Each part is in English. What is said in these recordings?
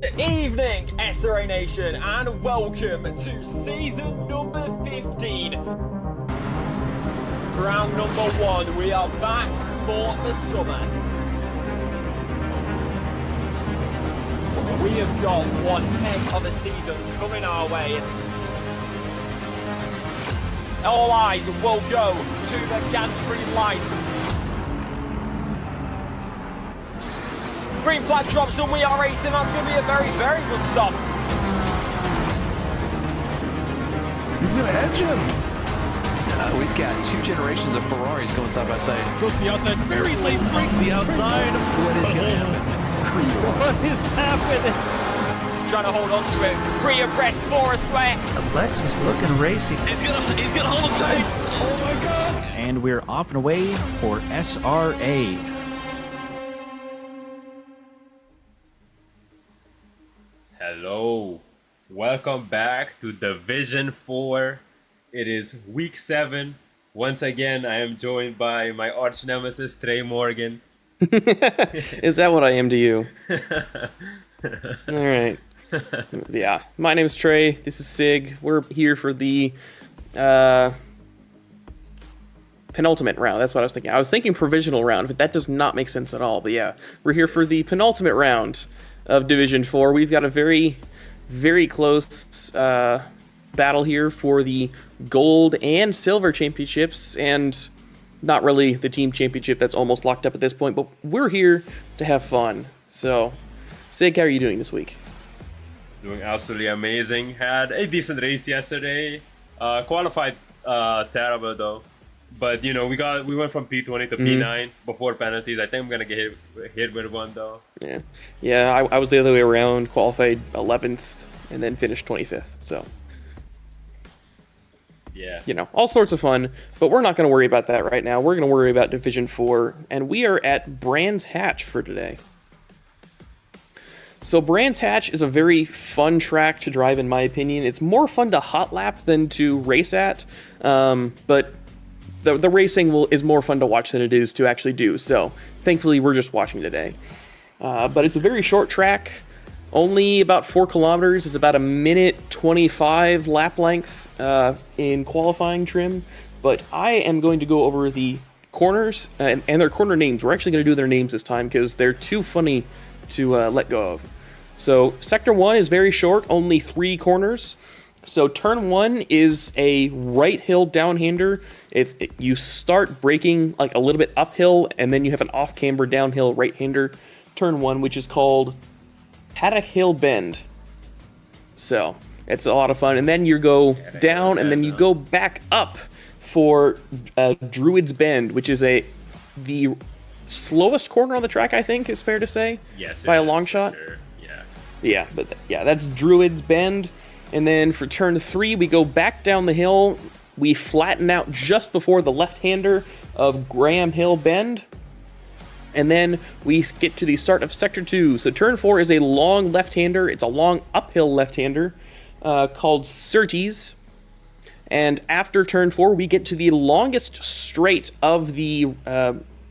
Good evening, SRA Nation, and welcome to season number 15. Round number 1, we are back for the summer. We have got one heck of a season coming our way. All eyes will go to the gantry light. Green flag drops and we are racing. That's going to be a very, very good stop. He's going to edge him. We've got two generations of Ferraris going side by side. Goes to the outside, very late break the outside. What is going to happen? What is happening? Trying to hold on to it. Free abreast for us, square. Alexis looking racy. He's gonna hold him tight. Oh my god. And we're off and away for SRA. Hello, welcome back to Division 4. It is week 7. Once again, I am joined by my arch nemesis, Trey Morgan. Is that what I am to you? All right. Yeah, my name is Trey. This is Sig. We're here for the penultimate round. That's what I was thinking. I was thinking provisional round, but that does not make sense at all. But yeah, we're here for the penultimate round of Division 4. We've got a very, very close battle here for the gold and silver championships, and not really the team championship that's almost locked up at this point, but we're here to have fun. So, Sig, how are you doing this week? Doing absolutely amazing. Had a decent race yesterday. Qualified terrible though. But you know, we went from P20 to P9 before penalties. I think I'm gonna get hit with one though. Yeah. I was the other way around. Qualified 11th and then finished 25th. So yeah, you know, all sorts of fun. But we're not gonna worry about that right now. We're gonna worry about Division 4, and we are at Brands Hatch for today. So Brands Hatch is a very fun track to drive, in my opinion. It's more fun to hot lap than to race at, but the racing is more fun to watch than it is to actually do. So thankfully, we're just watching today. But it's a very short track, only about 4 kilometers. It's about a minute 25 lap length in qualifying trim. But I am going to go over the corners and their corner names. We're actually going to do their names this time because they're too funny to let go of. So sector 1 is very short, only 3 corners. So turn 1 is a right hill downhander. You start braking like a little bit uphill, and then you have an off camber downhill right hander. Turn 1, which is called Paddock Hill Bend. So it's a lot of fun. And then you go down, and then you go back up for Druid's Bend, which is the slowest corner on the track, I think, is fair to say. Yes, by a long shot. Sure. Yeah, but that's Druid's Bend. And then for turn 3, we go back down the hill. We flatten out just before the left-hander of Graham Hill Bend. And then we get to the start of sector 2. So turn 4 is a long left-hander. It's a long uphill left-hander called Surtees. And after turn 4, we get to the longest straight of the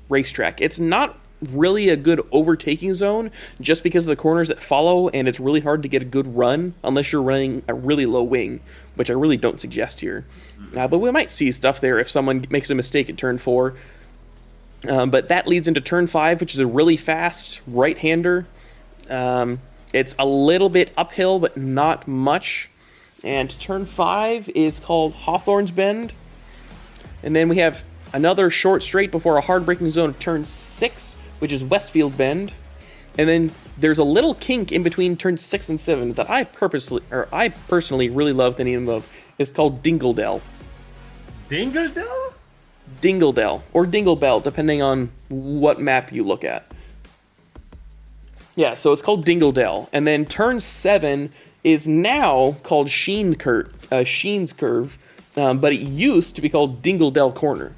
racetrack. It's not really a good overtaking zone just because of the corners that follow, and it's really hard to get a good run unless you're running a really low wing, which I really don't suggest here. But we might see stuff there if someone makes a mistake at turn 4. But that leads into turn 5, which is a really fast right-hander. It's a little bit uphill, but not much. And turn 5 is called Hawthorne's Bend. And then we have another short straight before a hard braking zone of turn 6, which is Westfield Bend. And then there's a little kink in between turns 6 and 7 that I personally really love the name of. It's called Dingledell. Dingledell? Dingledell, or Dinglebell, depending on what map you look at. Yeah, so it's called Dingledell. And then turn 7 is now called Sheen's Curve, but it used to be called Dingledell Corner.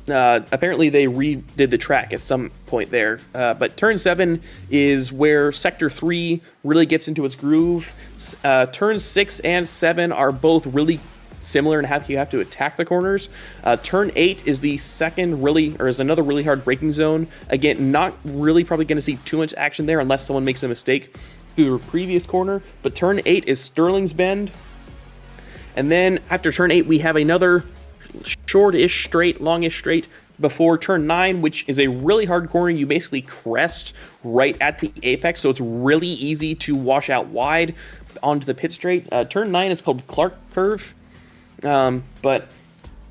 Apparently they redid the track at some point there, but turn 7 is where sector 3 really gets into its groove. Turns 6 and 7 are both really similar in how you have to attack the corners. Turn 8 is the second is another really hard braking zone. Again, not really probably going to see too much action there unless someone makes a mistake through the previous corner. But turn 8 is Sterling's Bend. And then after turn 8, we have another short-ish straight, longish straight before turn 9, which is a really hard corner. You basically crest right at the apex, so it's really easy to wash out wide onto the pit straight. Turn 9 is called Clark Curve, and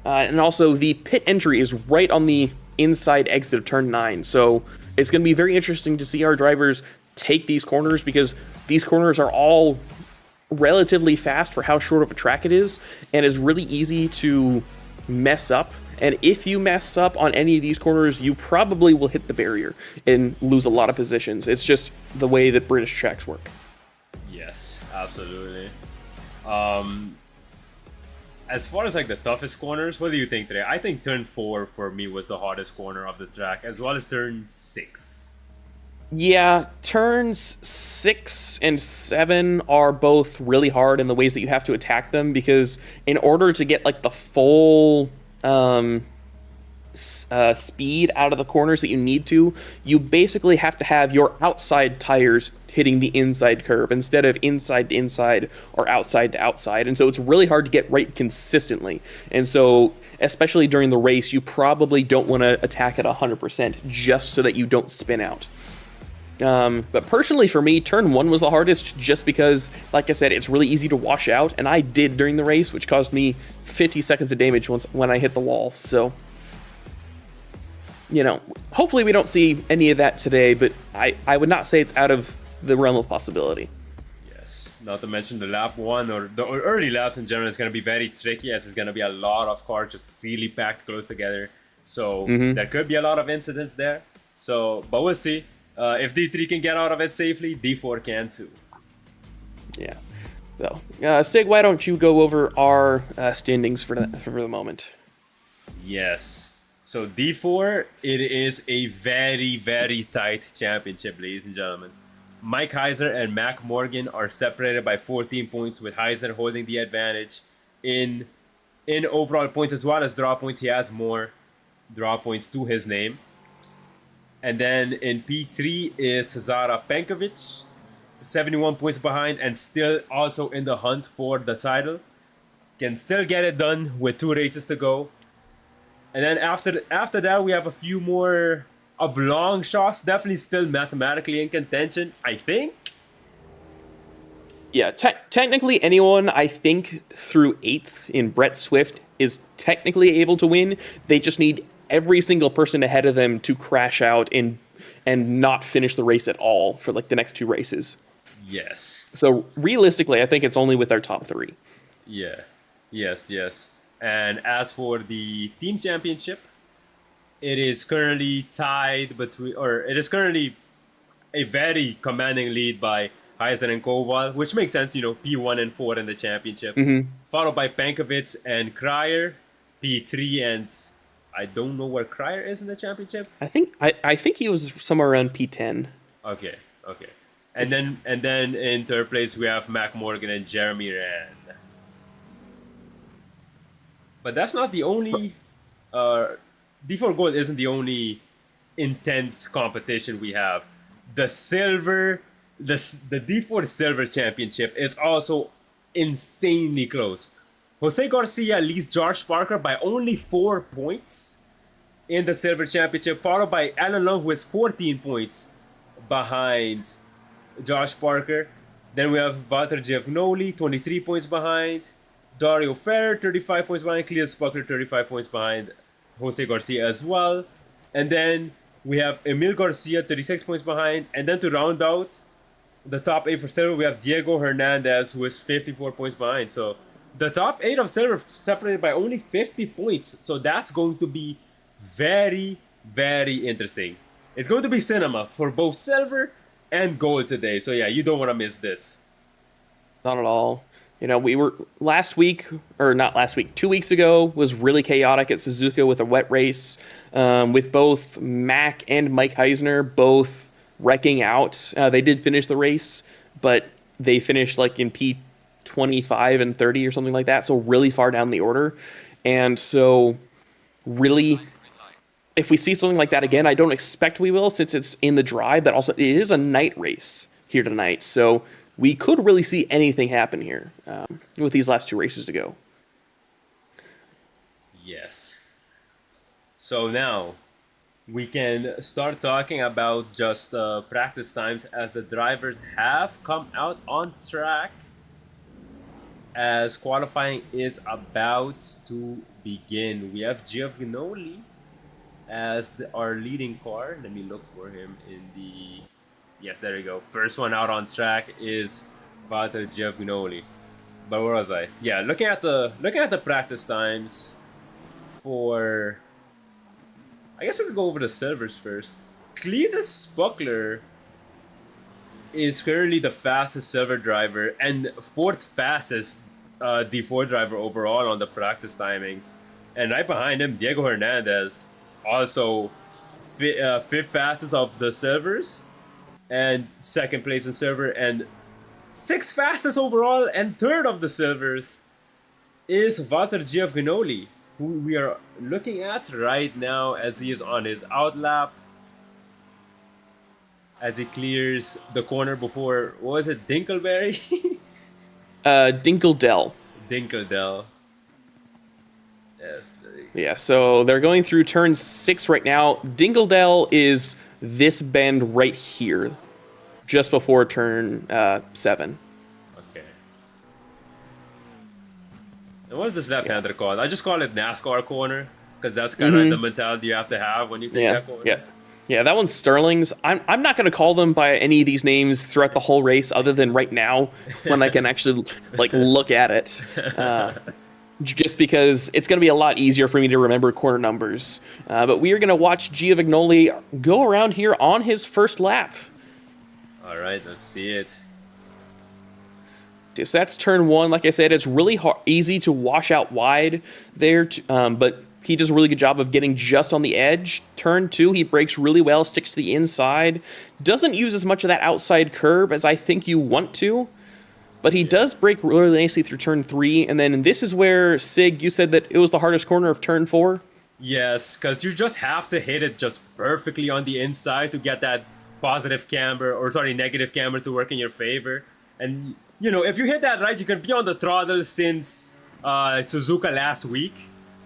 also the pit entry is right on the inside exit of turn 9, so it's going to be very interesting to see our drivers take these corners, because these corners are all relatively fast for how short of a track it is, and it's really easy to mess up. And if you mess up on any of these corners, you probably will hit the barrier and lose a lot of positions. It's just the way that British tracks work. Yes, absolutely. As far as like the toughest corners, what do you think today? I think turn 4 for me was the hardest corner of the track, as well as turn 6. Yeah, turns 6 and 7 are both really hard in the ways that you have to attack them, because in order to get like the full speed out of the corners that you need to, you basically have to have your outside tires hitting the inside curb instead of inside to inside or outside to outside. And so it's really hard to get right consistently. And so especially during the race, you probably don't want to attack at 100% just so that you don't spin out. But personally for me, turn 1 was the hardest just because, like I said, it's really easy to wash out, and I did during the race, which caused me 50 seconds of damage when I hit the wall. So, you know, hopefully we don't see any of that today, but I would not say it's out of the realm of possibility. Yes, not to mention the lap 1 or the early laps in general is going to be very tricky, as it's going to be a lot of cars just really packed close together. So there could be a lot of incidents there. So, but we'll see. If D3 can get out of it safely, D4 can too. Yeah. So, Sig, why don't you go over our standings for the moment? Yes. So D4, it is a very, very tight championship, ladies and gentlemen. Mike Heisner and Mac Morgan are separated by 14 points, with Heisner holding the advantage in overall points as well as draw points. He has more draw points to his name. And then in P3 is Cezara Penkovic, 71 points behind and still also in the hunt for the title. Can still get it done with 2 races to go. And then after that, we have a few more oblong shots. Definitely still mathematically in contention, I think. Yeah, technically anyone, I think, through 8th in Brett Swift is technically able to win. They just need every single person ahead of them to crash out and not finish the race at all for like the next 2 races. Yes. So realistically, I think it's only with our top 3. Yeah. Yes. And as for the team championship, it is currently tied between, or it is currently a very commanding lead by Heisen and Koval, which makes sense, you know, P1 and 4 in the championship. Followed by Penkovic and Cryer, P3 and I don't know where Cryer is in the championship. I think he was somewhere around P10. Okay. And then in third place we have Mac Morgan and Jeremy Rand. But that's not the only D4 Gold isn't the only intense competition we have. The D4 Silver Championship is also insanely close. Jose Garcia leads Josh Parker by only 4 points in the Silver Championship, followed by Alan Long, who is 14 points behind Josh Parker. Then we have Walter Giovanoli, 23 points behind. Dario Ferrer, 35 points behind. Cletus Spuckler, 35 points behind Jose Garcia as well. And then we have Emil Garcia, 36 points behind. And then to round out the top 8 for Silver, we have Diego Hernandez, who is 54 points behind. So the top 8 of Silver separated by only 50 points. So that's going to be very, very interesting. It's going to be cinema for both Silver and Gold today. So yeah, you don't want to miss this. Not at all. You know, we were 2 weeks ago was really chaotic at Suzuka with a wet race, with both Mac and Mike Heisner both wrecking out. They did finish the race, but they finished like in P25 and 30 or something like that, so really far down the order. And so really, if we see something like that again, I don't expect we will, since it's in the dry, but also it is a night race here tonight. So we could really see anything happen here with these last 2 races to go. Yes. So now we can start talking about just practice times, as the drivers have come out on track, as qualifying is about to begin. We have Giovanoli as our leading car. Let me look for him in the... Yes, there you go. First one out on track is Walter Giovanoli. But where was I? Yeah, looking at the practice times for... I guess we could go over the Silvers first. Cletus Spuckler is currently the fastest Silver driver and 4th fastest D4 driver overall on the practice timings. And right behind him, Diego Hernandez, also 5th fastest of the Silvers and 2nd place in Silver, and 6th fastest overall and 3rd of the Silvers is Walter Giovanoli, who we are looking at right now as he is on his outlap, as he clears the corner before, what was it, Dinkleberry? Dinkeldell. Dinkeldell. Yes. Yeah, so they're going through turn 6 right now. Dinkeldell is this bend right here. just before turn 7. Okay. And what is this left-hander called? I just call it NASCAR corner because that's kind of the mentality you have to have when you take that corner. Yeah, that one's Sterling's. I'm not going to call them by any of these names throughout the whole race, other than right now when I can actually like look at it. Just because it's going to be a lot easier for me to remember corner numbers. But we are going to watch Giovignoli go around here on his first lap. All right, let's see it. So that's turn 1. Like I said, it's really easy to wash out wide there, but he does a really good job of getting just on the edge. Turn 2, he brakes really well, sticks to the inside. Doesn't use as much of that outside curb as I think you want to, but he does brake really nicely through turn 3. And then this is where, Sig, you said that it was the hardest corner of turn 4? Yes, because you just have to hit it just perfectly on the inside to get that positive camber, or sorry, negative camber to work in your favor. And, you know, if you hit that right, you can be on the throttle since Suzuka last week.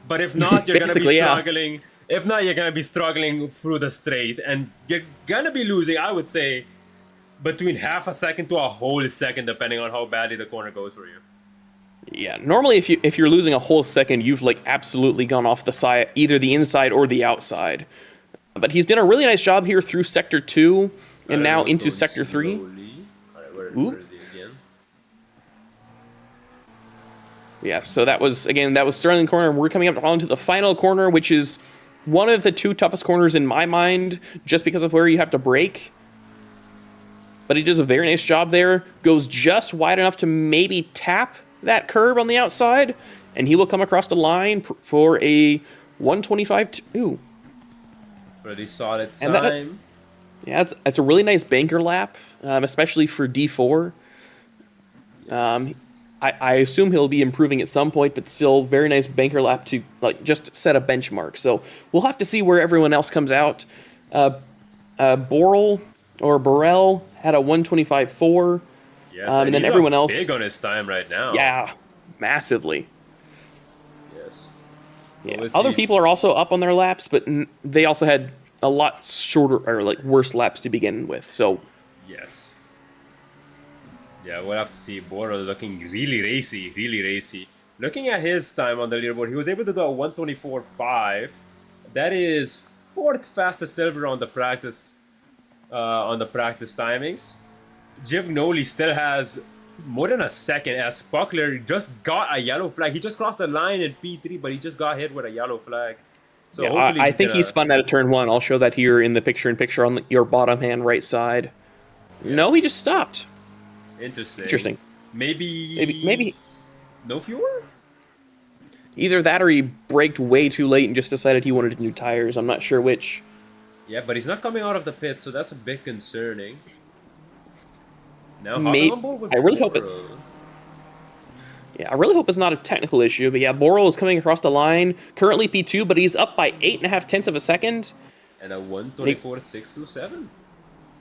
But if not, you're going to be struggling. Yeah. If not, you're going to be struggling through the straight. And you're going to be losing, I would say, between half a second to a whole second, depending on how badly the corner goes for you. Yeah, normally if you're losing a whole second, you've like absolutely gone off the side, either the inside or the outside. But he's done a really nice job here through Sector 2 and now into Sector 3. All right, where is he again? Yeah, so that was Sterling corner. We're coming up onto the final corner, which is one of the 2 toughest corners in my mind, just because of where you have to brake. But he does a very nice job there. Goes just wide enough to maybe tap that curb on the outside, and he will come across the line for a 125.2. Pretty solid time. Yeah, it's a really nice banker lap, especially for D4. Yes. I assume he'll be improving at some point, but still very nice banker lap to like just set a benchmark. So we'll have to see where everyone else comes out. Borel had a 125.4. Yes, and then everyone else big on his time right now. Yeah, massively. Yes. Yeah. Other people are also up on their laps, but they also had a lot shorter or like worse laps to begin with. So yes. Yeah, we'll have to see. Borel looking really racy. Looking at his time on the leaderboard, he was able to do a 124.5. That is 4th fastest silver on the practice timings. Giovignoli still has more than a second as Spuckler just got a yellow flag. He just crossed the line in P3, but he just got hit with a yellow flag. So yeah, hopefully I think he spun out of turn 1. I'll show that here in the picture-in-picture on your bottom hand right side. Yes. No, he just stopped. Interesting. Maybe no fuel? Either that or he braked way too late and just decided he wanted new tires. I'm not sure which. Yeah, but he's not coming out of the pit, so that's a bit concerning. Now, I really hope it. Yeah, I really hope it's not a technical issue. But yeah, Borel is coming across the line. Currently P2, but he's up by 8.5 tenths of a second. And a 124.627.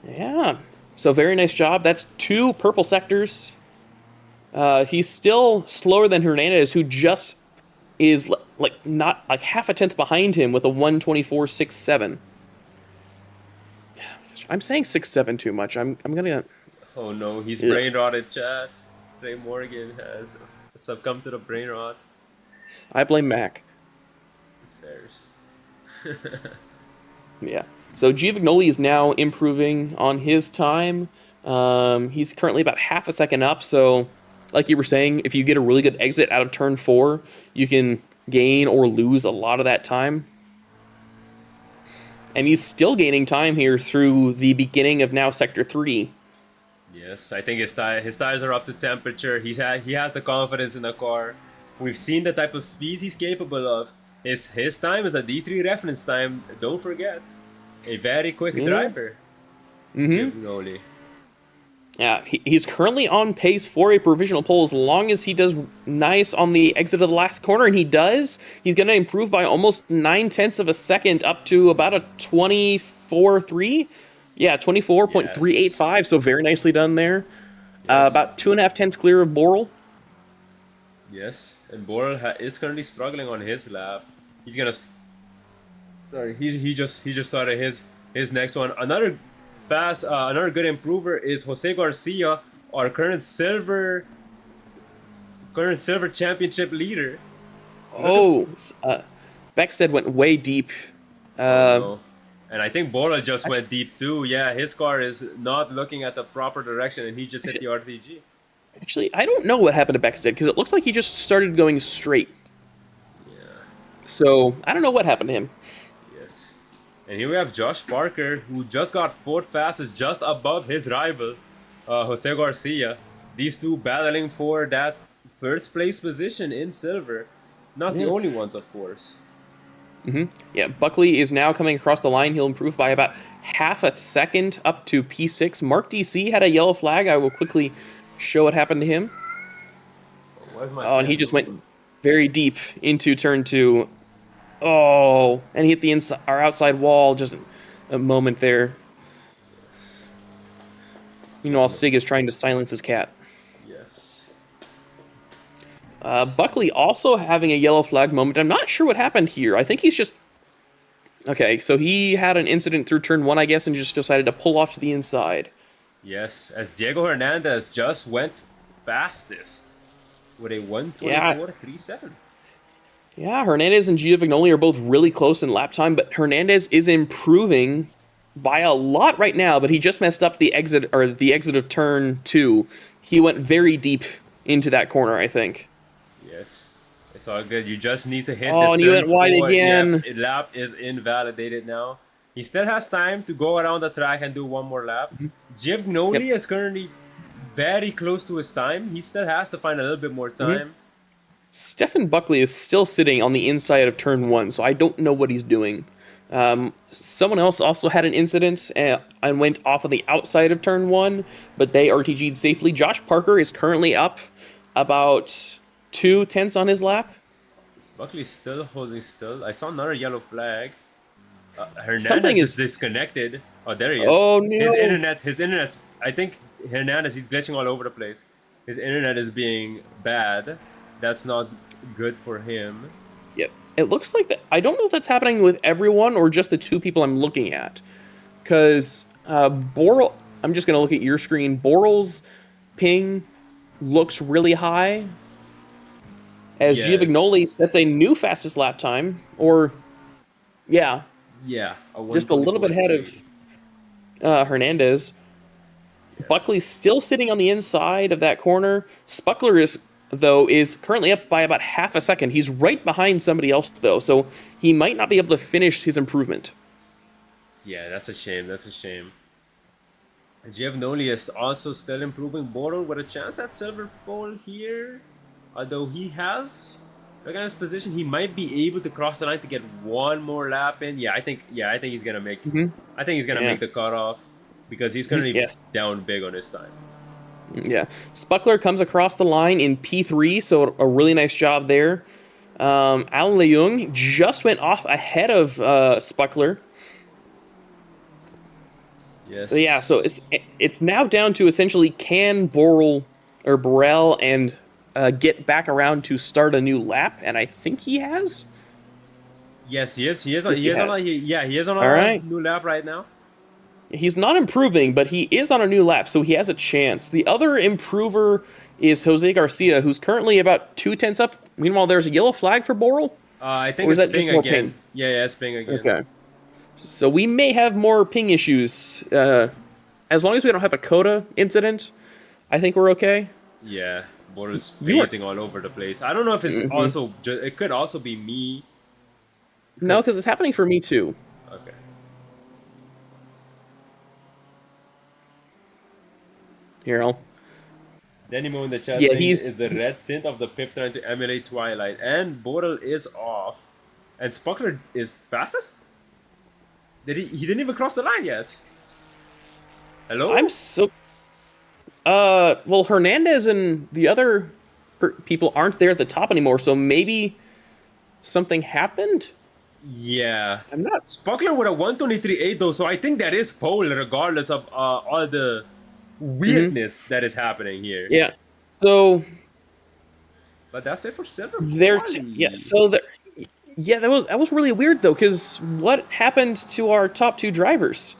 Yeah. So very nice job. That's 2 purple sectors. He's still slower than Hernandez, who just is not like half a tenth behind him with a 124.67. I'm saying 6.7 too much. I'm gonna. Oh no, he's brain rotted, chat. Trey Morgan has succumbed to the brain rot. I blame Mac. Fairs. Yeah. So Giovignoli is now improving on his time. He's currently about half a second up. So, like you were saying, if you get a really good exit out of turn 4, you can gain or lose a lot of that time. And he's still gaining time here through the beginning of now Sector 3. Yes, I think his tires are up to temperature. He has the confidence in the car. We've seen the type of speeds he's capable of. His time is a D3 reference time. Don't forget. A very quick driver. Giovignoli. Yeah, he's currently on pace for a provisional pole as long as he does nice on the exit of the last corner, and he does. He's going to improve by almost 9 tenths of a second up to about a 24.3. Yeah, 24.385, yes. So very nicely done there. Yes. About 2.5 tenths clear of Borel. Yes, and Borel is currently struggling on his lap. He's gonna. Sorry, he just started his next one. Another fast. Another good improver is Jose Garcia, our current silver championship leader. Beckstead went way deep. No. And I think Bora just went deep too. Yeah, his car is not looking at the proper direction, and he just hit the RTG. Actually, I don't know what happened to Beckstead because it looked like he just started going straight. Yeah. So I don't know what happened to him. Yes. And here we have Josh Parker, who just got fourth fastest, just above his rival, Jose Garcia. These two battling for that first place position in silver. Not the only ones, of course. Yeah, Buckley is now coming across the line. He'll improve by about half a second up to P6. Mark DC had a yellow flag. I will quickly show what happened to him. And he just went very deep into turn 2. Oh, and he hit the outside wall. Just a moment there. Yes. Meanwhile, Sig is trying to silence his cat. Yes. Buckley also having a yellow flag moment. I'm not sure what happened here. I think he's just... Okay, so he had an incident through turn 1, I guess, and just decided to pull off to the inside. Yes, as Diego Hernandez just went fastest with a 1:24.37. Yeah, Hernandez and Giovignoli are both really close in lap time, but Hernandez is improving by a lot right now, but he just messed up the exit of turn 2. He went very deep into that corner, I think. Yes. It's all good. You just need to hit this and turn he went wide 4. again. Yeah, lap is invalidated now. He still has time to go around the track and do one more lap. Giovignoli is currently very close to his time. He still has to find a little bit more time. Stefan Buckley is still sitting on the inside of turn 1, so I don't know what he's doing. Someone else also had an incident and went off on the outside of turn 1, but they RTG'd safely. Josh Parker is currently up about 2 tenths on his lap. Is Buckley still holding still? I saw another yellow flag. Hernandez is disconnected. Oh, there he is. Oh, no. His internet, I think Hernandez, he's glitching all over the place. His internet is being bad. That's not good for him. Yep. It looks like that. I don't know if that's happening with everyone or just the 2 people I'm looking at. Because Borel, I'm just going to look at your screen. Borel's ping looks really high. As Giovignoli sets a new fastest lap time. Or, yeah. Yeah. Just a little bit ahead of Hernandez. Yes. Buckley's still sitting on the inside of that corner. Spuckler is currently up by about half a second. He's right behind somebody else, though, so he might not be able to finish his improvement. Yeah, that's a shame. That's a shame. Giovignoli is also still improving. Borel with a chance at silver pole here. Although he has, look at his position, he might be able to cross the line to get one more lap in. I think he's gonna make. I think he's gonna make the cutoff because he's currently down big on his time. Yeah, Spuckler comes across the line in P3, so a really nice job there. Alan Leung just went off ahead of Spuckler. Yes. Yeah, so it's now down to essentially can Borel and get back around to start a new lap, and I think he has. Yes, he is. He is on a new lap right now. He's not improving, but he is on a new lap, so he has a chance. The other improver is Jose Garcia, who's currently about 2 tenths up. Meanwhile, there's a yellow flag for Borel. I think it's ping again. Ping? Yeah, it's ping again. Okay. So we may have more ping issues. As long as we don't have a coda incident, I think we're okay. Yeah, Borel's phasing all over the place. I don't know if it's also just, it could also be me. No, because it's happening for me too. Okay. Here, Denimo in the chat saying is the red tint of the pip trying to emulate Twilight, and Borel is off, and Spuckler is fastest. He didn't even cross the line yet. Hello? I'm so. Well, Hernandez and the other people aren't there at the top anymore, so maybe something happened. Yeah, I'm not. Spuckler with a 1:23.8 though, so I think that is pole regardless of all the weirdness that is happening here. Yeah. So. But that's it for silver. Yeah, that was really weird though, because what happened to our top 2 drivers?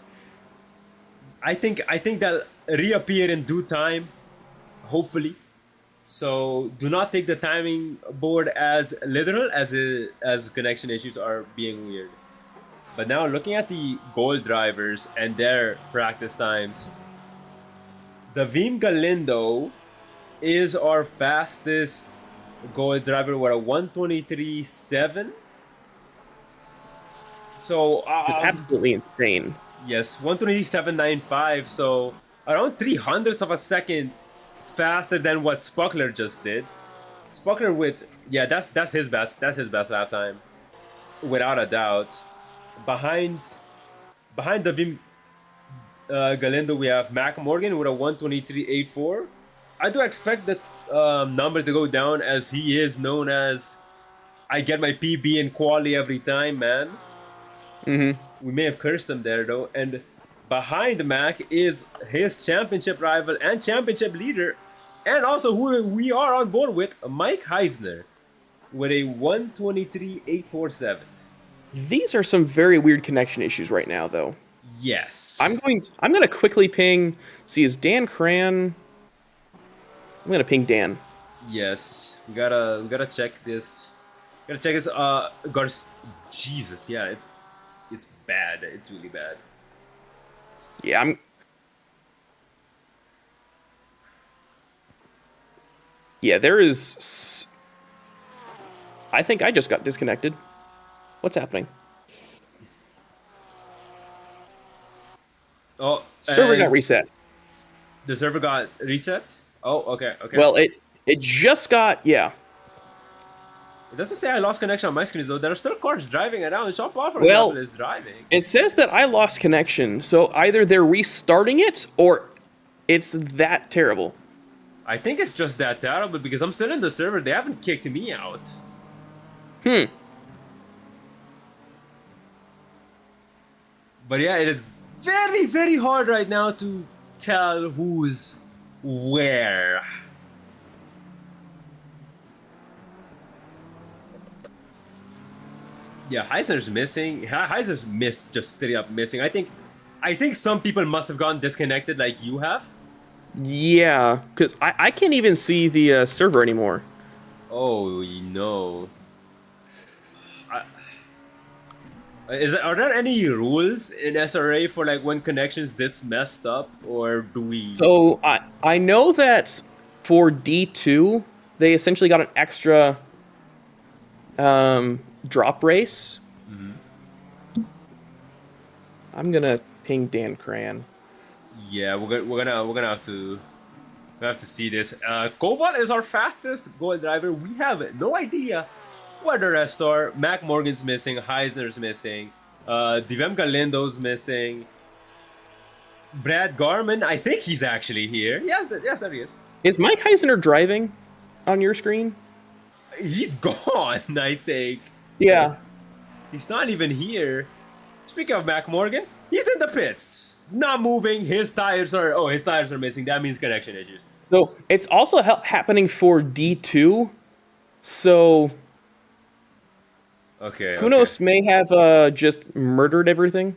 I think they'll reappear in due time, hopefully. So do not take the timing board as literal as connection issues are being weird. But now looking at the gold drivers and their practice times, the Vim Galindo is our fastest gold driver with a 123.7. So It's absolutely insane. yes, 127.95. So around 300ths of a second faster than what Spuckler just did. Spuckler with that's his best. That's his best lap time, without a doubt. Behind the Vim Galindo, we have Mac Morgan with a 123.84. I do expect that number to go down, as he is known as I get my PB in quali every time, man. We may have cursed him there though. And behind Mac is his championship rival and championship leader, and also who we are on board with, Mike Heisner, with a 123.847. These are some very weird connection issues right now, though. Yes. I'm gonna quickly ping. See, is Dan Cran? I'm gonna ping Dan. Yes. We gotta check this. Gotta check this. Jesus, yeah, it's bad. It's really bad. Yeah, Yeah, there is. I think I just got disconnected. What's happening? Oh, Server got reset. The server got reset? Oh, okay. Well, it just got, yeah. It doesn't say I lost connection on my screens though. There are still cars driving around. Shop off, for Well, example, is driving. It says that I lost connection, so either they're restarting it or it's that terrible. I think it's just that terrible because I'm still in the server. They haven't kicked me out. But yeah, it is very, very hard right now to tell who's where. Yeah, Heisner's missing. Heisner's just straight up missing. I think some people must have gotten disconnected like you have. Yeah, because I can't even see the server anymore. Oh no. Are there any rules in SRA for like when connections this messed up, or do we? So I know that for D2 they essentially got an extra drop race. I'm gonna ping Dan Cran. Yeah, we're gonna have to see this. Koval is our fastest gold driver. We have no idea where the rest are. Mac Morgan's missing. Heisner's missing. Divem Galindo's missing. Brad Garman, I think he's actually here. Yes, there he is. Is Mike Heisner driving on your screen? He's gone, I think. Yeah. He's not even here. Speaking of Mac Morgan, he's in the pits. Not moving. His tires are missing. That means connection issues. So it's also happening for D2. So Okay. Kunos may have just murdered everything.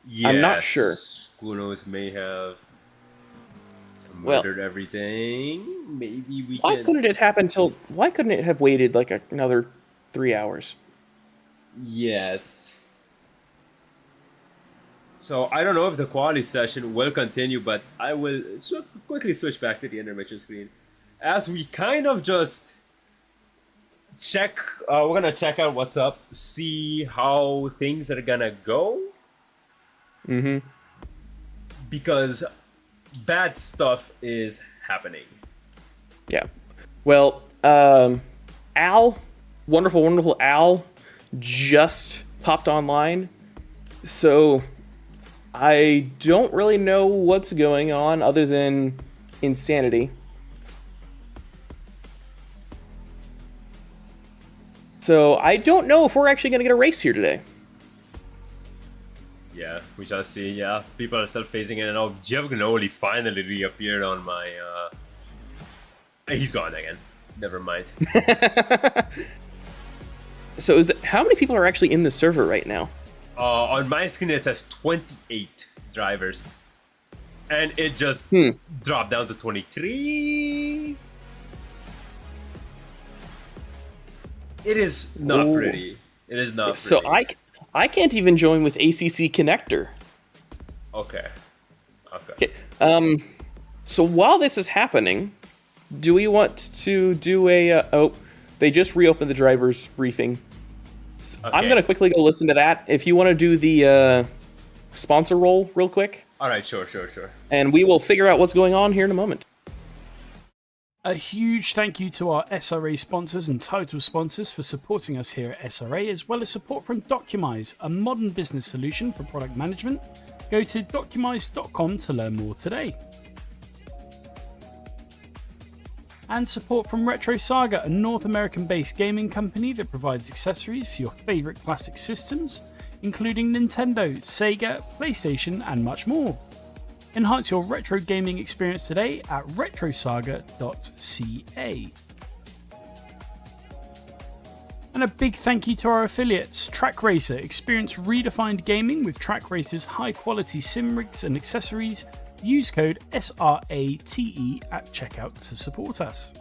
Yes. I'm not sure. Kunos may have murdered everything. Maybe we Why can. couldn't it happen till? Why couldn't it have waited like another 3 hours? Yes. So I don't know if the quality session will continue, but I will quickly switch back to the intermission screen as we kind of just check. We're gonna check out what's up, see how things are gonna go. Because bad stuff is happening. Yeah. Well, Al, wonderful Al, just popped online. So I don't really know what's going on other than insanity. So I don't know if we're actually going to get a race here today. Yeah, we shall see. Yeah, people are still phasing in and out. Jeff Gnoli finally reappeared on my. He's gone again. Never mind. So how many people are actually in the server right now? On my screen, it says 28 drivers. and it just dropped down to 23. It is not pretty. It is not pretty. So I can't even join with ACC connector. Okay. Okay. So while this is happening, do we want to do a... they just reopened the driver's briefing. Okay. I'm going to quickly go listen to that. If you want to do the sponsor role real quick. All right, sure. And we will figure out what's going on here in a moment. A huge thank you to our SRA sponsors and title sponsors for supporting us here at SRA, as well as support from Documise, a modern business solution for product management. Go to documise.com to learn more today. And support from Retro Saga, a North American-based gaming company that provides accessories for your favourite classic systems, including Nintendo, Sega, PlayStation, and much more. Enhance your retro gaming experience today at retrosaga.ca. And a big thank you to our affiliates, Track Racer. Experience redefined gaming with Track Racer's high-quality sim rigs and accessories. Use code SRATE at checkout to support us.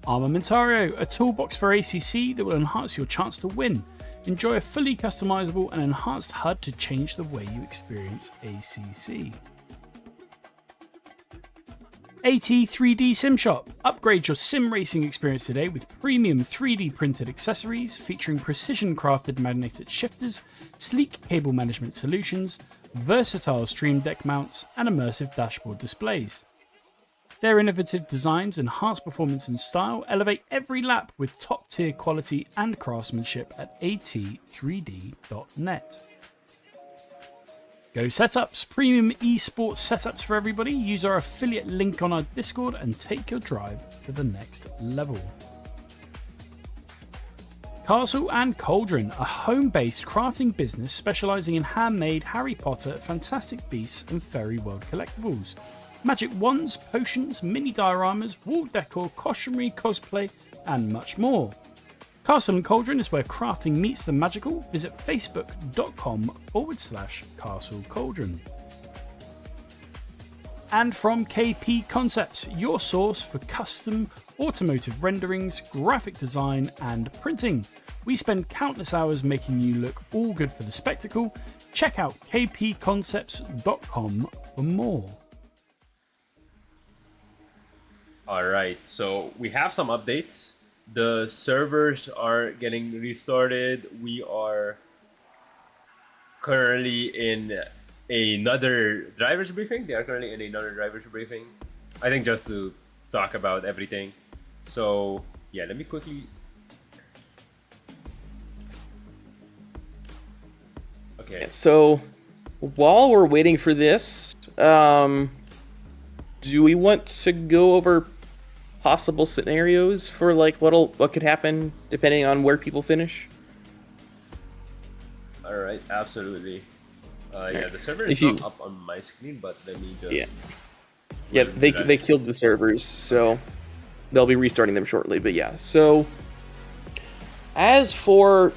Armamentario, a toolbox for ACC that will enhance your chance to win. Enjoy a fully customizable and enhanced HUD to change the way you experience ACC. AT3D Sim Shop. Upgrade your sim racing experience today with premium 3D printed accessories featuring precision crafted magnetic shifters, sleek cable management solutions, versatile stream deck mounts, and immersive dashboard displays. Their innovative designs enhance performance and style, elevate every lap with top-tier quality and craftsmanship at at3d.net. Go Setups, premium esports setups for everybody. Use our affiliate link on our Discord and take your drive to the next level. Castle and Cauldron, a home-based crafting business specializing in handmade Harry Potter, Fantastic Beasts, and Fairy World collectibles. Magic wands, potions, mini dioramas, wall decor, costumery, cosplay, and much more. Castle and Cauldron is where crafting meets the magical. Visit facebook.com/Castle Cauldron. And from KP Concepts, your source for custom automotive renderings, graphic design, and printing. We spend countless hours making you look all good for the spectacle. Check out kpconcepts.com for more. All right, so we have some updates. The servers are getting restarted. We are currently in another driver's briefing. They are currently in another driver's briefing. I think just to talk about everything. So yeah, let me quickly. Okay. So while we're waiting for this, do we want to go over possible scenarios for like what could happen depending on where people finish? All right, absolutely. Yeah, the server is not up on my screen, but let me just. Yeah, they killed the servers, so they'll be restarting them shortly. But yeah, so as for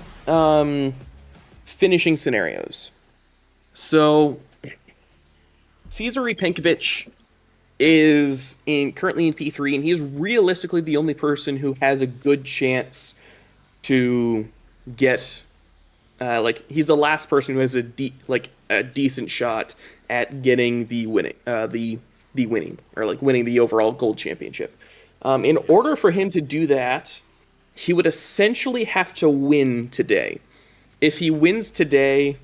finishing scenarios, so Cezary Penkovic is currently in P3, and he is realistically the only person who has a good chance to get he's the last person who has a decent shot at getting the winning winning the overall gold championship. In order for him to do that, he would essentially have to win today. If he wins today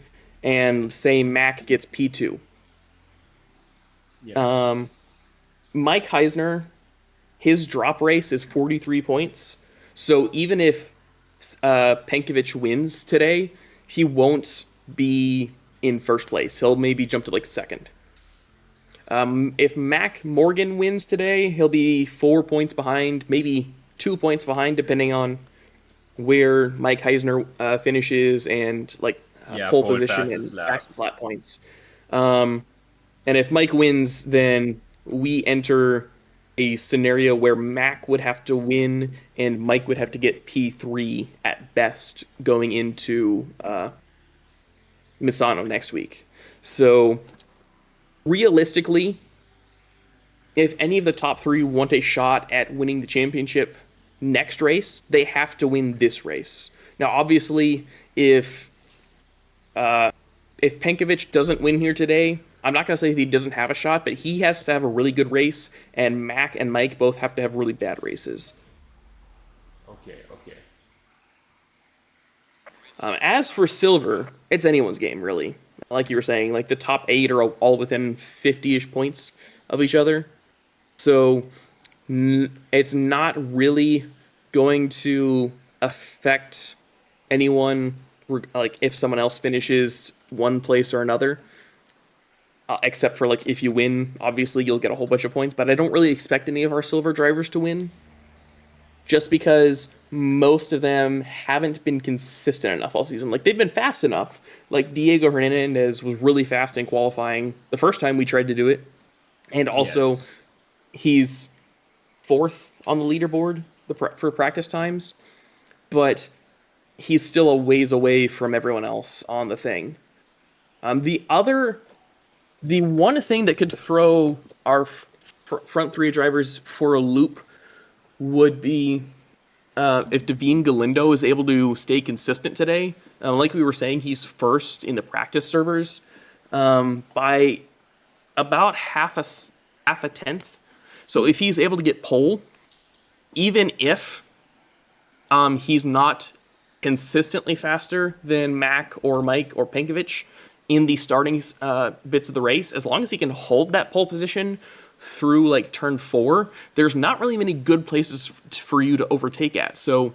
and say Mac gets P2, Mike Heisner, his drop race is 43 points. So even if Penkovic wins today, he won't be in first place. He'll maybe jump to second. If Mac Morgan wins today, he'll be 4 points behind, maybe 2 points behind, depending on where Mike Heisner finishes and pole position and fastest lap points. And if Mike wins, then we enter a scenario where Mac would have to win and Mike would have to get P3 at best going into Misano next week. So realistically, if any of the top 3 want a shot at winning the championship next race, they have to win this race. Now, obviously, if Penkovic doesn't win here today, I'm not going to say he doesn't have a shot, but he has to have a really good race, and Mac and Mike both have to have really bad races. Okay. As for silver, it's anyone's game, really. Like you were saying, like the top 8 are all within 50-ish points of each other. So it's not really going to affect anyone, like if someone else finishes one place or another. Except for like if you win, obviously you'll get a whole bunch of points. But I don't really expect any of our silver drivers to win, just because most of them haven't been consistent enough all season. Like, they've been fast enough. Like, Diego Hernandez was really fast in qualifying the first time we tried to do it. And also, he's 4th on the leaderboard for practice times. But he's still a ways away from everyone else on the thing. The one thing that could throw our front 3 drivers for a loop would be if Davine Galindo is able to stay consistent today. Like we were saying, he's first in the practice servers by about half a tenth. So if he's able to get pole, even if he's not consistently faster than Mac or Mike or Penkovic in the starting bits of the race, as long as he can hold that pole position through like turn 4, there's not really many good places for you to overtake at. So,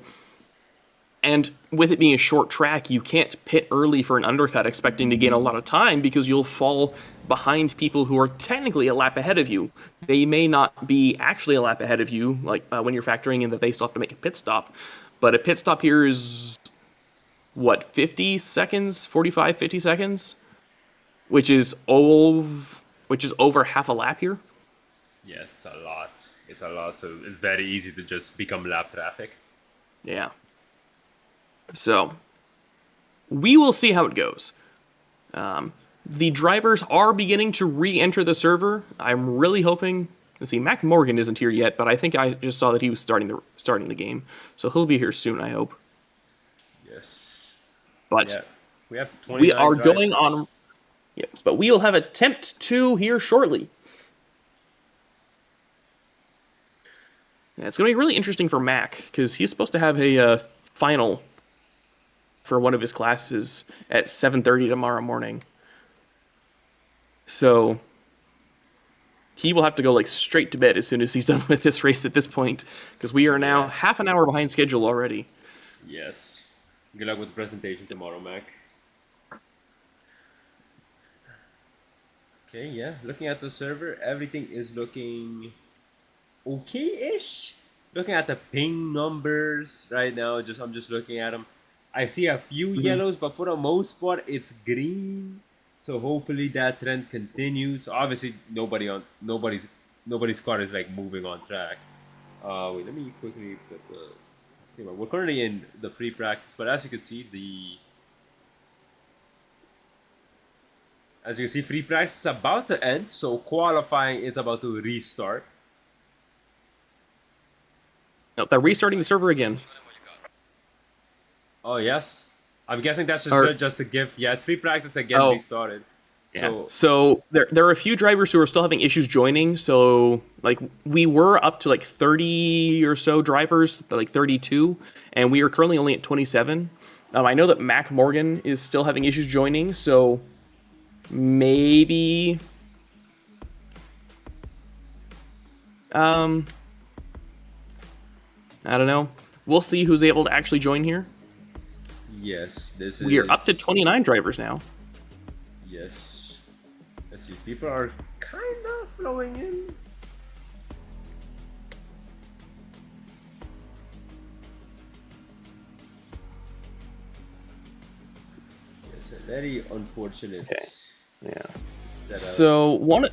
and with it being a short track, you can't pit early for an undercut expecting to gain a lot of time, because you'll fall behind people who are technically a lap ahead of you. They may not be actually a lap ahead of you, like when you're factoring in that they still have to make a pit stop. But a pit stop here is, what, 50 seconds, 45, 50 seconds? Which is over half a lap here. Yes, a lot. It's a lot, so it's very easy to just become lap traffic. Yeah. So, we will see how it goes. The drivers are beginning to re-enter the server. I'm really hoping... Let's see, Mac Morgan isn't here yet, but I think I just saw that he was starting the game. So he'll be here soon, I hope. Yes. But yeah. We have 29 we are drivers. going on... Yes, but we will have attempt 2 here shortly. Yeah, it's going to be really interesting for Mac, because he's supposed to have a final for one of his classes at 7:30 tomorrow morning. So he will have to go like straight to bed as soon as he's done with this race at this point, because we are now half an hour behind schedule already. Yes. Good luck with the presentation tomorrow, Mac. Okay, yeah. Looking at the server, everything is looking okay-ish. Looking at the ping numbers right now, I'm just looking at them. I see a few yellows, but for the most part, it's green. So hopefully that trend continues. Obviously, nobody's car is like moving on track. Wait, let me quickly put the. See, we're currently in the free practice, but as you can see, free practice is about to end, so qualifying is about to restart. No, they're restarting the server again. Oh yes, I'm guessing that's just a gift. Yeah, it's free practice again restarted. Yeah. So there are a few drivers who are still having issues joining. So like we were up to like 30 or so drivers, like 32, and we are currently only at 27. I know that Mac Morgan is still having issues joining, so maybe I don't know. We'll see who's able to actually join here. Yes, We are up to 29 drivers now. Yes. Let's see. People are kind of flowing in. Yes, a very unfortunate. Okay. Yeah. Setup. So one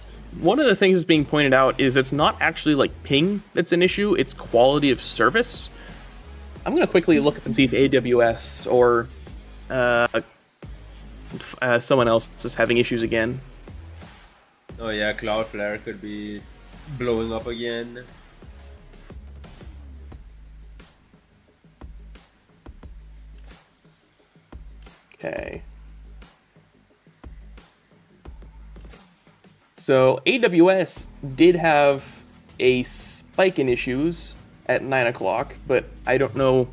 of the things that's being pointed out is it's not actually like ping that's an issue, it's quality of service. I'm going to quickly look up and see if AWS or someone else is having issues again. Oh yeah, Cloudflare could be blowing up again. Okay. So AWS did have a spike in issues at 9 o'clock, but I don't know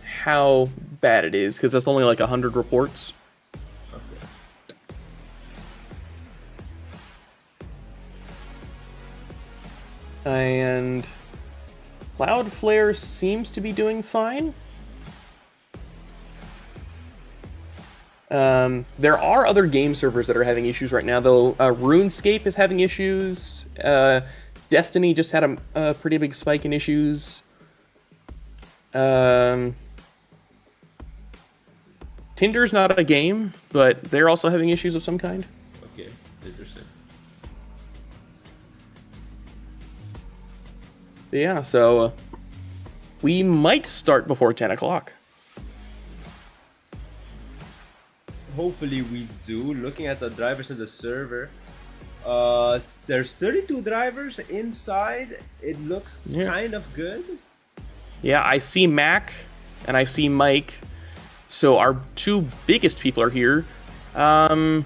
how bad it is because that's only like 100 reports. And Cloudflare seems to be doing fine. There are other game servers that are having issues right now, though. RuneScape is having issues. Destiny just had a pretty big spike in issues. Tinder's not a game, but they're also having issues of some kind. Okay, interesting. Yeah, so we might start before 10 o'clock. Hopefully we do. Looking at the drivers in the server, there's 32 drivers inside. It looks kind of good. Yeah, I see Mac and I see Mike. So our two biggest people are here. Pankovic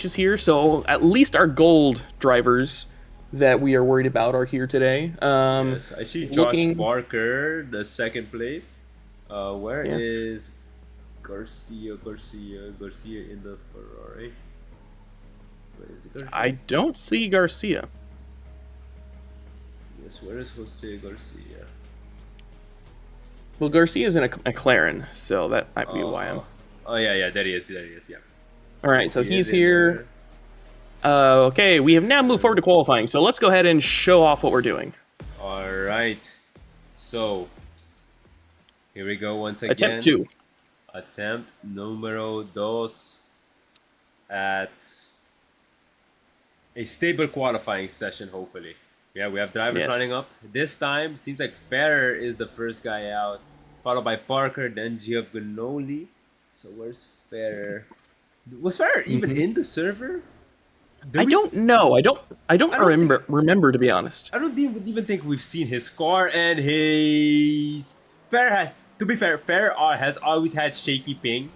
is here, so at least our gold drivers that we are worried about are here today. Yes, I see Josh Barker, the second place. Where is Garcia in the Ferrari? Where is Garcia? I don't see Garcia. Yes, where is Jose Garcia? Well, Garcia's in a McLaren, so that might be why I'm... Oh, yeah, there he is, yeah. All right, so he's here. Okay, we have now moved forward to qualifying, so let's go ahead and show off what we're doing. All right, so here we go once again. Attempt 2. Attempt numero dos at a stable qualifying session, hopefully. Yeah, we have drivers lining up. This time, it seems like Ferrer is the first guy out, followed by Parker, then Giovanoli. So where's Ferrer? Was Ferrer even in the server? I don't know. I don't remember to be honest. I don't even think we've seen his car, and his Ferrer has. To be fair, Ferrer has always had shaky ping.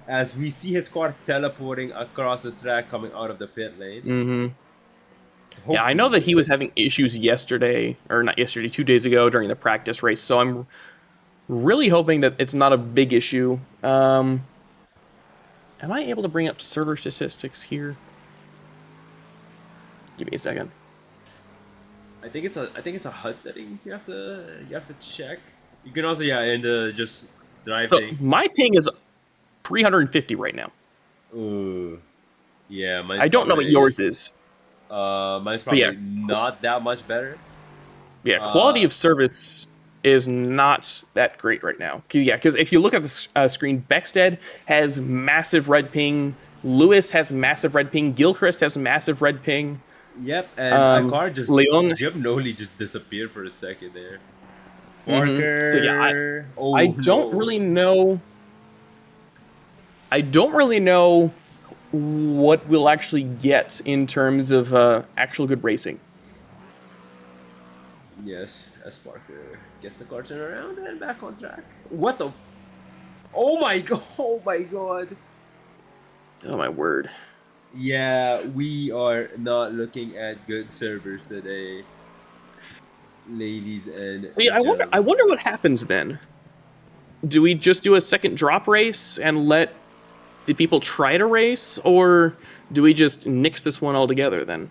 As we see his car teleporting across the track coming out of the pit lane. Yeah, I know that he was having issues yesterday, or not yesterday, 2 days ago during the practice race, so I'm really hoping that it's not a big issue. Am I able to bring up server statistics here? Give me a second. I think it's a HUD setting. You have to check. You can also in the just drive So thing. my ping is 350 right now. Ooh, yeah. I don't know what yours is. Mine's probably not that much better. Yeah, quality of service is not that great right now. Because if you look at the screen, Beckstead has massive red ping. Lewis has massive red ping. Gilchrist has massive red ping. Yep, and my car just Leon Giovanoli just disappeared for a second there. Parker. So I don't really know. I don't really know what we'll actually get in terms of actual good racing. Yes, as Parker gets the car turned around and back on track. What the? Oh my god! Oh my god! Oh my word! Yeah, we are not looking at good servers today, ladies and gentlemen. I wonder what happens then. Do we just do a second drop race and let the people try to race, or do we just nix this one altogether then?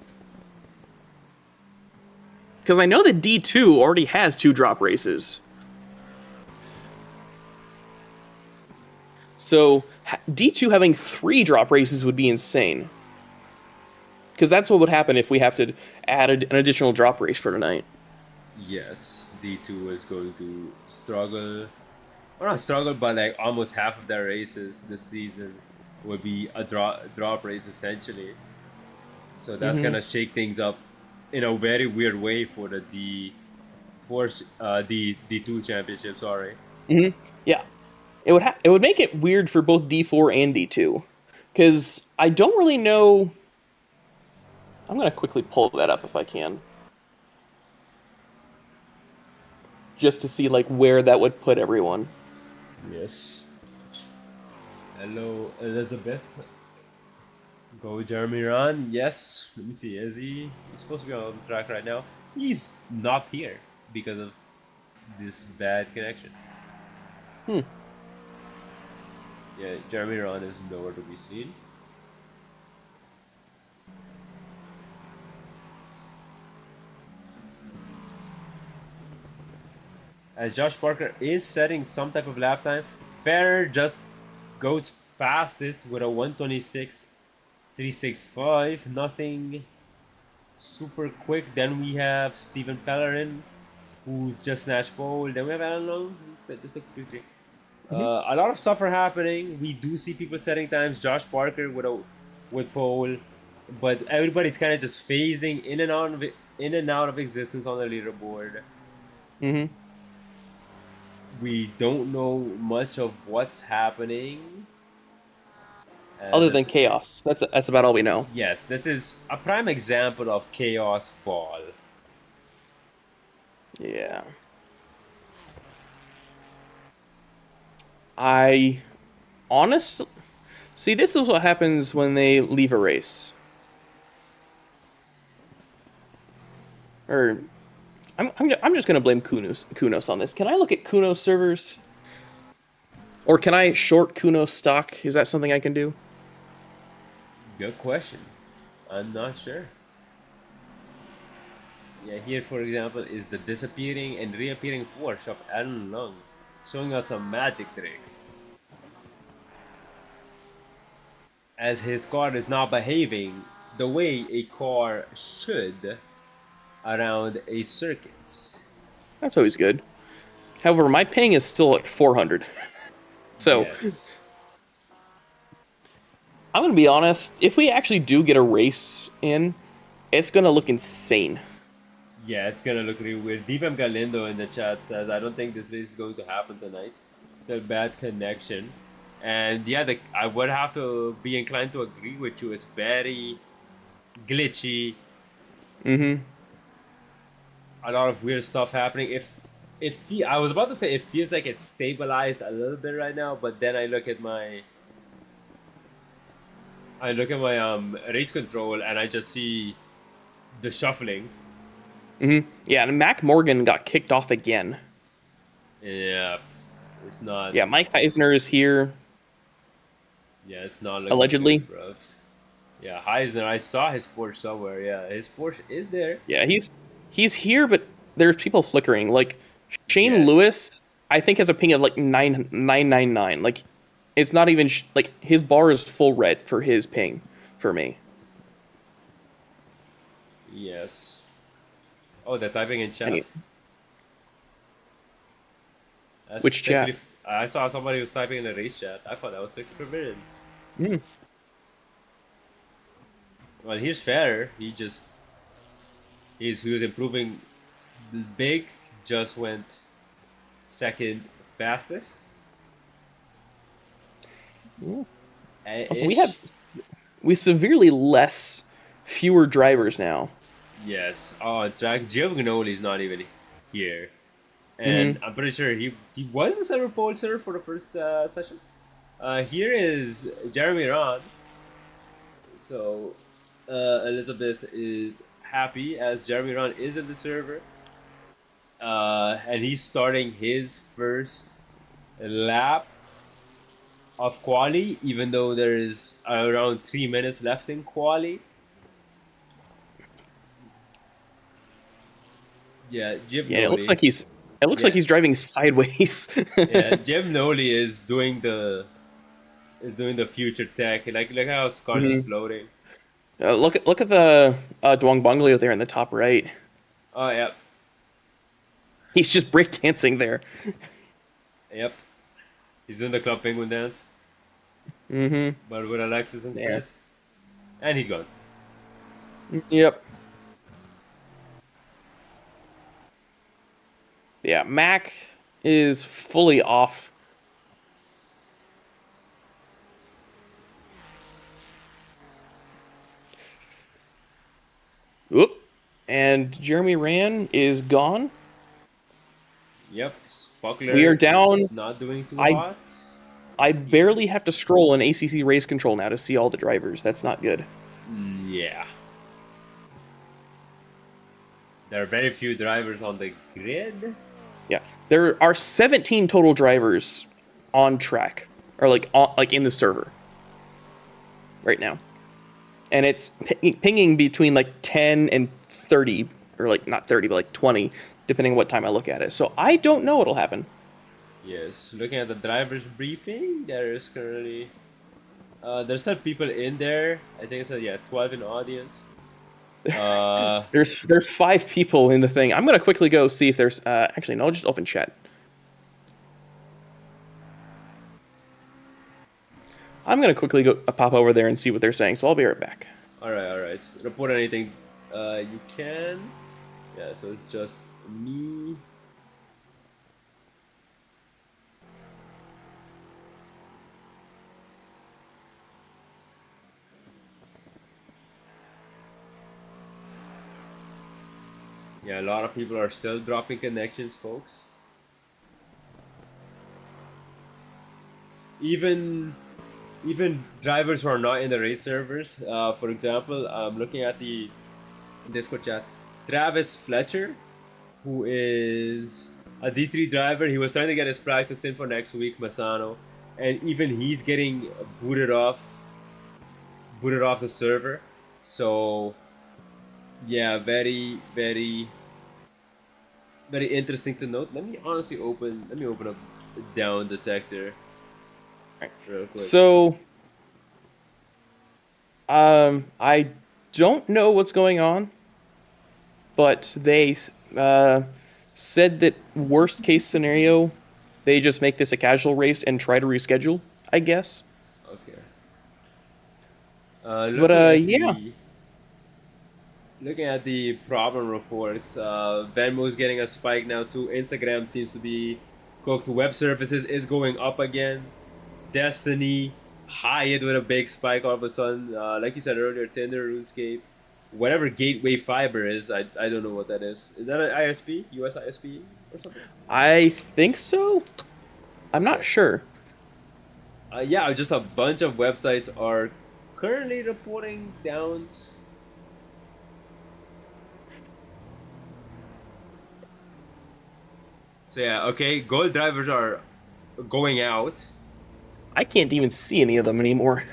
Because I know that D2 already has 2 drop races. So D2 having 3 drop races would be insane. Because that's what would happen if we have to add an additional drop race for tonight. Yes, D2 is going to struggle. Well, not struggle, but like almost half of their races this season will be a drop race essentially. So that's gonna shake things up in a very weird way for the D2 championship. Sorry. Yeah. it would make it weird for both D4 and D2, because I don't really know. I'm gonna quickly pull that up if I can, just to see like where that would put everyone. Yes. Hello, Elizabeth. Go Jeremy Ron. Yes. Let me see. Is he? He's supposed to be on track right now. He's not here because of this bad connection. Yeah, Jeremy Ron is nowhere to be seen. As Josh Parker is setting some type of lap time, Ferrer just goes past this with a 126.365. Nothing super quick. Then we have Steven Pellerin, who's just snatched pole. Then we have Alan Long, that just took Q3. A lot of stuff are happening. We do see people setting times. Josh Parker with pole, but everybody's kind of just phasing in and out of existence on the leaderboard. We don't know much of what's happening. Other than chaos. That's about all we know. Yes, this is a prime example of chaos ball. Yeah. See, this is what happens when they leave a race. Or I'm just gonna blame Kunos on this. Can I look at Kunos servers? Or can I short Kunos stock? Is that something I can do? Good question. I'm not sure. Yeah, here for example is the disappearing and reappearing Porsche of Alan Long, showing us some magic tricks. As his car is not behaving the way a car should around a circuit. That's always good. However, my ping is still at 400. So, yes. I'm going to be honest. If we actually do get a race in, it's going to look insane. Yeah, it's going to look really weird. Divem Galindo in the chat says, I don't think this race is going to happen tonight. Still bad connection. And yeah, I would have to be inclined to agree with you. It's very glitchy. A lot of weird stuff happening. I was about to say it feels like it's stabilized a little bit right now, but then I look at my race control and I just see the shuffling. Yeah, and Mac Morgan got kicked off again. Yeah, it's not. Yeah, Mike Eisner is here. Yeah, it's not looking allegedly. good, bro. Yeah, Eisner. I saw his Porsche somewhere. Yeah, his Porsche is there. Yeah, he's here, but there's people flickering. Like Shane Lewis, I think has a ping of like 999. Like it's not even like his bar is full red for his ping for me. Yes. Oh, they're typing in chat. Which chat? I saw somebody was typing in the race chat. I thought that was strictly forbidden. Well, here's Ferrer. He was improving big. Just went second fastest. Also, we severely fewer drivers now. Yes. Oh, in track, Giovanni is not even here. And I'm pretty sure he was the center pole sir for the first session. Here is Jeremy Ron. So Elizabeth is happy as Jeremy Ron is in the server. And he's starting his first lap of quali, even though there is around 3 minutes left in quali. Yeah, Jim Yeah, Noli. it looks like he's driving sideways. Yeah, Jim Noli is doing the future tech. Like look how his car is floating. Look at the Duong Bungalow there in the top right. Oh yeah. He's just breakdancing there. Yep. He's doing the Club Penguin dance. But with Alexis instead. Yeah. And he's gone. Yep. Yeah, Mac is fully off. Oop. And Jeremy Ran is gone. Yep, Spuckler We are down. is not doing too I- hot. I barely have to scroll in ACC race control now to see all the drivers. That's not good. Yeah. There are very few drivers on the grid. Yeah, there are 17 total drivers on track, or like in the server right now, and it's pinging between like 10 and 30, or like not 30, but like 20, depending on what time I look at it. So I don't know what'll happen. Yes, looking at the driver's briefing, there is currently there's some people in there. I think it's 12 in audience. There's 5 people in the thing. I'm gonna quickly go see if there's actually no, I'll just open chat. I'm gonna quickly go pop over there and see what they're saying. So I'll be right back. all right. Report anything you can. Yeah, so it's just me. Yeah, a lot of people are still dropping connections, folks. Even drivers who are not in the race servers. For example, I'm looking at the Discord chat. Travis Fletcher, who is a D3 driver, he was trying to get his practice in for next week, Masano, and even he's getting booted off the server. So yeah, very interesting to note. Let me open up the down detector real quick. So I don't know what's going on, but they said that worst case scenario, they just make this a casual race and try to reschedule, I guess. Okay. Looking at the problem reports, Venmo's getting a spike now too. Instagram seems to be cooked. Web services is going up again. Destiny, Hyatt with a big spike all of a sudden. Like you said earlier, Tinder, RuneScape, whatever Gateway Fiber is, I don't know what that is. Is that an ISP? US ISP or something? I think so. I'm not sure. Yeah, just a bunch of websites are currently reporting downs. So yeah, okay, gold drivers are going out. I can't even see any of them anymore.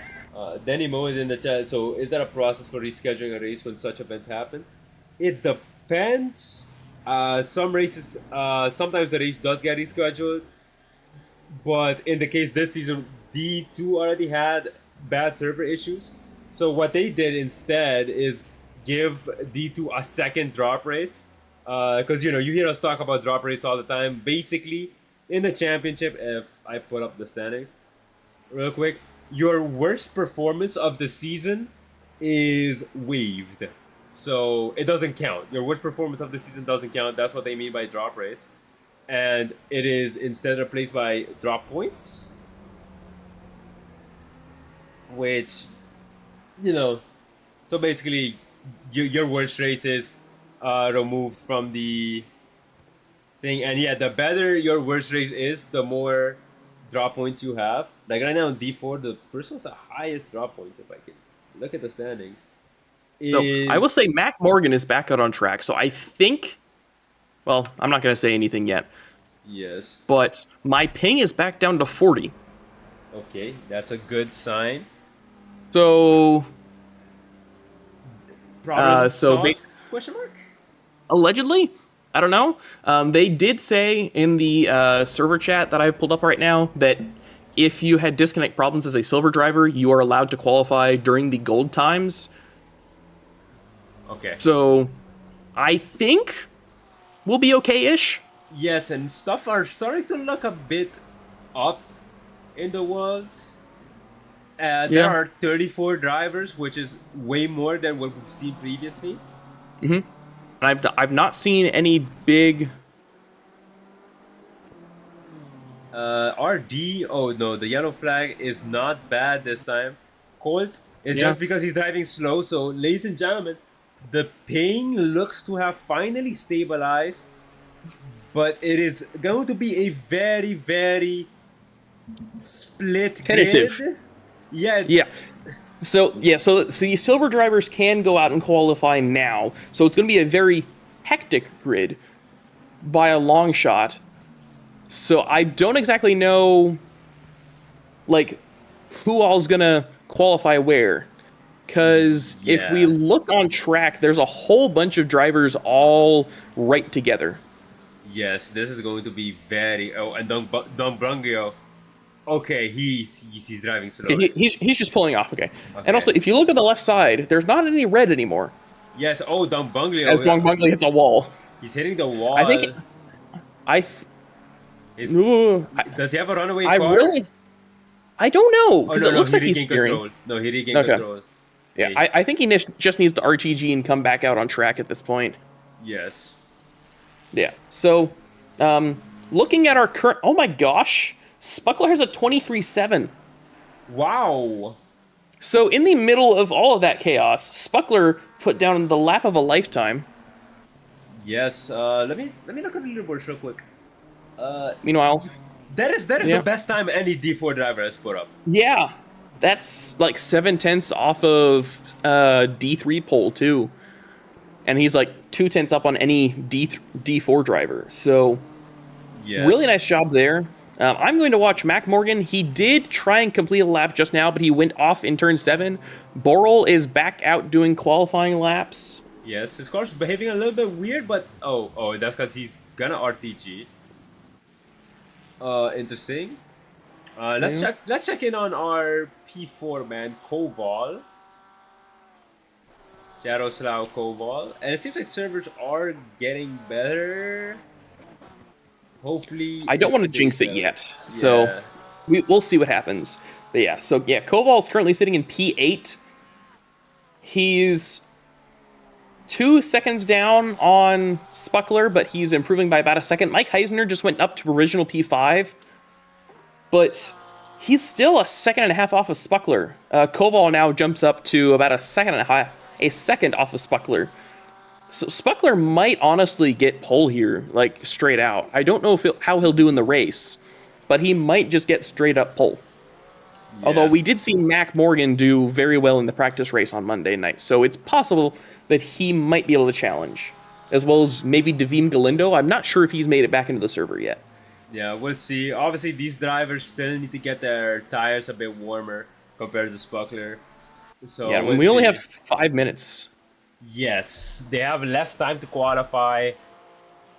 Denny Mo is in the chat. So is that a process for rescheduling a race when such events happen? It depends. Some races, sometimes the race does get rescheduled. But in the case this season, D2 already had bad server issues. So what they did instead is give D2 a second drop race. Because, you hear us talk about drop race all the time. Basically, in the championship, if I put up the standings real quick, your worst performance of the season is waived. So it doesn't count. Your worst performance of the season doesn't count. That's what they mean by drop race. And it is instead replaced by drop points. Which, so basically, your worst race is removed from the thing. And yeah, the better your worst race is, the more drop points you have. Like right now in D4, the person with the highest drop points, if I can look at the standings, is... So I will say Mac Morgan is back out on track. So I think, well, I'm not going to say anything yet. Yes. But my ping is back down to 40. Okay, that's a good sign. So... Problem so solved? Question mark? Allegedly, I don't know. They did say in the server chat that I pulled up right now that if you had disconnect problems as a silver driver, you are allowed to qualify during the gold times. Okay. So I think we'll be okay-ish. Yes, and stuff are starting to look a bit up in the world. There are 34 drivers, which is way more than what we've seen previously. Mm-hmm. I've not seen any big... RD, oh no, the yellow flag is not bad this time. Colt is just because he's driving slow. So, ladies and gentlemen, The ping looks to have finally stabilized, but it is going to be a very, very split Tentative. grid. Yeah. Yeah. So the silver drivers can go out and qualify now. So it's going to be a very hectic grid by a long shot. So I don't exactly know, like, who all's going to qualify where. Because if we look on track, there's a whole bunch of drivers all right together. Yes, this is going to be very... Oh, and Don Brungio. Okay, he's driving slowly. He's just pulling off, okay. And also, if you look at the left side, there's not any red anymore. Yes, oh, Don Bunglio. As Don Bunglio hits a wall. He's hitting the wall. I think... Does he have a runaway I car? I don't know, Oh, because no, it looks he like he's regained steering. control. No, he regained control. Yeah, Okay. I think he just needs to RTG and come back out on track at this point. Yes. Yeah, so, looking at our current... Oh my gosh! Spuckler has a 23.7. Wow. So in the middle of all of that chaos, Spuckler put down the lap of a lifetime. Yes. Let me look at the leaderboard real quick. Meanwhile, That is the best time any D4 driver has put up. yeah, that's like 7/10 off of D3 pole too, and he's like 2/10 up on any D4 driver. So Yes. really nice job there. I'm going to watch Mac Morgan. He did try and complete a lap just now, but he went off in turn 7. Borel is back out doing qualifying laps. Yes, his car's behaving a little bit weird, but oh, that's because he's gonna RTG. Interesting. Let's check in on our P4 man, Koval. Jaroslav Koval, and it seems like servers are getting better. Hopefully, I don't want to jinx it yet, so we'll see what happens. But yeah, so yeah, Koval is currently sitting in P8. He's 2 seconds down on Spuckler, but he's improving by about a second. Mike Heisner just went up to provisional P5, but he's still a second and a half off of Spuckler. Koval now jumps up to about a second off of Spuckler. So Spuckler might honestly get pole here, like straight out. I don't know how he'll do in the race, but he might just get straight up pole. Yeah. Although we did see Mac Morgan do very well in the practice race on Monday night, so it's possible that he might be able to challenge, as well as maybe Davim Galindo. I'm not sure if he's made it back into the server yet. Yeah, we'll see. Obviously, these drivers still need to get their tires a bit warmer compared to Spuckler. So yeah, we only have 5 minutes. Yes, they have less time to qualify,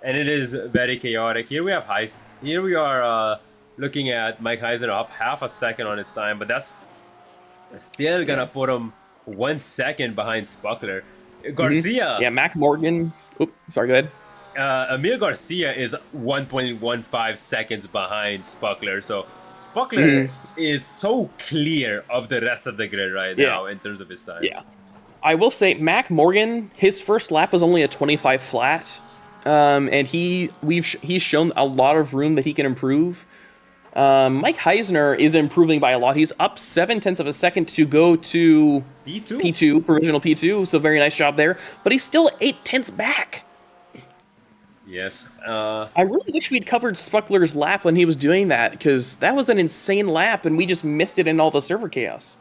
and it is very chaotic. Here we are looking at Mike Heisner up half a second on his time, but that's still gonna put him 1 second behind Spuckler. Garcia. Yeah, Mac Morgan. Oops, sorry, go ahead. Emil Garcia is 1.15 seconds behind Spuckler, so Spuckler is so clear of the rest of the grid right now in terms of his time. Yeah. I will say, Mac Morgan, his first lap was only a 25 flat, and he's shown a lot of room that he can improve. Mike Heisner is improving by a lot. He's up 0.7 of a second to go to P2, provisional P2, so very nice job there. But he's still 0.8 back. Yes. I really wish we'd covered Spuckler's lap when he was doing that, because that was an insane lap, and we just missed it in all the server chaos.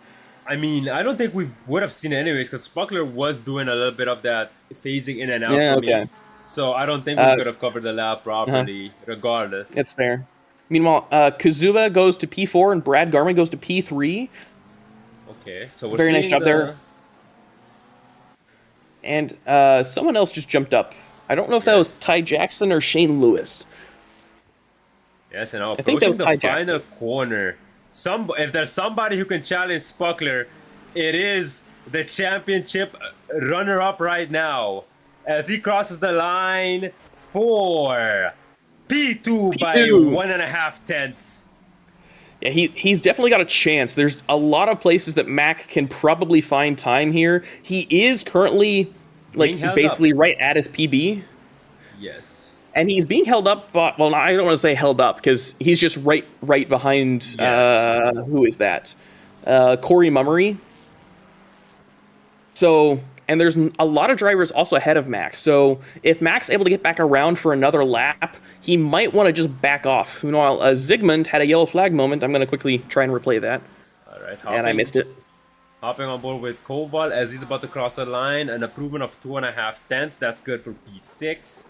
I mean, I don't think we would have seen it anyways, because Spuckler was doing a little bit of that phasing in and out for me. So I don't think we could have covered the lap properly, regardless. That's fair. Meanwhile, Kazuba goes to P4 and Brad Garman goes to P3. Okay, so we're very seeing nice job there. And someone else just jumped up. I don't know if that was Ty Jackson or Shane Lewis. Yes, and now I think that was approaching the Ty final Jackson. corner. If there's somebody who can challenge Spuckler, it is the championship runner-up right now, as he crosses the line for P2 by 1.5 tenths. Yeah, he's definitely got a chance. There's a lot of places that Mac can probably find time here. He is currently basically right at his PB. Yes. And he's being held up, but, well, I don't want to say held up, because he's just right behind, who is that? Corey Mummery. So, And there's a lot of drivers also ahead of Max. So if Max able to get back around for another lap, he might want to just back off. Meanwhile, Zygmunt had a yellow flag moment. I'm going to quickly try and replay that. All right, And I missed it. Hopping on board with Koval as he's about to cross the line. An improvement of 2.5 tenths. That's good for P6.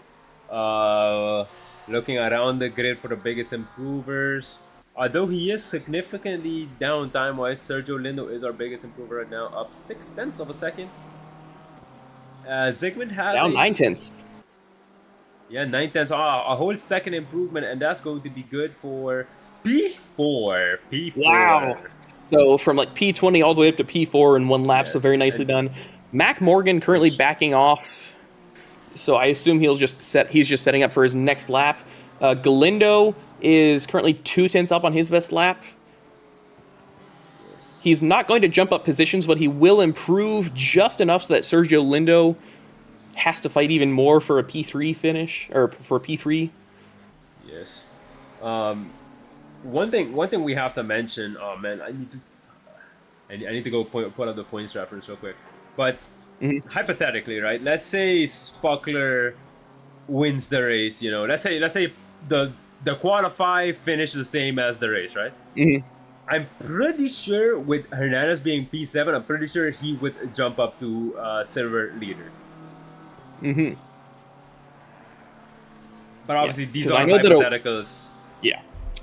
Looking around the grid for the biggest improvers. Although he is significantly down time-wise, Sergio Lindo is our biggest improver right now, up 6 tenths of a second. Zygmunt has Down 9 tenths. Yeah, 9 tenths. A whole second improvement, and that's going to be good for P4. P4. Wow. So from like P20 all the way up to P4 in one lap, so Yes, very nicely done. Mac Morgan currently backing off, so I assume he's just setting up for his next lap. Galindo is currently 2 tenths up on his best lap. He's not going to jump up positions, but he will improve just enough so that Sergio Lindo has to fight even more for a P3 finish, or for P3. Yes. One thing we have to mention. Oh man, I need to go put up the points reference real quick. But hypothetically, right? Let's say Spuckler wins the race. You know, let's say the qualify finish the same as the race, right? I'm pretty sure with Hernandez being P7, I'm pretty sure he would jump up to silver leader. But obviously these are hypotheticals.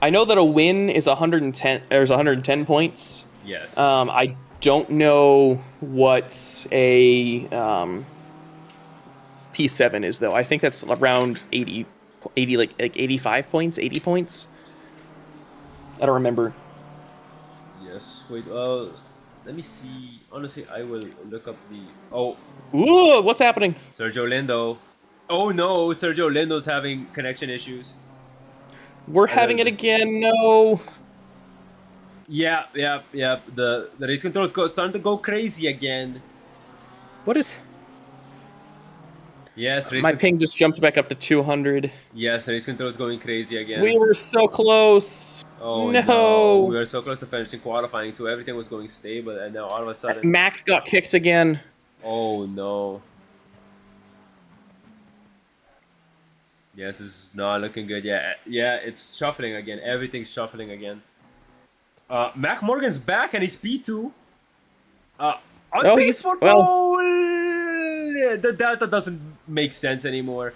I know that a win is 110. There's 110 points. Yes. I don't know what a P7 is though. I think that's around 80 like 85 points, 80 points. I don't remember. Yes. Wait. Let me see. Honestly, I will look up the. Oh. Ooh, what's happening? Sergio Lindo. Oh no, Sergio Lindo's having connection issues. We're having it again. No. Yeah. The race control is starting to go crazy again. What is? Yes, My ping just jumped back up to 200. Yes, race control is going crazy again. We were so close. Oh no. We were so close to finishing qualifying too. Everything was going stable, and now all of a sudden. Mac got kicked again. Oh no. Yes, this is not looking good. Yeah, it's shuffling again. Everything's shuffling again. Mac Morgan's back and he's P2. On pace for pole. The delta doesn't make sense anymore.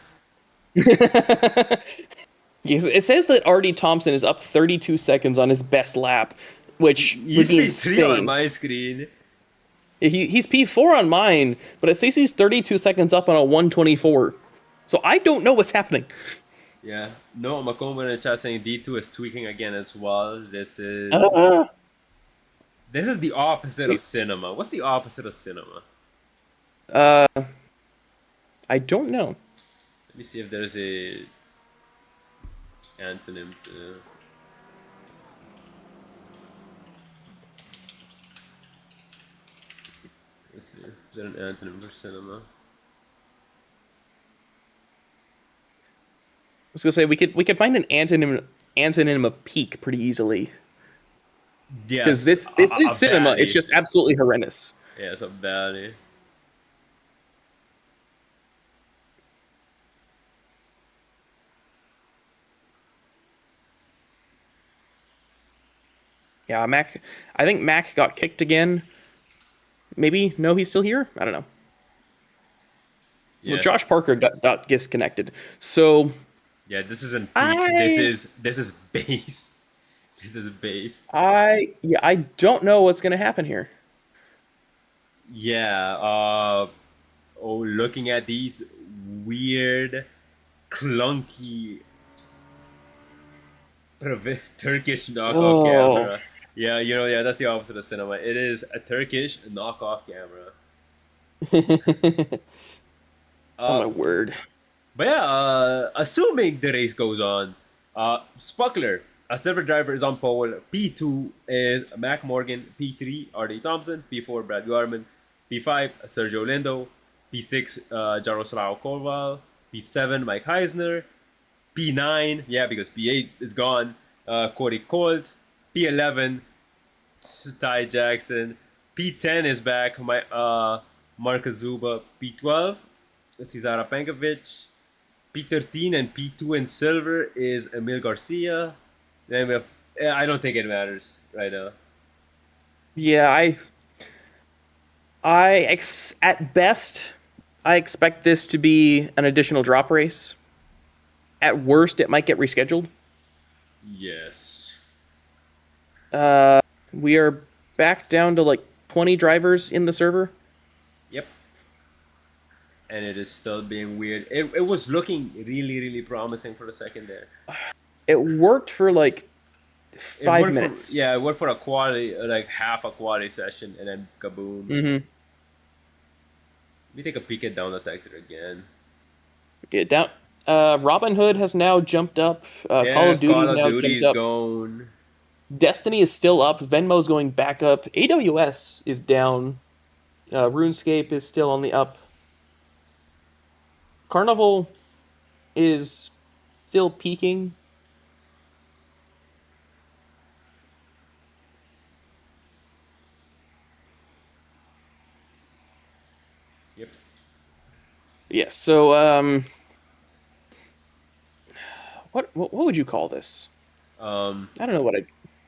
It says that R.D. Thompson is up 32 seconds on his best lap, which he's would be P3 insane. on my screen. He's P4 on mine, but it says he's 32 seconds up on a 124. So I don't know what's happening. Yeah. No, Macomb in the chat saying D2 is tweaking again as well. This is the opposite of cinema. What's the opposite of cinema? I don't know. Let me see if there's a antonym to. Let's see. Is there an antonym for cinema? I was gonna say we could find an antonym of peak pretty easily. Yeah. Because this is cinema. Valley. It's just absolutely horrendous. Yeah, it's a valley. Yeah, Mac. I think Mac got kicked again. Maybe he's still here. I don't know. Yeah. Well, Josh Parker got disconnected. So. Yeah, this isn't peak. This is base. This is base. I don't know what's gonna happen here. Yeah. Looking at these weird, clunky Turkish knockoff camera. Yeah, that's the opposite of cinema. It is a Turkish knockoff camera. Oh my word. But yeah, assuming the race goes on, Spuckler, a silver driver, is on pole. P2 is Mac Morgan. P3, R.D. Thompson. P4, Brad Garman. P5, Sergio Lindo. P6, Jaroslav Koval. P7, Mike Heisner. P9, yeah, because P8 is gone. Corey Colts. P11, Ty Jackson. P10 is back. Marcus Zuba P12, Cesara Penkovic. P13 and P2 in silver is Emil Garcia. Then we have, I don't think it matters right now. Yeah, at best, I expect this to be an additional drop race. At worst, it might get rescheduled. Yes. We are back down to like 20 drivers in the server. Yep. And it is still being weird. It was looking really, really promising for a second there. It worked for like It 5 worked minutes. it worked for a quality, like half a quality session, and then kaboom. Mm-hmm. Let me take a peek at down detector again. Get down. Robin Hood has now jumped up. Call of Duty has now jumped up. Gone. Destiny is still up. Venmo's going back up. AWS is down. RuneScape is still on the up. Carnival is still peaking. Yep. Yeah, so what would you call this? I don't know what I.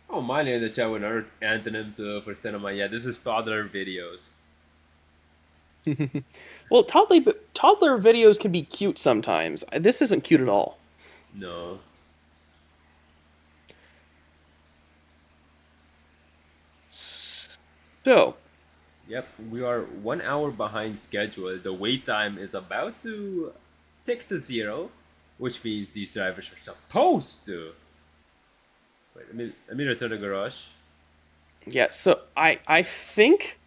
Oh, mine in the chat with another antonym for cinema. Yeah, this is toddler videos. Well, toddler videos can be cute sometimes. This isn't cute at all. No. So, Yep, we are 1 hour behind schedule. The wait time is about to tick to 0, which means these drivers are supposed to. Wait, let me return the garage. yeah, so I think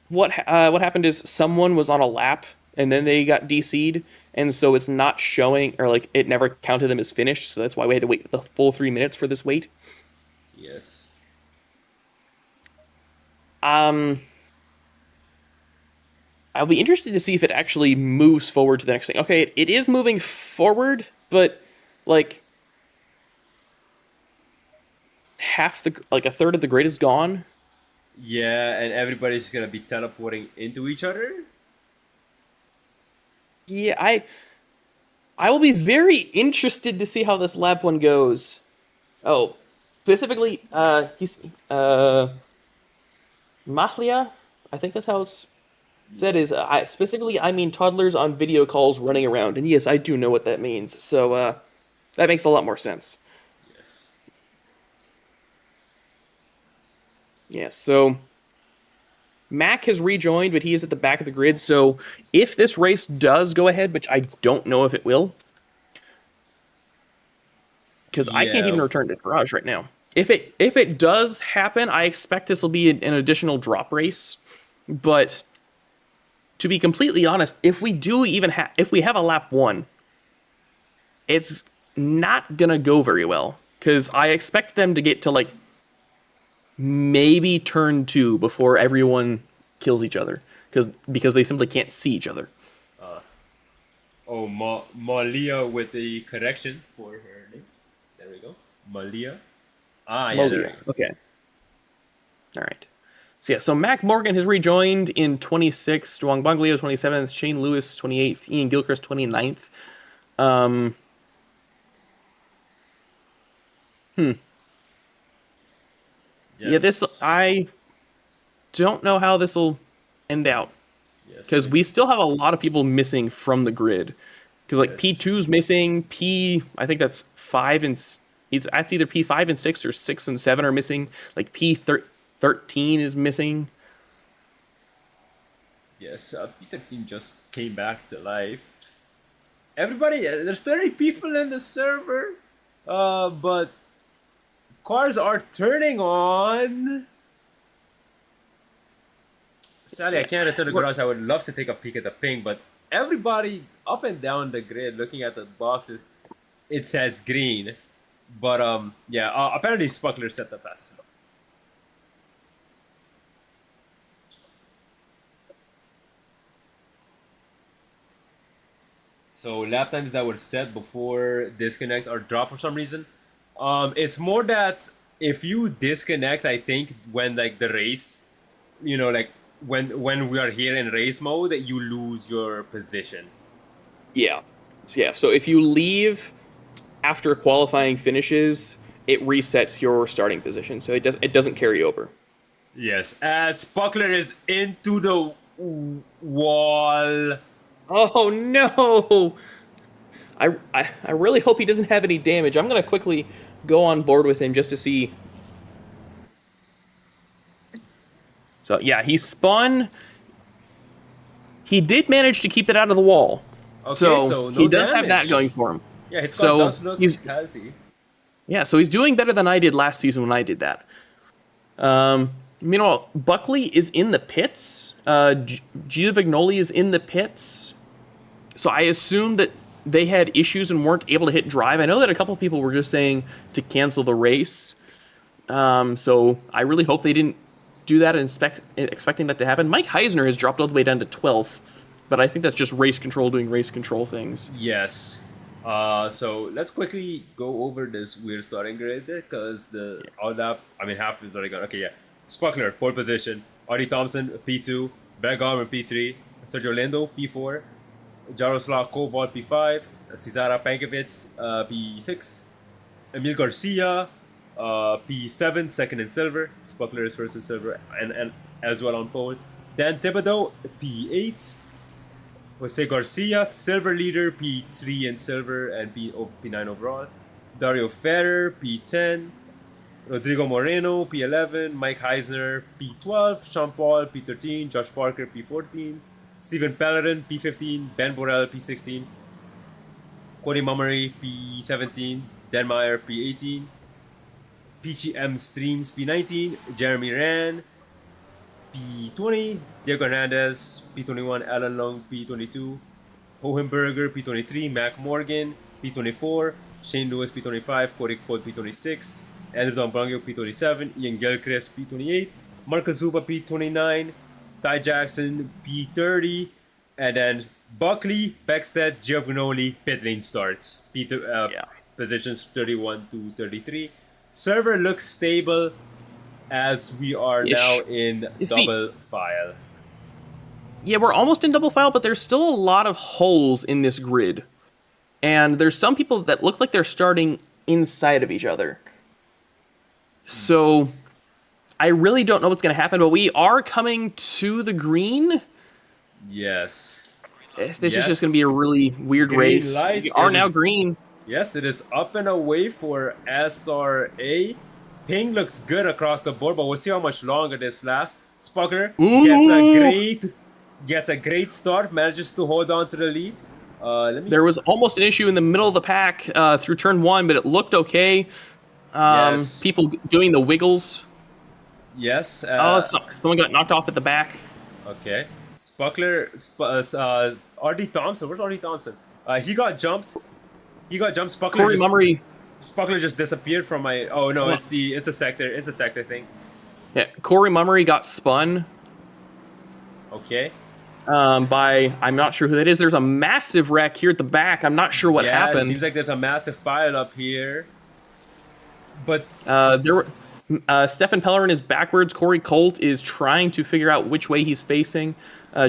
what happened is someone was on a lap and then they got DC'd, and so it's not showing, or like it never counted them as finished, so that's why we had to wait the full 3 minutes for this wait. Yes. I'll be interested to see if it actually moves forward to the next thing. Okay, it is moving forward, but like a third of the grid is gone. Yeah, and everybody's gonna be teleporting into each other. Yeah, I will be very interested to see how this lap one goes. Oh, specifically, he's Mahlia, I think that's how it's said. Is I mean toddlers on video calls running around, and yes, I do know what that means. So that makes a lot more sense. Yes. Yeah, so Mac has rejoined, but he is at the back of the grid. So if this race does go ahead, which I don't know if it will, because I can't even return to the garage right now. If it does happen, I expect this will be an additional drop race. But to be completely honest, if we have a lap 1, it's not gonna go very well, because I expect them to get to like maybe turn 2 before everyone kills each other, because they simply can't see each other. Malia with the correction for her name. There we go. Malia. Yeah, Malia. there we go. Okay. All right. So yeah, so Mac Morgan has rejoined in 26th, Wang Bonglio 27th, Shane Lewis 28th, Ian Gilchrist 29th. Yeah, I don't know how this will end out, because we still have a lot of people missing from the grid. Because like P2's missing, I think that's 5 and that's either P5 and 6 or 6 and 7 are missing. Like P13 is missing. Yes, P13 just came back to life. Everybody, there's 30 people in the server, but cars are turning on. Sadly, I can't return the garage. I would love to take a peek at the ping, but everybody up and down the grid looking at the boxes, it says green. But apparently Spuckler set the fastest. So lap times that were set before disconnect or drop for some reason. It's more that if you disconnect, I think when like the race, like when we are here in race mode, you lose your position. Yeah. So if you leave after qualifying finishes, it resets your starting position. So it doesn't carry over. Yes, as Spuckler is into the wall. Oh no! I really hope he doesn't have any damage. I'm gonna quickly go on board with him just to see. So yeah, he spun. He did manage to keep it out of the wall. Okay, so no he does have damage. that going for him. Yeah, his So car does look he's- healthy. Yeah, so he's doing better than I did last season when I did that. Meanwhile, Buckley is in the pits. Giovignoli is in the pits. So I assume that they had issues and weren't able to hit drive. I know that a couple people were just saying to cancel the race. So I really hope they didn't do that and expecting that to happen. Mike Heisner has dropped all the way down to 12th, but I think that's just race control doing race control things. Yes. So let's quickly go over this weird starting grid because half is already gone. Okay, yeah. Spuckler, pole position. Artie Thompson, P2. Brad Garman, P3. Sergio Lindo, P4. Jaroslav Koval, P5. Cesara Pankovic, P6. Emil Garcia, P7, second in silver. Spuckler is first in silver and as well on pole. Dan Thibodeau, P8. Jose Garcia, silver leader, P3 in silver and P9 overall. Dario Ferrer, P10. Rodrigo Moreno, P11. Mike Heisner, P12. Sean Paul, P13. Josh Parker, P14. Stephen Pellerin, P15. Ben Borel, P16. Cody Mummery, P17. Dan Meyer, P18. PGM Streams, P19. Jeremy Rand, P20. Diego Hernandez, P21. Alan Long, P22. Hohenberger, P23. Mac Morgan, P24. Shane Lewis, P25. Corey Cole, P26. Andrew Dombrangio, P27. Ian Gilchrist, P28. Marcus Zuba, P29. Ty Jackson, P30. And then Buckley, Beckstead, Giovinoli, pit lane starts. Positions 31 to 33. Server looks stable as we are now in double file. Yeah, we're almost in double file, but there's still a lot of holes in this grid. And there's some people that look like they're starting inside of each other. So I really don't know what's going to happen, but we are coming to the green. Yes. This is just going to be a really weird race. We are now green. Yes, it is up and away for SRA. Ping looks good across the board, but we'll see how much longer this lasts. Spuckler gets a great start, manages to hold on to the lead. There was almost an issue in the middle of the pack through turn 1, but it looked okay. Yes. People doing the wiggles. Yes. Someone got knocked off at the back. Okay. Spuckler, R.D. Thompson. Where's R.D. Thompson? He got jumped. Spuckler just disappeared from my. Oh no, it's the sector. It's the sector thing. Yeah, Corey Mummery got spun. Okay. By I'm not sure who that is. There's a massive wreck here at the back. I'm not sure what happened. It seems like there's a massive pile up here. But Stefan Pellerin is backwards. Corey Colt is trying to figure out which way he's facing.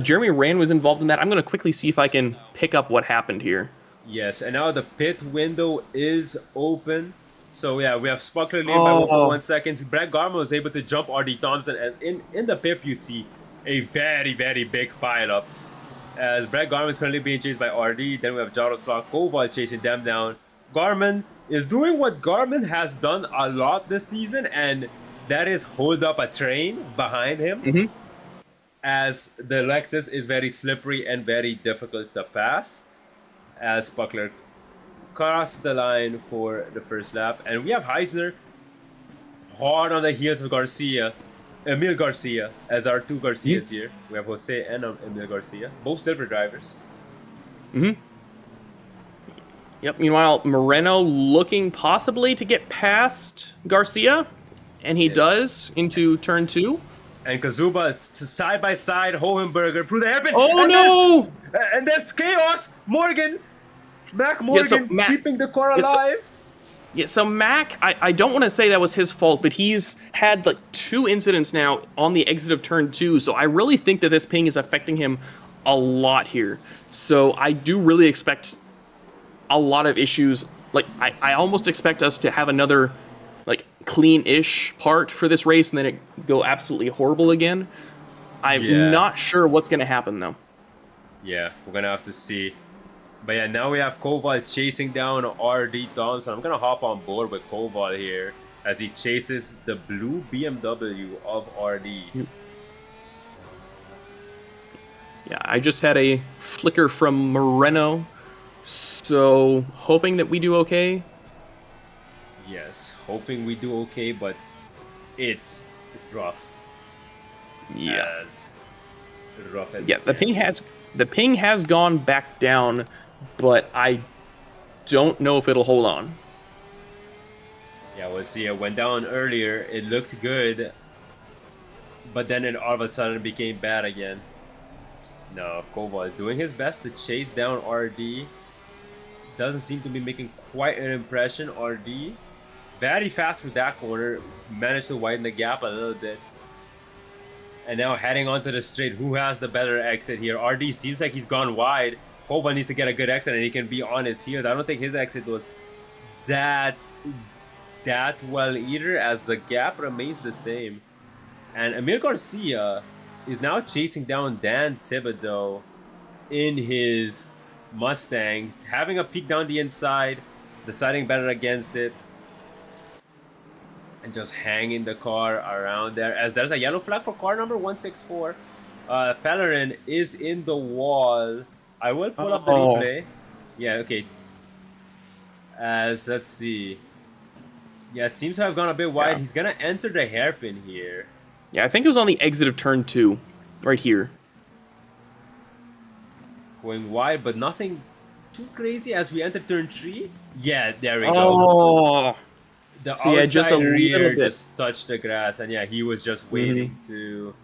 Jeremy Rand was involved in that. I'm going to quickly see if I can pick up what happened here. Yes, and now the pit window is open. So yeah, we have Spuckler leading by 1 second. Brad Garmo was able to jump R.D. Thompson. As in the pip, you see a very, very big pile up. As Brad Garman is currently being chased by R.D. Then we have Jaroslav Koval chasing them down. Garman is doing what Garman has done a lot this season, and that is hold up a train behind him. As the Lexus is very slippery and very difficult to pass. As Spuckler crosses the line for the first lap. And we have Heisner hard on the heels of Emil Garcia, as our two Garcias here. We have Jose and Emil Garcia, both silver drivers. Yep. Meanwhile, Moreno looking possibly to get past Garcia, and he does into turn 2. And Kazuba side by side, Hohenberger through the hairpin. Oh no! And there's chaos. Mac Morgan keeping the car alive. Yeah, so Mac, I don't want to say that was his fault, but he's had like 2 incidents now on the exit of turn 2, so I really think that this ping is affecting him a lot here. So I do really expect a lot of issues. Like, I almost expect us to have another like clean-ish part for this race and then it go absolutely horrible again. I'm not sure what's going to happen though. Yeah, we're gonna have to see. But yeah, now we have Koval chasing down RD Thompson. I'm gonna hop on board with Koval here as he chases the blue BMW of RD. Yeah, I just had a flicker from Moreno, so hoping that we do okay. Yes, hoping we do okay, but it's rough. Yeah. As rough as Yeah, the ping has gone back down, but I don't know if it'll hold on. Yeah, we'll see. It went down earlier. It looked good, but then it all of a sudden became bad again. No, Koval doing his best to chase down RD. Doesn't seem to be making quite an impression. RD very fast for that corner. Managed to widen the gap a little bit. And now heading onto the straight. Who has the better exit here? RD seems like he's gone wide. Koval needs to get a good exit and he can be on his heels. I don't think his exit was that well either, as the gap remains the same. And Emil Garcia is now chasing down Dan Thibodeau in his Mustang, having a peek down the inside, deciding better against it, and just hanging the car around there, as there's a yellow flag for car number 164. Pellerin is in the wall. I will pull up the replay. Yeah, okay. As, let's see. Yeah, it seems to have gone a bit wide. Yeah. He's gonna enter the hairpin here. Yeah, I think it was on the exit of turn 2, right here. Going wide, but nothing too crazy as we enter turn 3. Yeah, there we go. The so outside just a rear just touched the grass, and yeah, he was just waiting to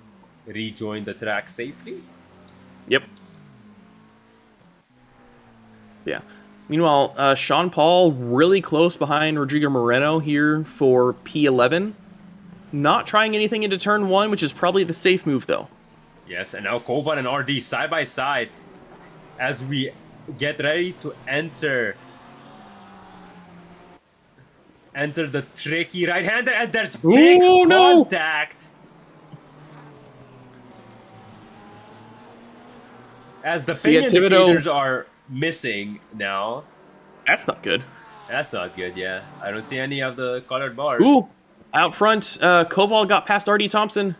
rejoin the track safely. Yep. Yeah. Meanwhile, Sean Paul really close behind Rodrigo Moreno here for P11. Not trying anything into turn 1, which is probably the safe move, though. Yes, and now Koval and RD side by side as we get ready to enter the tricky right-hander, and there's big contact. As the ping indicators are missing now. That's not good. That's not good, yeah. I don't see any of the colored bars. Ooh, out front, Koval got past RD Thompson.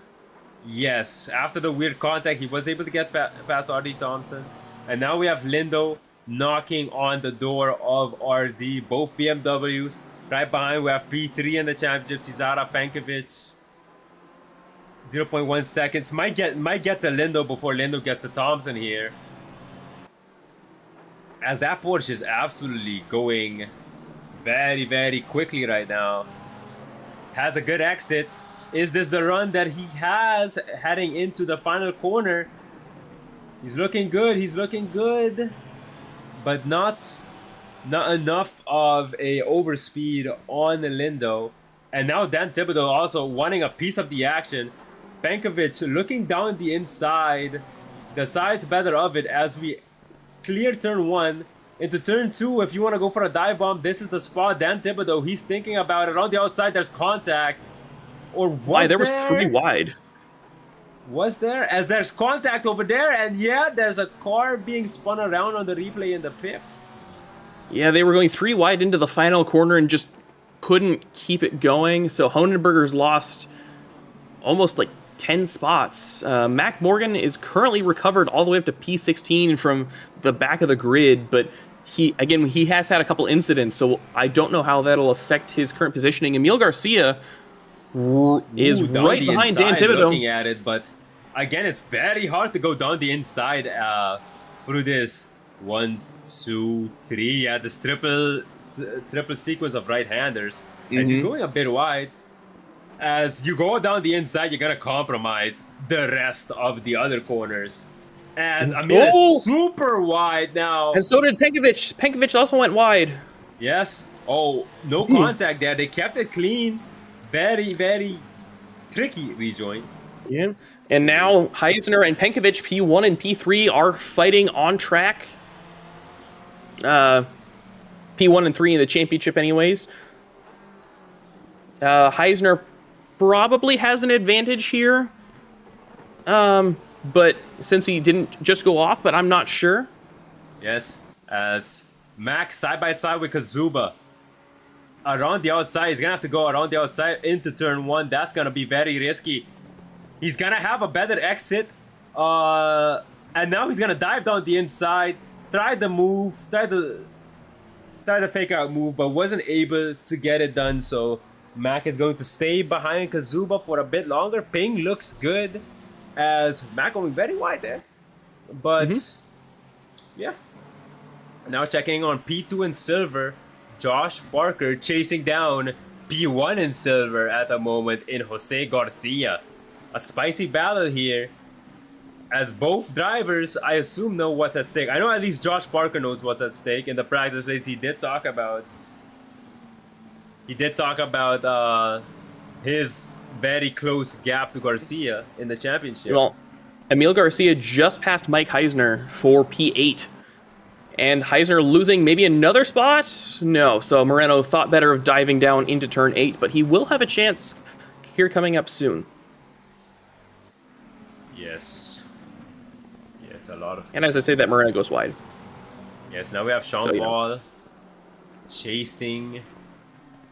Yes, after the weird contact, he was able to get past RD Thompson. And now we have Lindo knocking on the door of RD, both BMWs. Right behind, we have P3 in the championship, Cesara Penkovic. 0.1 seconds. Might get to Lindo before Lindo gets to Thompson here. As that Porsche is absolutely going very, very quickly right now. Has a good exit. Is this the run that he has heading into the final corner? He's looking good. He's looking good. But not enough of a overspeed on the Lindo. And now Dan Thibodeau also wanting a piece of the action. Penkovic looking down the inside. The side's better of it as we clear turn 1 into turn 2. If you want to go for a dive bomb, this is the spot. Dan Thibodeau, he's thinking about it. On the outside, there's contact. Or was there was 3 wide. Was there? As there's contact over there, and yeah, there's a car being spun around on the replay in the pit. Yeah, they were going 3 wide into the final corner and just couldn't keep it going. So Honenberger's lost almost like 10 spots. Mac Morgan is currently recovered all the way up to P16 from the back of the grid, but he has had a couple incidents, so I don't know how that'll affect his current positioning. Emil Garcia is right behind Dan Thibodeau. Looking at it, but again, it's very hard to go down the inside through this 1, 2, 3. Yeah, this triple sequence of right-handers, and he's going a bit wide. As you go down the inside, you're gonna compromise the rest of the other corners. As Emil is super wide now, and so did Penkovic. Penkovic also went wide. Yes. Oh, no contact there. They kept it clean. Very, very tricky rejoin. Yeah. And now Heisner and Penkovic, P1 and P3, are fighting on track. P1 and 3 in the championship anyways. Heisner probably has an advantage here. But since he didn't just go off, but I'm not sure. Yes, as Max side by side with Kazuba. Around the outside, he's gonna have to go around the outside into turn 1. That's gonna be very risky. He's gonna have a better exit. And now he's gonna dive down the inside. Try the move, try the fake out move, but wasn't able to get it done. So Mac is going to stay behind Kazuba for a bit longer. Ping looks good as Mac going very wide there. But yeah. Now checking on P2 in silver. Josh Parker chasing down P1 in silver at the moment in Jose Garcia. A spicy battle here. As both drivers, I assume, know what's at stake. I know at least Josh Parker knows what's at stake. In the practice race, he did talk about his very close gap to Garcia in the championship. Well, Emil Garcia just passed Mike Heisner for P8. And Heisner losing maybe another spot? No, so Moreno thought better of diving down into turn 8, but he will have a chance here coming up soon. Yes. Yes, a lot of... And as I say that, Moreno goes wide. Yes, now we have Sean Paul chasing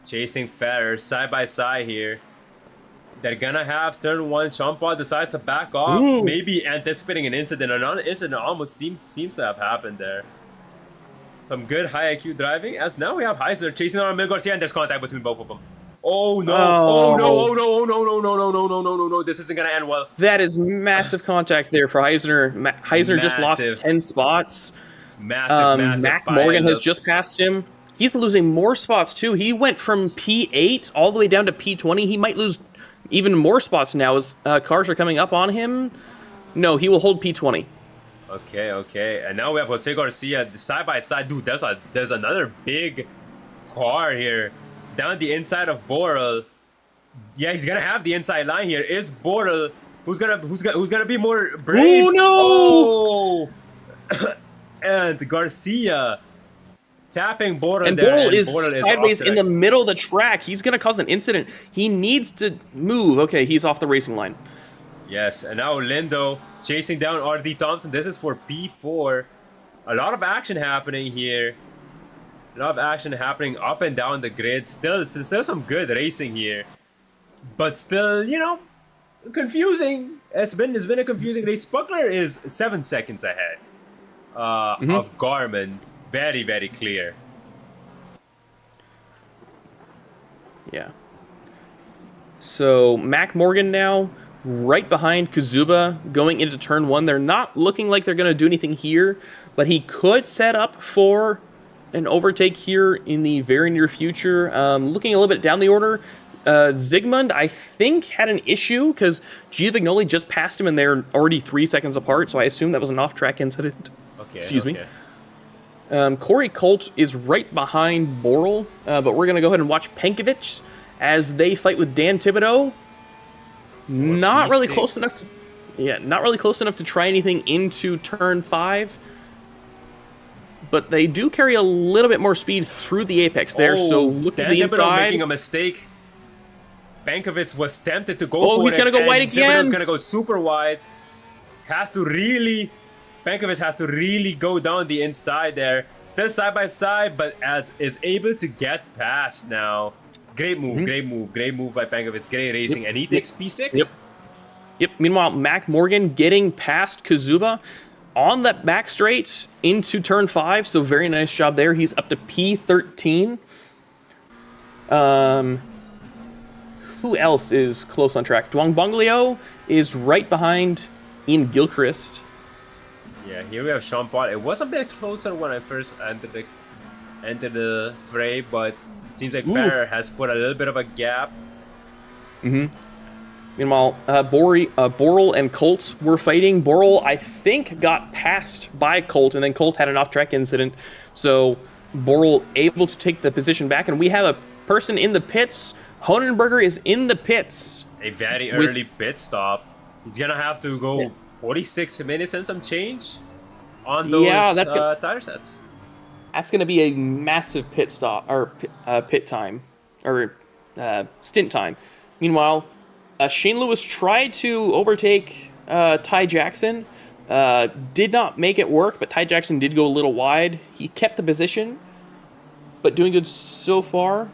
Ferrer side by side here. They're gonna have turn 1. Sean Paul decides to back off, maybe anticipating an incident. An incident almost seems to have happened there. Some good high IQ driving, as now we have Heisner chasing on Emil Garcia, and there's contact between both of them. Oh no! Oh no! Oh no! Oh no! No! No! No! No! No! No! No! No! This isn't gonna end well. That is massive contact there for Heisner. Heisner just lost 10 spots. Massive. Mac Morgan has just passed him. He's losing more spots too. He went from P8 all the way down to P20. He might lose even more spots now as cars are coming up on him. No, he will hold P20. Okay. And now we have Jose Garcia side by side. Dude, there's another big car here down the inside of Borel. Yeah, he's gonna have the inside line here. Is Borel who's gonna be more brave? Oh no! And Garcia tapping Borel and there. Borel is sideways in the middle of the track. He's gonna cause an incident. He needs to move. Okay, he's off the racing line. Yes, and now Lindo chasing down RD Thompson. This is for P4. A lot of action happening here. A lot of action happening up and down the grid. Still some good racing here. But still, you know, confusing. It's been a confusing race. Spuckler is 7 seconds ahead of Garmin. Very, very clear. Yeah. So Mac Morgan now right behind Kazuba going into turn 1. They're not looking like they're going to do anything here, but he could set up for an overtake here in the very near future. Looking a little bit down the order, Zygmunt, I think, had an issue because Giovignoli just passed him and they're already 3 seconds apart, so I assume that was an off-track incident. Okay. Excuse me. Corey Colt is right behind Borel, but we're going to go ahead and watch Penkovic as they fight with Dan Thibodeau. Not really close enough to try anything into turn 5. But they do carry a little bit more speed through the apex there, so look at the inside. Making a mistake. Penkovic was tempted to go for it. Oh, he's going to go wide again. Thibodeau's going to go super wide. Penkovic has to really go down the inside there. Still side by side, but is able to get past now. Great move by Penkovic. Great racing, and he takes P6. Yep. Meanwhile, Mac Morgan getting past Kazuba on that back straight into turn 5. So very nice job there. He's up to P13. Who else is close on track? Duong Bonglio is right behind Ian Gilchrist. Yeah, here we have Sean Paul. It was a bit closer when I first entered the fray, but it seems like Ferrer has put a little bit of a gap. Meanwhile, Borel and Colt were fighting. Borel, I think, got passed by Colt, and then Colt had an off-track incident. So Borrell able to take the position back, and we have a person in the pits. Honenberger is in the pits. A very early pit stop. He's gonna have to go 46 minutes and some change on those tire sets. That's going to be a massive pit stop, or pit time, or stint time. Meanwhile, Shane Lewis tried to overtake Ty Jackson. Did not make it work, but Ty Jackson did go a little wide. He kept the position, but doing good so far.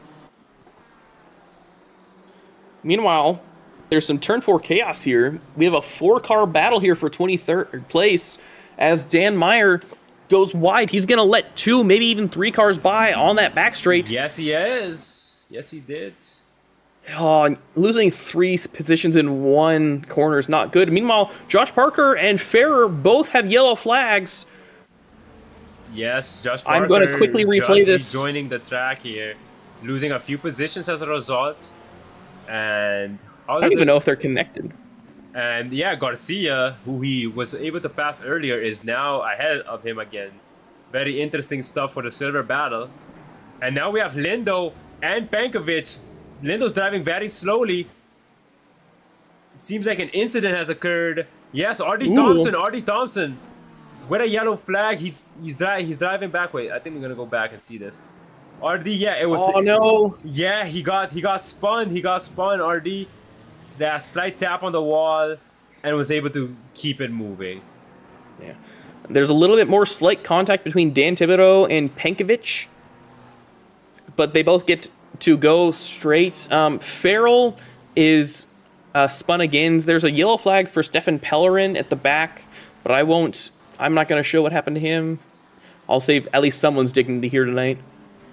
Meanwhile, there's some turn 4 chaos here. We have a 4-car battle here for 23rd place as Dan Meyer goes wide. He's going to let 2, maybe even 3 cars by on that back straight. Yes, he is. Yes, he did. Oh, losing 3 positions in 1 corner is not good. Meanwhile, Josh Parker and Ferrer both have yellow flags. Yes, Josh Parker. I'm going to quickly replay this. Joining the track here, losing a few positions as a result. And I don't even know if they're connected. And yeah, Garcia, who he was able to pass earlier, is now ahead of him again. Very interesting stuff for the silver battle. And now we have Lindo and Pankovic. Lindo's driving very slowly. It seems like an incident has occurred. Yes, RD Thompson with a yellow flag. He's driving back. Wait, I think we're gonna go back and see this. RD, yeah, it was. Oh no! Yeah, he got spun. He got spun. RD. That slight tap on the wall and was able to keep it moving. Yeah. There's a little bit more slight contact between Dan Thibodeau and Pankovic, but they both get to go straight. Farrell is spun again. There's a yellow flag for Stefan Pellerin at the back, but I'm not going to show what happened to him. I'll save at least someone's dignity here tonight.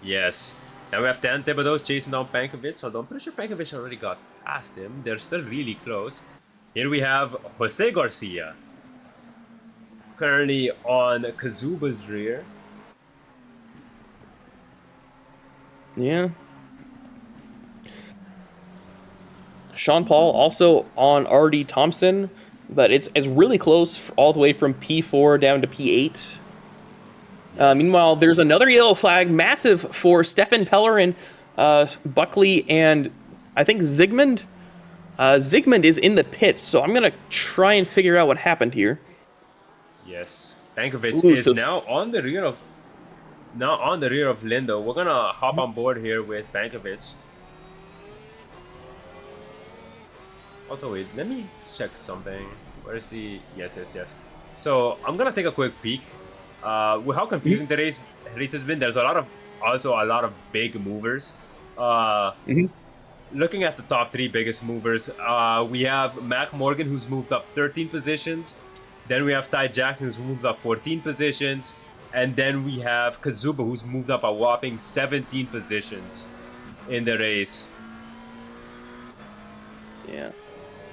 Yes. Now we have Dan Thibodeau chasing down Pankovic, although I'm pretty sure Pankovic already got past him. They're still really close. Here we have Jose Garcia, currently on Kazuba's rear. Yeah. Sean Paul also on RD Thompson, but it's really close all the way from P4 down to P8. Meanwhile, there's another yellow flag, massive for Stefan Pellerin, Buckley, and I think Zygmunt. Zygmunt is in the pits, so I'm gonna try and figure out what happened here. Yes, Pankovic is now on the rear of Lindo. We're gonna hop on board here with Pankovic. Also, wait, let me check something. Where's the yes. So I'm gonna take a quick peek. With how confusing today's race has been, there's also a lot of big movers. Looking at the top 3 biggest movers, we have Mac Morgan, who's moved up 13 positions. Then we have Ty Jackson, who's moved up 14 positions. And then we have Kazuba, who's moved up a whopping 17 positions in the race. Yeah.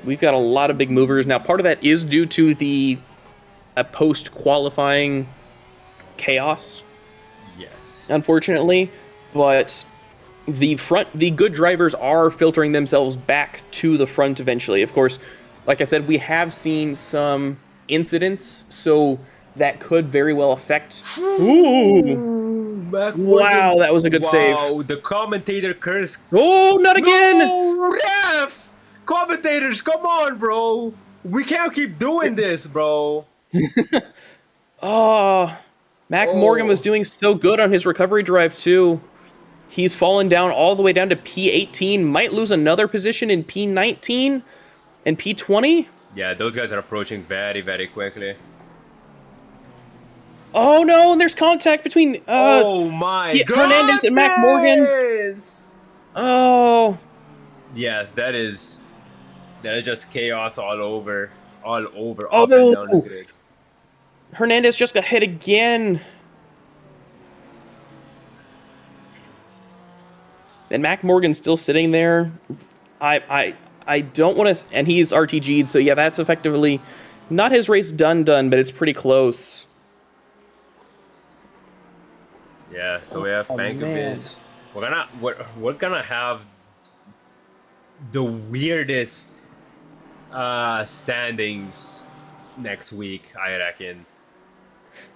We've got a lot of big movers. Now, part of that is due to the post-qualifying chaos. Yes. Unfortunately, but the good drivers are filtering themselves back to the front eventually. Of course, like I said, we have seen some incidents, so that could very well affect. Ooh! Wow, that was a good save. Wow, the commentator cursed. Oh, not again! No, ref! Commentators, come on, bro. We can't keep doing this, bro. Mac Morgan was doing so good on his recovery drive, too. He's fallen down all the way down to P18. Might lose another position in P19 and P20. Yeah, those guys are approaching very, very quickly. Oh, no, and there's contact between oh, my God. Hernandez and Mac Morgan. Oh. Yes, that is just chaos all over, Oh, up and down the grid. Hernandez just got hit again. And Mac Morgan's still sitting there. I don't want to... And he's RTG'd, so yeah, that's effectively not his race done, but it's pretty close. Yeah, so we have Pankovic. We're gonna have the weirdest standings next week, I reckon.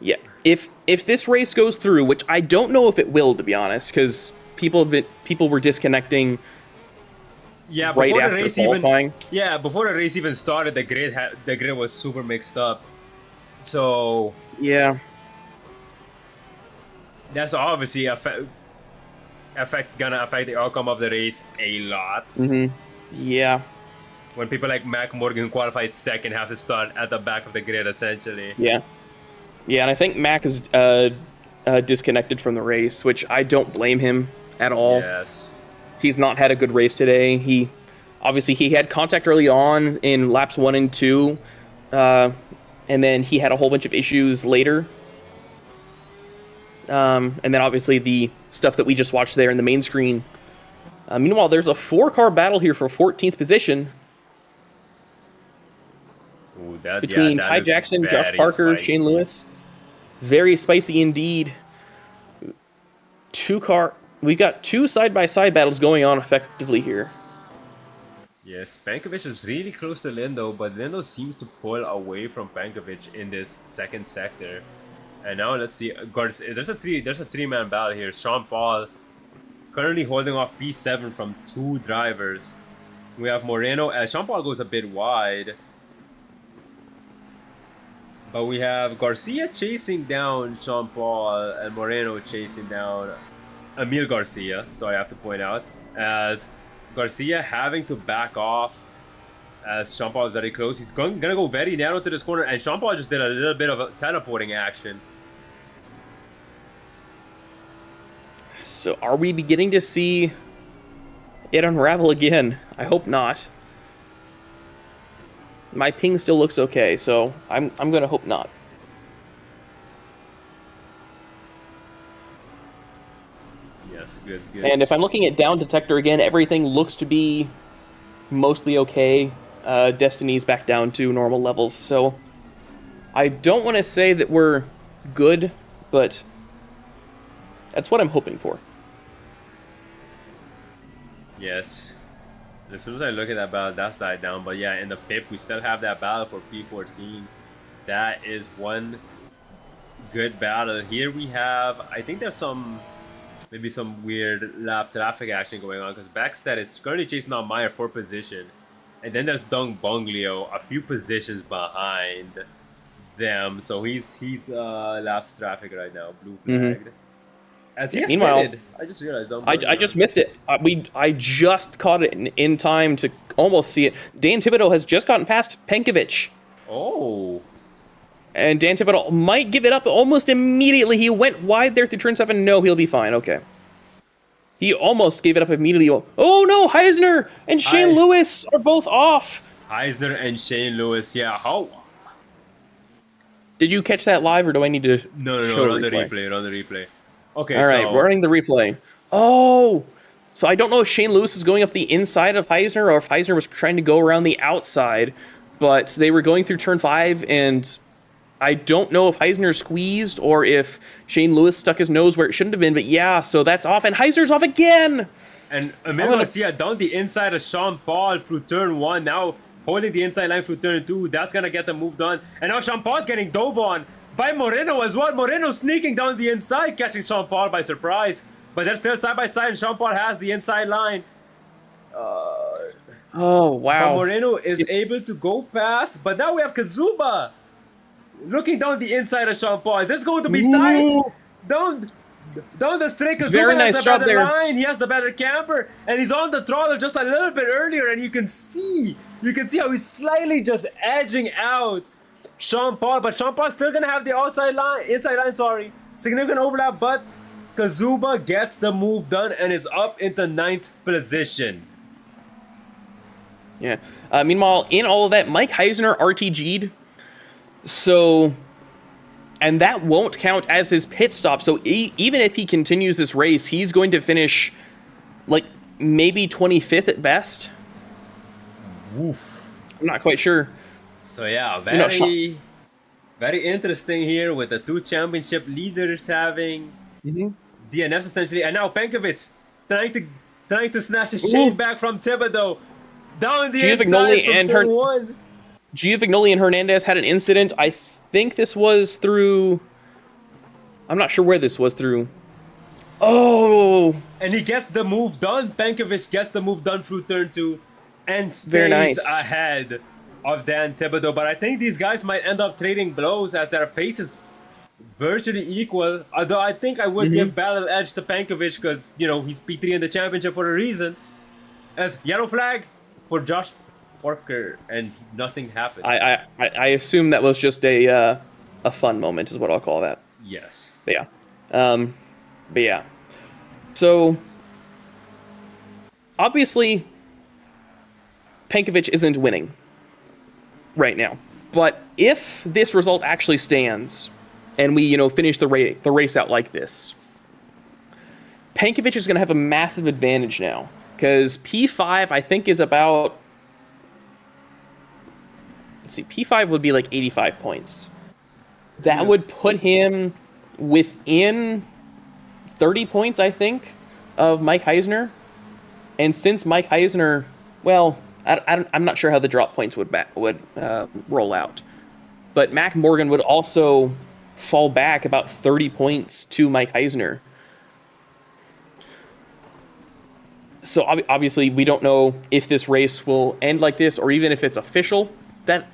Yeah, if this race goes through, which I don't know if it will, to be honest, because people were disconnecting. Yeah, right before the after race qualifying. before the race even started, the grid was super mixed up. So Yeah, that's obviously gonna affect the outcome of the race a lot. yeah, When people like Mac Morgan, who qualified second, have to start at the back of the grid essentially. yeah, and I think Mac is disconnected from the race, which I don't blame him at all. Yes. He's not had a good race today. He had contact early on in laps 1 and 2, and then he had a whole bunch of issues later. And then obviously the stuff that we just watched there in the main screen. Meanwhile, there's a 4-car battle here for 14th position Ooh, between Ty looks Jackson, very Josh Parker, spicy. Shane Lewis. Very spicy indeed. We've got 2 side-by-side battles going on effectively here. Yes, Pankovic is really close to Lindo, but Lindo seems to pull away from Pankovic in this second sector. And now let's see, there's a three-man battle here. Sean Paul currently holding off P7 from 2 drivers. We have Moreno, as Sean Paul goes a bit wide. But we have Garcia chasing down Sean Paul and Moreno chasing down Emil Garcia, so I have to point out, as Garcia having to back off as Sean Paul is very close. He's gonna go very narrow to this corner, and Sean Paul just did a little bit of a teleporting action. So are we beginning to see it unravel again? I hope not. My ping still looks okay, so I'm gonna hope not. Yes, good. And if I'm looking at down detector again, everything looks to be mostly okay. Destiny's back down to normal levels, so I don't want to say that we're good, but that's what I'm hoping for. Yes. As soon as I look at that battle, that's died down. But yeah, in the pip, we still have that battle for P14. That is one good battle. Here we have, I think there's maybe some weird lap traffic action going on, because Backstead is currently chasing down Meyer for position. And then there's Dung Bonglio a few positions behind them. So he's lapped traffic right now, blue flagged. As he has pitted, I just realized. I just missed it. I just caught it in time to almost see it. Dan Thibodeau has just gotten past Pankovic. Oh. And Dan Thibodeau might give it up almost immediately. He went wide there through turn 7. No, he'll be fine. Okay. He almost gave it up immediately. Oh no, Heisner and Shane Lewis are both off. Heisner and Shane Lewis, yeah. How? Did you catch that live, or do I need to? No, run the replay. Okay, all right, we're running the replay. Oh, so I don't know if Shane Lewis is going up the inside of Heisner or if Heisner was trying to go around the outside, but they were going through turn 5, and I don't know if Heisner squeezed or if Shane Lewis stuck his nose where it shouldn't have been, but yeah, so that's off, and Heisner's off again! And Emil Garcia down the inside of Sean Paul through turn 1, now holding the inside line through turn 2, that's gonna get the move done, and now Sean Paul's getting dove on by Moreno as well. Moreno sneaking down the inside, catching Sean Paul by surprise, but they're still side by side, and Sean Paul has the inside line. Oh, wow. But Moreno is able to go past, but now we have Kazuba looking down the inside of Sean Paul. This is going to be tight. Down the straight. Kazuba Very has nice the better there. line. He has the better camper, and he's on the throttle just a little bit earlier, and you can see how he's slightly just edging out Sean Paul, but Sean Paul's still gonna have the inside line, significant overlap, but Kazuba gets the move done and is up into 9th position. Yeah. Meanwhile, in all of that, Mike Heisner RTG'd. So, and that won't count as his pit stop. So even if he continues this race, he's going to finish like maybe 25th at best. Woof. I'm not quite sure. So yeah, very interesting here with the 2 championship leaders having DNFs essentially, and now Pankovic trying to snatch his chain back from Thibodeau down the inside from turn 1. Giovignoli and Hernandez had an incident. I think this was through I'm not sure where this was through. Oh, And he gets the move done. Pankovic gets the move done through turn 2 and Very stays nice. ahead of Dan Thibodeau. But I think these guys might end up trading blows as their pace is virtually equal. Although I think I would give battle edge to Pankovic because, you know, he's P3 in the championship for a reason. As yellow flag for Josh Parker, and nothing happened. I assume that was just a fun moment, is what I'll call that. Yes. But yeah. So obviously, Pankovic isn't winning right now. But if this result actually stands, and we finish the race out like this, Pankovic is going to have a massive advantage now because P5 I think is about. Let's see, P5 would be like 85 points. That would put him within 30 points, I think, of Mike Heisner. And since Mike Heisner, well, I'm not sure how the drop points would roll out. But Mac Morgan would also fall back about 30 points to Mike Heisner. So obviously, we don't know if this race will end like this, or even if it's official that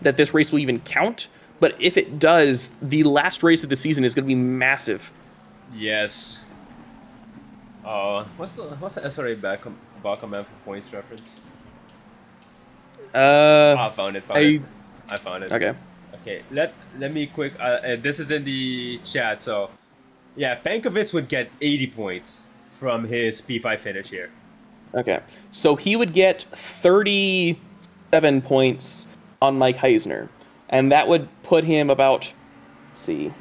this race will even count. But if it does, the last race of the season is going to be massive. Yes. What's the SRA back command for points reference? I found it. I found it. Okay. Okay. Let me quick. This is in the chat. So, yeah, Pankovic would get 80 points from his P5 finish here. Okay. So he would get 37 points on Mike Heisner, and that would put him about. Let's see.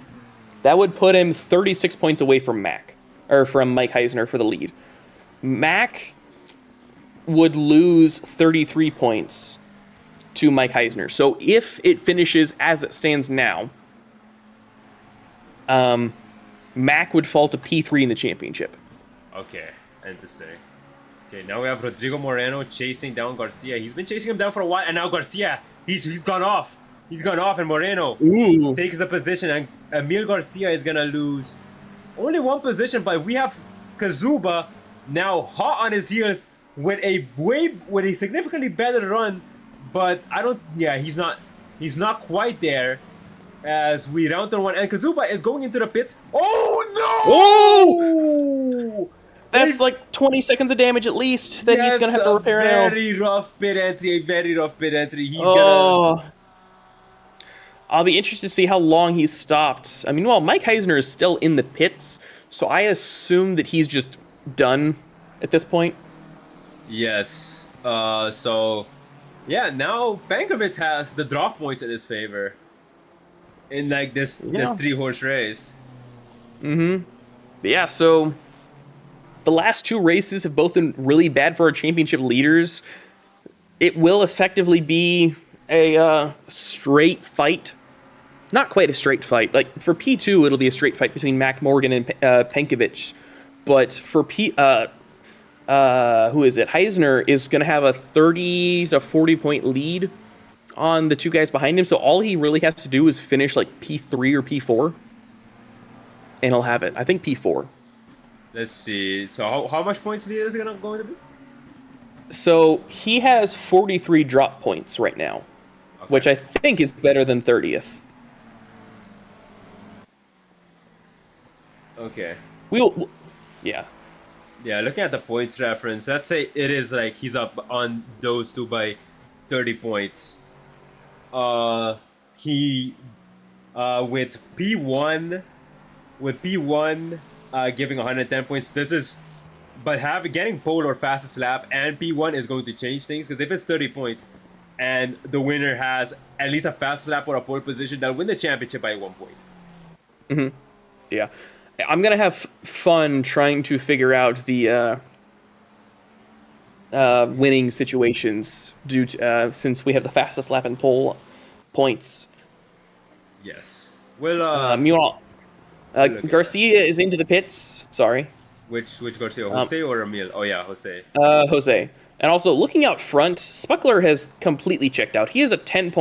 That would put him 36 points away from from Mike Heisner for the lead. Mac would lose 33 points to Mike Heisner. So if it finishes as it stands now, Mac would fall to P3 in the championship. Okay, interesting. Okay, now we have Rodrigo Moreno chasing down Garcia. He's been chasing him down for a while, and now Garcia, he's gone off. He's gone off, and Moreno takes the position, and Emil Garcia is gonna lose only one position, but we have Kazuba now hot on his heels with a significantly better run, but he's not quite there as we round turn 1, and Kazuba is going into the pits. Oh no! That's like 20 seconds of damage at least that he's gonna have to repair now. Very rough pit entry. He's gonna. I'll be interested to see how long he's stopped. I mean, well, Mike Heisner is still in the pits, so I assume that he's just done at this point. Yes. So, yeah, now Pankovic has the drop points in his favor in like this 3-horse race. Yeah, so the last two races have both been really bad for our championship leaders. It will effectively be a straight fight. Not quite a straight fight. Like for P2, it'll be a straight fight between Mac Morgan and Pankovic. But for Heisner is going to have a 30 to 40 point lead on the two guys behind him. So all he really has to do is finish like P3 or P4, and he'll have it. I think P4. Let's see. So how much points lead is it going to be? So he has 43 drop points right now, which I think is better than 30th. Okay. Yeah, looking at the points reference, let's say it is like he's up on those two by 30 points. He with P1 giving 110 points. Getting pole or fastest lap and P1 is going to change things, because if it's 30 points and the winner has at least a fastest lap or a pole position, they'll win the championship by 1 point. Yeah. I'm going to have fun trying to figure out the winning situations since we have the fastest lap and pole points. Yes. Well, meanwhile, Garcia is into the pits. Sorry. Which Garcia? Jose or Emil? Oh yeah, Jose. Jose. And also, looking out front, Spuckler has completely checked out. He has a 10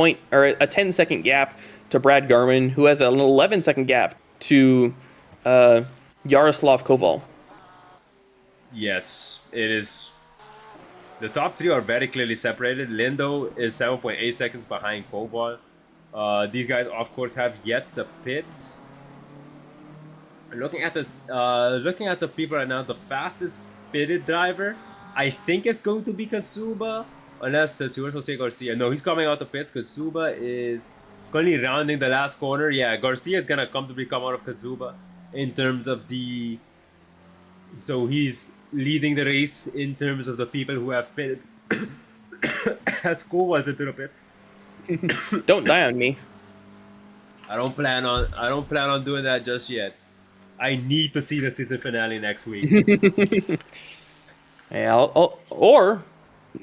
second gap to Brad Garman, who has an 11 second gap to Yaroslav Koval. Yes, it is. The top three are very clearly separated. Lindo is 7.8 seconds behind Koval. These guys, of course, have yet to pit. Looking at the people right now, the fastest pitted driver, I think it's going to be Kazuba, unless it's Jose Garcia. No, he's coming out the pits. Kazuba is currently rounding the last corner. Yeah, Garcia is gonna come out of Kazuba in terms of the. So he's leading the race in terms of the people who have pitted. As cool as it to the pit. Don't die on me. I don't plan on doing that just yet. I need to see the season finale next week. Yeah, or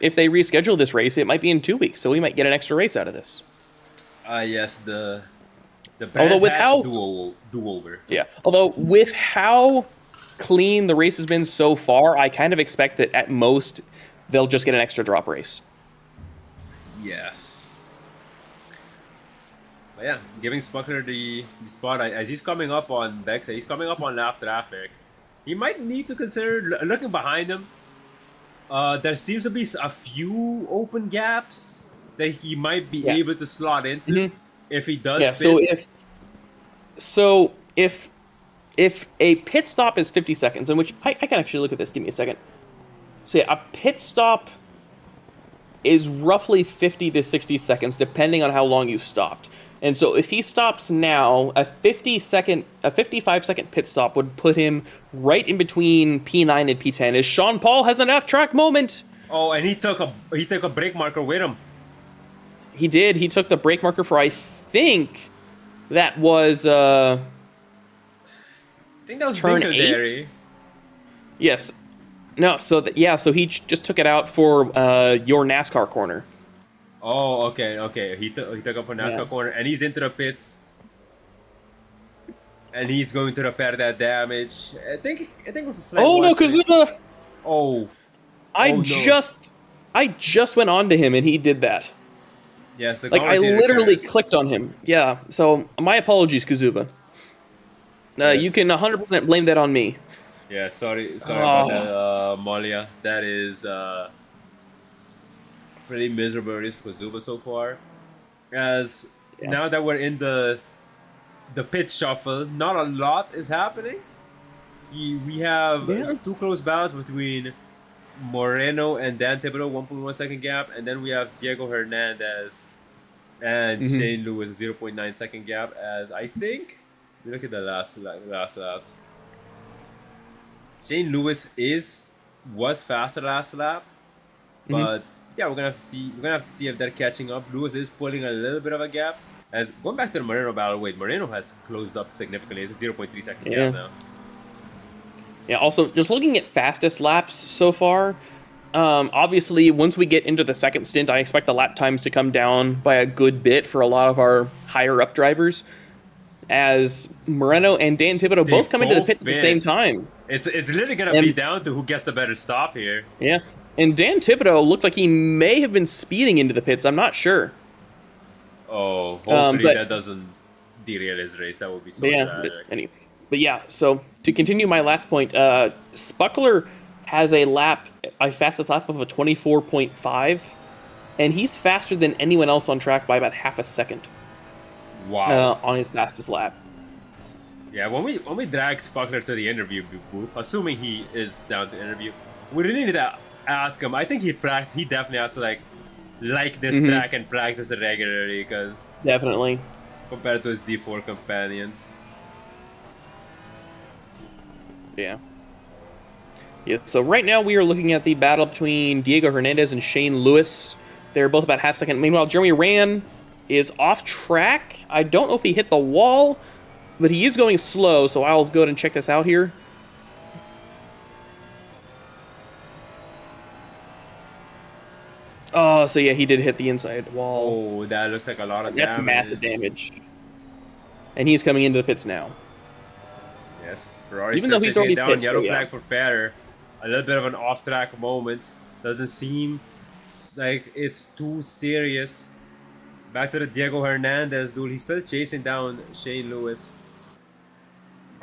if they reschedule this race, it might be in 2 weeks, so we might get an extra race out of this. Yes, the Although with how do over. Yeah, although with how clean the race has been so far, I kind of expect that at most they'll just get an extra drop race. Yes. But yeah, giving Spuckler the spot as he's coming up on Bexa. He's coming up on lap traffic. He might need to consider looking behind him. There seems to be a few open gaps that he might be able to slot into if he does. Yeah. So if a pit stop is 50 seconds, in which I can actually look at this. Give me a second. So yeah, a pit stop is roughly 50 to 60 seconds, depending on how long you've stopped. And so if he stops now, a 55-second pit stop would put him right in between P9 and P10. As Sean Paul has an F-track moment. Oh, and he took a brake marker with him. He did. He took the brake marker for, I think that was I think that was turn 8. Yes. No. So so he just took it out for your NASCAR corner. Oh, okay. He took up for NASCAR corner, and he's into the pits, and he's going to repair that damage. I think it was a slight. Oh no, Kazuba! Oh, I just went on to him, and he did that. Yes, I literally clicked on him. Yeah. So my apologies, Kazuba. You can 100% blame that on me. Yeah, sorry about that, Malia. That is pretty miserable race for Kazuba so far. As now that we're in the pit shuffle, not a lot is happening. We have two close battles between Moreno and Dan Thibodeau, 1.1 second gap, and then we have Diego Hernandez and Shane Lewis, 0.9 second gap. As I think, look at the last laps. Shane Lewis was faster last lap, but yeah, we're gonna have to see if they're catching up. Lewis is pulling a little bit of a gap. As going back to the Moreno battle, Moreno has closed up significantly. It's a 0.3 second gap now. Yeah, also, just looking at fastest laps so far, obviously, once we get into the second stint, I expect the lap times to come down by a good bit for a lot of our higher-up drivers, as Moreno and Dan Thibodeau both come into the pits at the same time. It's literally going to be down to who gets the better stop here. Yeah, and Dan Thibodeau looked like he may have been speeding into the pits. I'm not sure. Oh, hopefully that doesn't derail his race. That would be so tragic. But yeah, so to continue my last point, Spuckler has a fastest lap of a 24.5, and he's faster than anyone else on track by about half a second. Wow! On his fastest lap. Yeah, when we drag Spuckler to the interview booth, assuming he is down to interview, we really need to ask him. I think he definitely has to like this track and practice it regularly, because definitely compared to his D4 companions. Yeah. So right now we are looking at the battle between Diego Hernandez and Shane Lewis. They're both about half second. Meanwhile, Jeremy Ran is off track. I don't know if he hit the wall, but he is going slow, so I'll go ahead and check this out here. Oh, so yeah, he did hit the inside wall. Oh, that looks like a lot of damage. That's massive damage. And he's coming into the pits now. Yes, Ferrari even though he's already down, yellow flag for Ferrer. A little bit of an off-track moment. Doesn't seem like it's too serious. Back to the Diego Hernandez duel. He's still chasing down Shane Lewis.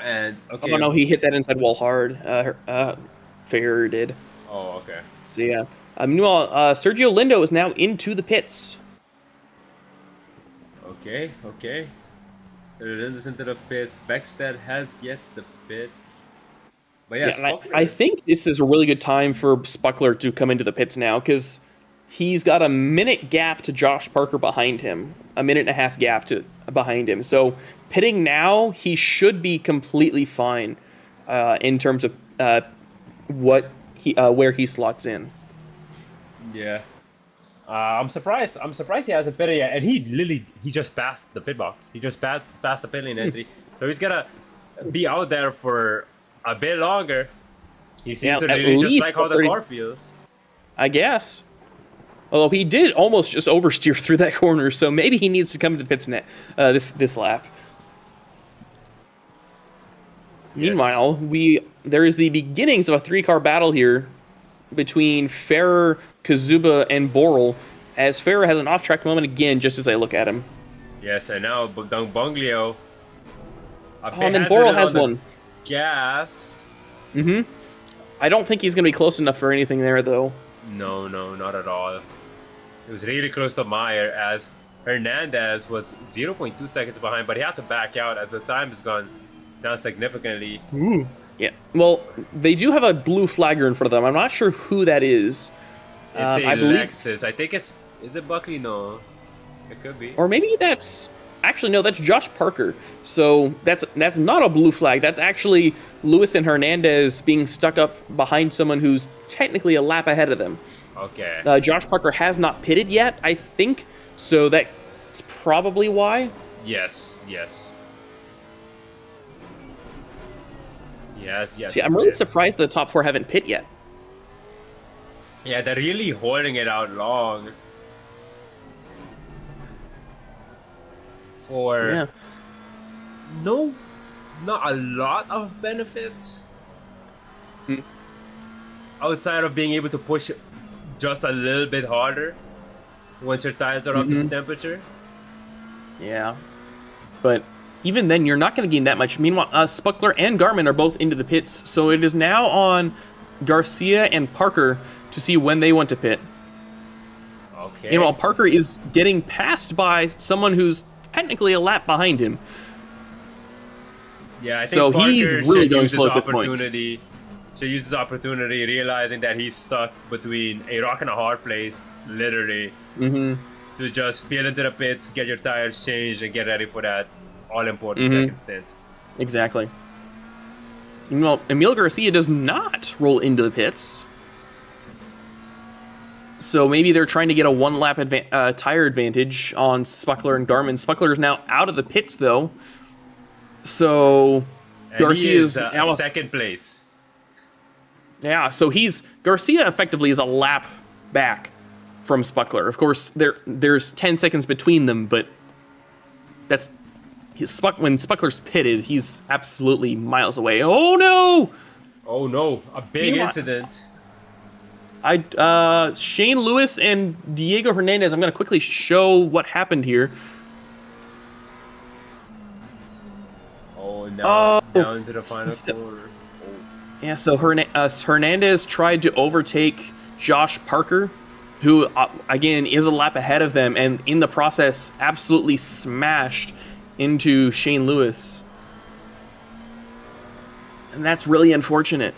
And okay. Oh no, he hit that inside wall hard. Fair did. Oh, okay. So yeah. Meanwhile, Sergio Lindo is now into the pits. Okay. So Linda's into the pits. Beckstead has yet the pits. But yeah, Yeah, and I think this is a really good time for Spuckler to come into the pits now, because he's got a minute gap to Josh Parker behind him, a minute and a half gap behind him. So pitting now, he should be completely fine in terms of where he slots in. Yeah. I'm surprised he hasn't pitted yet, and he just passed the pit box. He just passed the pit lane entry, so he's gonna be out there for a bit longer. He seems to really just like how the car feels. I guess. Although he did almost just oversteer through that corner, so maybe he needs to come to the pits this lap. Yes. Meanwhile, there is the beginnings of a 3-car battle here between Ferrer, Kazuba, and Borel, as Ferrer has an off-track moment again just as I look at him. Yes, and now Bunglio. And then Borel has one. Gas. Mm-hmm. I don't think he's going to be close enough for anything there, though. No, not at all. It was really close to Meyer, as Hernandez was 0.2 seconds behind, but he had to back out as the time has gone down significantly. Ooh. Yeah. Well, they do have a blue flagger in front of them. I'm not sure who that is. It's a Lexus. I think is it Buckley? No. It could be. Or maybe that's... Actually, no, that's Josh Parker. So that's not a blue flag. That's actually Lewis and Hernandez being stuck up behind someone who's technically a lap ahead of them. Okay. Josh Parker has not pitted yet, I think. So that's probably why. Yes. See, I'm really surprised the top 4 haven't pit yet. Yeah, they're really holding it out long. For not a lot of benefits outside of being able to push just a little bit harder once your tires are up to temperature. Yeah, but even then, you're not going to gain that much. Meanwhile, Spuckler and Garmin are both into the pits, so it is now on Garcia and Parker to see when they want to pit. Okay. Meanwhile, Parker is getting passed by someone who's technically a lap behind him. Yeah, I think so Parker he's really should going use slow this at this point. opportunity. Should use this opportunity, realizing that he's stuck between a rock and a hard place, literally, to just peel into the pits, get your tires changed, and get ready for that all-important second stint. Exactly. Meanwhile, Emil Garcia does not roll into the pits. So maybe they're trying to get a one-lap tire advantage on Spuckler and Garmin. Spuckler is now out of the pits, though. So Garcia is now second place. Yeah, so Garcia effectively is a lap back from Spuckler. Of course, there's 10 seconds between them, but when Spuckler's pitted, he's absolutely miles away. Oh no! Oh no! A big incident. Shane Lewis and Diego Hernandez. I'm going to quickly show what happened here. Oh, now down into the final corner. Yeah, so Hernandez tried to overtake Josh Parker, who, again, is a lap ahead of them, and in the process, absolutely smashed into Shane Lewis. And that's really unfortunate.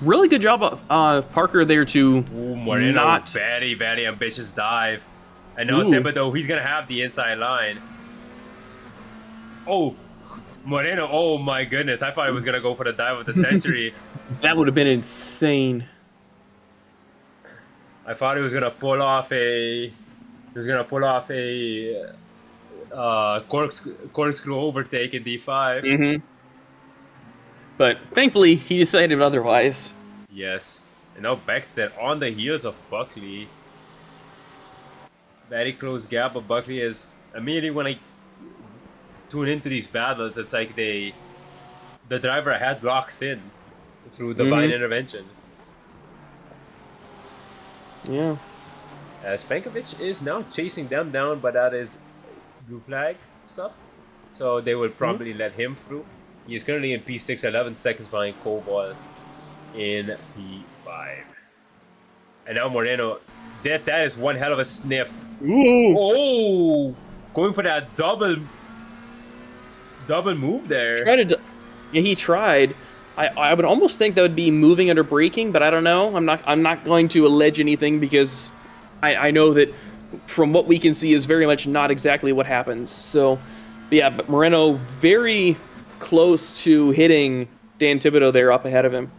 Really good job of Parker there to Moreno, very, very ambitious dive. And now Thibodeau, he's going to have the inside line. Oh, Moreno, oh my goodness. I thought he was going to go for the dive of the century. That would have been insane. I thought he was going to pull off a corkscrew overtake in D5. But thankfully, he decided otherwise. Yes. And now Beckstead on the heels of Buckley. Very close gap, but Buckley is... Immediately when I tune into these battles, it's like the driver ahead locks in through divine intervention. Yeah. Spankovic is now chasing them down, but that is blue flag stuff. So they will probably let him through. He is currently in P6, 11 seconds behind Cobalt in P5. And now Moreno, that is one hell of a sniff. Ooh. Oh, going for that double move there. Yeah, he tried. I would almost think that would be moving under braking, but I don't know. I'm not going to allege anything because I know that from what we can see is very much not exactly what happens. So, yeah, but Moreno very close to hitting Dan Thibodeau there up ahead of him.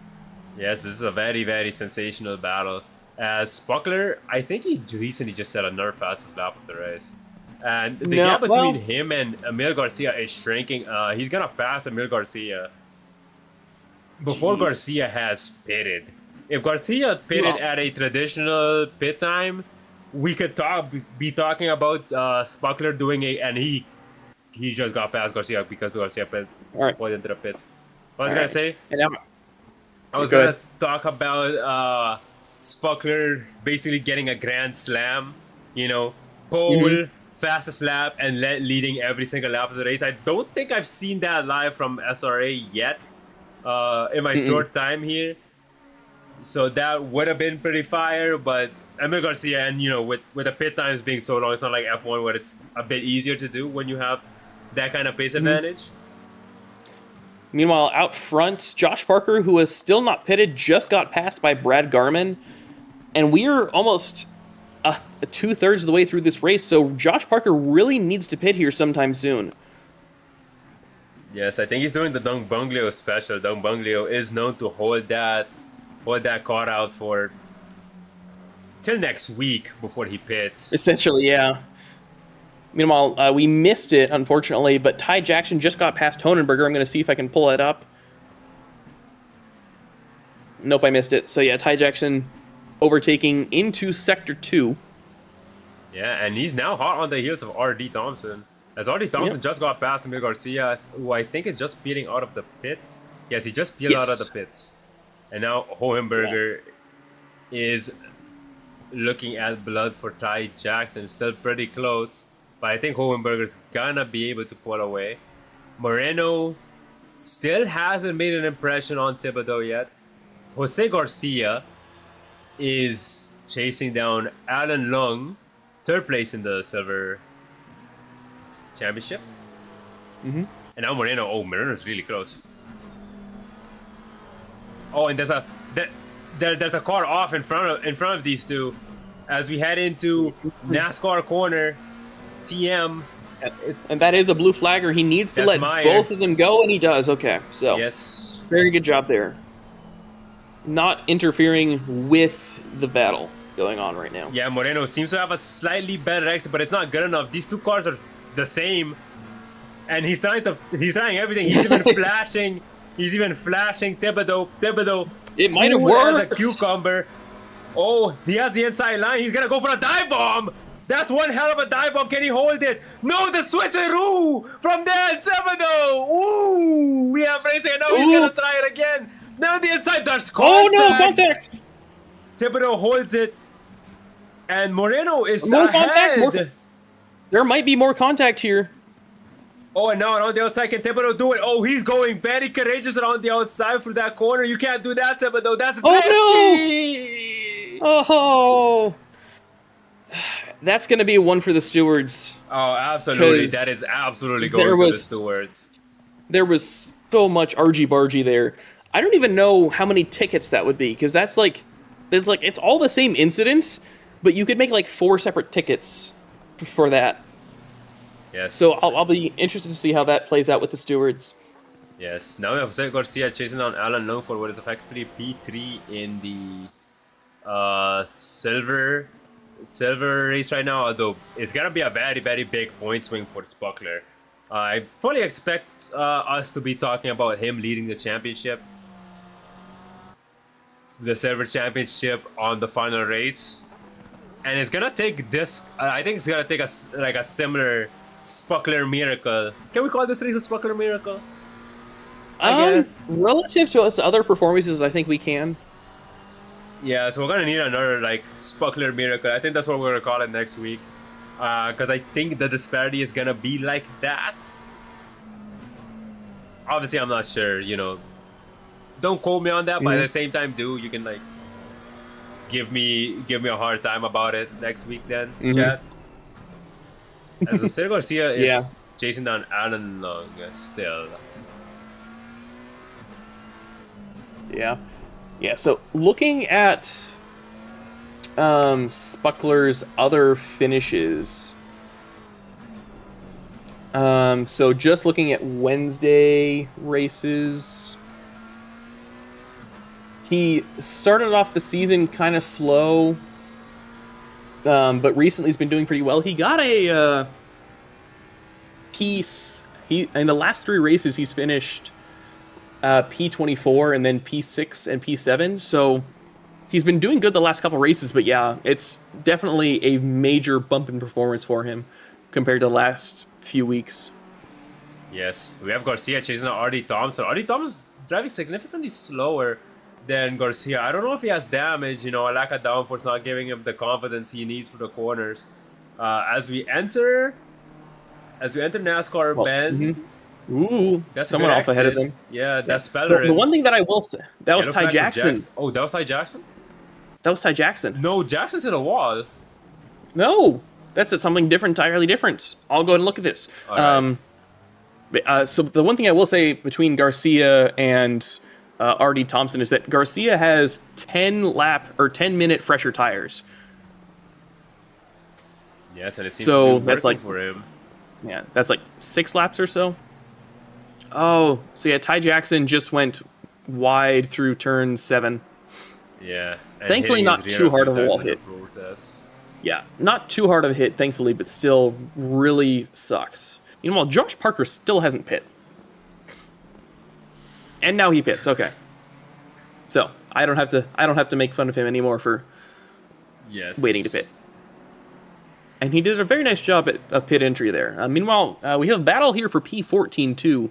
Yes, this is a very, very sensational battle. As Spuckler, I think he recently just set another fastest lap of the race. And the gap between him and Emil Garcia is shrinking. He's going to pass Emil Garcia before Garcia has pitted. If Garcia pitted at a traditional pit time, we could be talking about Spuckler doing and he just got past Garcia because Garcia pulled into the pits. What was I going to say? I was going to talk about Spuckler basically getting a grand slam, pole, fastest lap, and leading every single lap of the race. I don't think I've seen that live from SRA yet in my short time here. So that would have been pretty fire, but Emil Garcia, and with the pit times being so long, it's not like F1 where it's a bit easier to do when you have that kind of pace advantage. Meanwhile, out front, Josh Parker, who is still not pitted, just got passed by Brad Garman. And we're almost 2/3 of the way through this race, so Josh Parker really needs to pit here sometime soon. Yes, I think he's doing the Dong Bunglio special. Dong Bunglio is known to hold that car out for till next week before he pits. Essentially, yeah. Meanwhile, we missed it, unfortunately, but Ty Jackson just got past Honenberger. I'm going to see if I can pull it up. Nope, I missed it. So yeah, Ty Jackson overtaking into Sector 2. Yeah, and he's now hot on the heels of R.D. Thompson. As R.D. Thompson just got past Emil Garcia, who I think is just peeling out of the pits. Yes, he just peeled out of the pits. And now Hohenberger is looking at blood for Ty Jackson. Still pretty close, but I think Hohenberger's gonna be able to pull away. Moreno still hasn't made an impression on Thibodeau yet. Jose Garcia is chasing down Alan Lung, third place in the Silver Championship. And now Moreno's really close. Oh, and there's a car off in front of these two as we head into NASCAR corner. TM, and that is a blue flagger. He needs to let both of them go, and he does. Okay, so yes, very good job there. Not interfering with the battle going on right now. Yeah, Moreno seems to have a slightly better exit, but it's not good enough. These two cars are the same, and he's trying everything. He's even flashing. He's even flashing Thibodeau. It might have worked. As a cucumber. Oh, he has the inside line. He's gonna go for a dive bomb. That's one hell of a dive bomb. Can he hold it? No, the switcheroo from Dan Thibodeau. Ooh, we have racing, and now he's gonna try it again. Now the inside, there's contact. Oh no, contact! Thibodeau holds it, and Moreno is ahead. There might be more contact here. Oh, and now on the outside, can Thibodeau do it? Oh, he's going very courageous around the outside through that corner. You can't do that, Thibodeau. That's risky. No! Oh, that's going to be a one for the stewards. Oh, absolutely. That is absolutely going to the stewards. There was so much argy-bargy there. I don't even know how many tickets that would be, because it's all the same incident, but you could make like 4 separate tickets for that. Yes. So I'll be interested to see how that plays out with the stewards. Yes. Now we have Jose Garcia chasing down Alan Lung for what is effectively P3 in the silver race right now. Although it's gonna be a very, very big point swing for Spuckler. I fully expect us to be talking about him leading the championship, the silver championship on the final race, and it's gonna take this. I think it's gonna take a similar Spuckler miracle. Can we call this race a Spuckler miracle? I guess. Relative to us other performances, I think we can. Yeah, so we're gonna need another Spuckler miracle. I think that's what we're gonna call it next week, because I think the disparity is gonna be like that. obviously I'm not sure. Don't quote me on that, but at the same time, you can like give me a hard time about it next week then, chat. As Jose Garcia is chasing down Alan Long still. Yeah. So looking at Spuckler's other finishes. So just looking at Wednesday races, he started off the season kind of slow, but recently he's been doing pretty well. He got a piece. In the last 3 races he's finished P24 and then P6 and P7. So he's been doing good the last couple races, but yeah, it's definitely a major bump in performance for him compared to the last few weeks. Yes, we have Garcia chasing RD Thompson. RD Thompson's driving significantly slower than Garcia. I don't know if he has damage, a lack of downforce not giving him the confidence he needs for the corners. As we enter NASCAR Bend. Ooh, That's someone off ahead of them. Yeah, that's Speller. The one thing that I will say, that was Ty Jackson. Oh, that was Ty Jackson? That was Ty Jackson. No, Jackson's in a wall. No, that's something different, entirely different. I'll go ahead and look at this. Right. So the one thing I will say between Garcia and RD Thompson is that Garcia has 10-minute fresher tires. Yes, and it seems So to be that's working like for him. Yeah, that's like 6 laps or so. Oh, so yeah, Ty Jackson just went wide through turn 7. Yeah. and Thankfully hitting not his too rear hard of a few wall times in hit. the process. Yeah, not too hard of a hit, thankfully, but still really sucks. Meanwhile, Josh Parker still hasn't pit. And now he pits, okay. So, I don't have to make fun of him anymore for waiting to pit. And he did a very nice job of pit entry there. Meanwhile, we have a battle here for P14 too.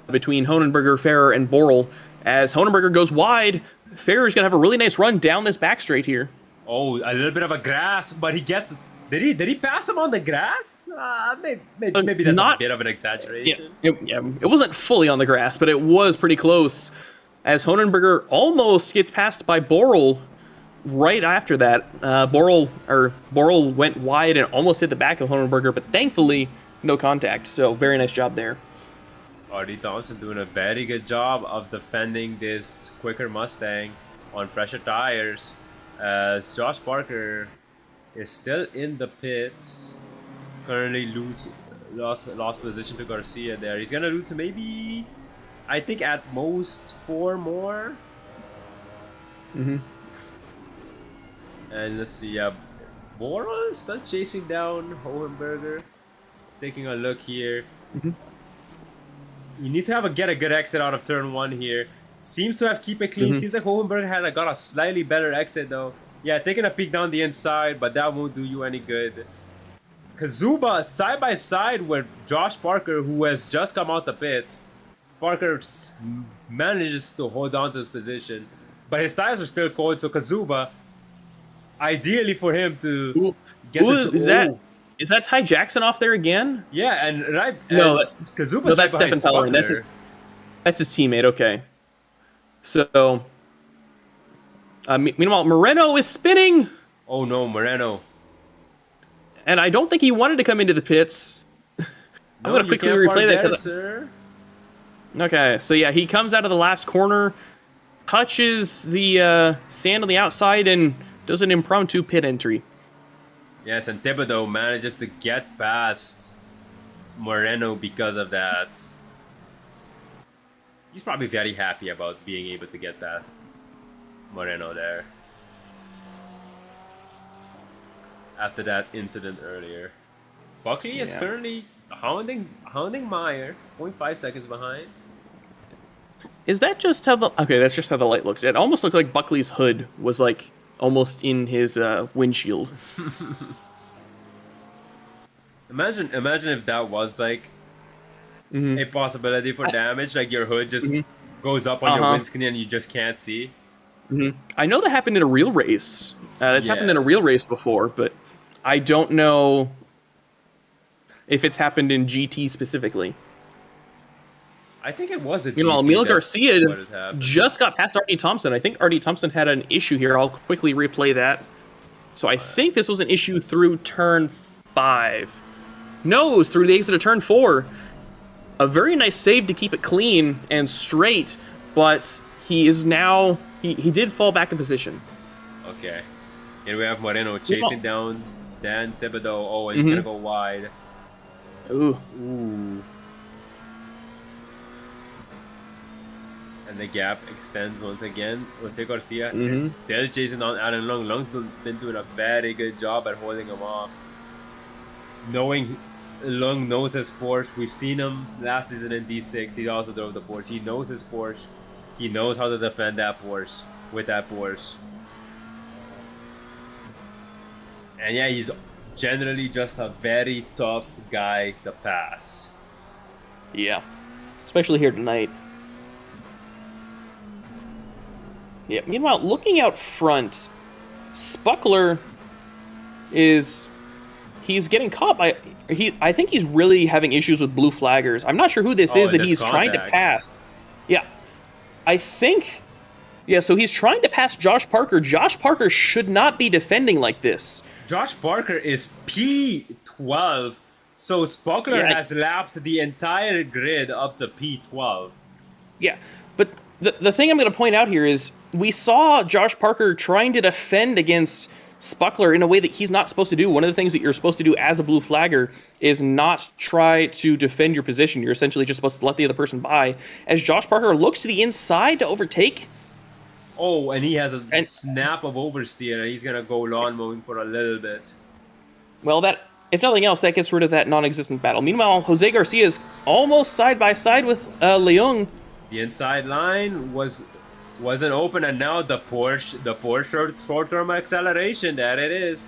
Between Honenberger, Ferrer, and Borrell. As Honenberger goes wide, Ferrer's going to have a really nice run down this back straight here. Oh, a little bit of a grass, but he gets... Did he pass him on the grass? Maybe that's a bit of an exaggeration. It wasn't fully on the grass, but it was pretty close. As Honenberger almost gets passed by Borrell right after that. Borrell went wide and almost hit the back of Honenberger, but thankfully, no contact. So, very nice job there. RD Thompson doing a very good job of defending this quicker Mustang on fresher tires. As Josh Parker is still in the pits. Currently lost position to Garcia there. He's gonna lose maybe, I think at most 4 more. And let's see, Borrell is still chasing down Hohenberger. Taking a look here. He needs to get a good exit out of turn 1 here. Seems to have keep it clean. Seems like Hohenberger got a slightly better exit though. Yeah, taking a peek down the inside, but that won't do you any good. Kazuba side by side with Josh Parker, who has just come out the pits. Parker manages to hold on to his position, but his tires are still cold. So Kazuba, ideally for him to get Is that Ty Jackson off there again? Yeah, and Kazuba's no, that's Stefan Pellerin. That's his teammate. Okay. So, meanwhile, Moreno is spinning. Oh no, Moreno! And I don't think he wanted to come into the pits. I'm going to quickly replay that. Sir. Okay, so yeah, he comes out of the last corner, touches the sand on the outside, and does an impromptu pit entry. Yes, and Thibodeau manages to get past Moreno because of that. He's probably very happy about being able to get past Moreno there. After that incident earlier. Buckley is currently hounding Meyer, 0.5 seconds behind. Is that just how the... Okay, that's just how the light looks. It almost looked like Buckley's hood was like almost in his windshield. Imagine if that was like a possibility for damage, like your hood just goes up on your windscreen and you just can't see. I know that happened in a real race. That's happened in a real race before, but I don't know if it's happened in GT specifically. I think it was a GT. Meanwhile, Emil that's Garcia what had happened. just got past Artie Thompson. I think Artie Thompson had an issue here. I'll quickly replay that. So I think this was an issue through turn 5. No, it was through the exit of turn 4. A very nice save to keep it clean and straight, but he is now... He did fall back in position. Okay. Here we have Moreno chasing down Dan Thibodeau. Oh, and he's gonna go wide. Ooh. Ooh. And the gap extends once again. Jose Garcia is still chasing down Aaron Long. Long's been doing a very good job at holding him off. Knowing Long knows his Porsche. We've seen him last season in D6. He also drove the Porsche. He knows his Porsche. He knows how to defend that Porsche with that Porsche. And yeah, he's generally just a very tough guy to pass. Yeah. Especially here tonight. Yeah. Meanwhile, looking out front, Spuckler is... He's getting caught by... I think he's really having issues with blue flaggers. I'm not sure who this is that he's trying to pass. Yeah. I think... Yeah, so he's trying to pass Josh Parker. Josh Parker should not be defending like this. Josh Parker is P12, so Spuckler has lapped the entire grid up to P12. Yeah, but the thing I'm going to point out here is we saw Josh Parker trying to defend against Spuckler in a way that he's not supposed to do. One of the things that you're supposed to do as a blue flagger is not try to defend your position. You're essentially just supposed to let the other person by. As Josh Parker looks to the inside to overtake. Oh, and he has a snap of oversteer, and he's going to go lawn mowing for a little bit. Well, that, if nothing else, that gets rid of that non-existent battle. Meanwhile, Jose Garcia is almost side-by-side with Leung. The inside line wasn't open, and now the Porsche short-term acceleration. There it is.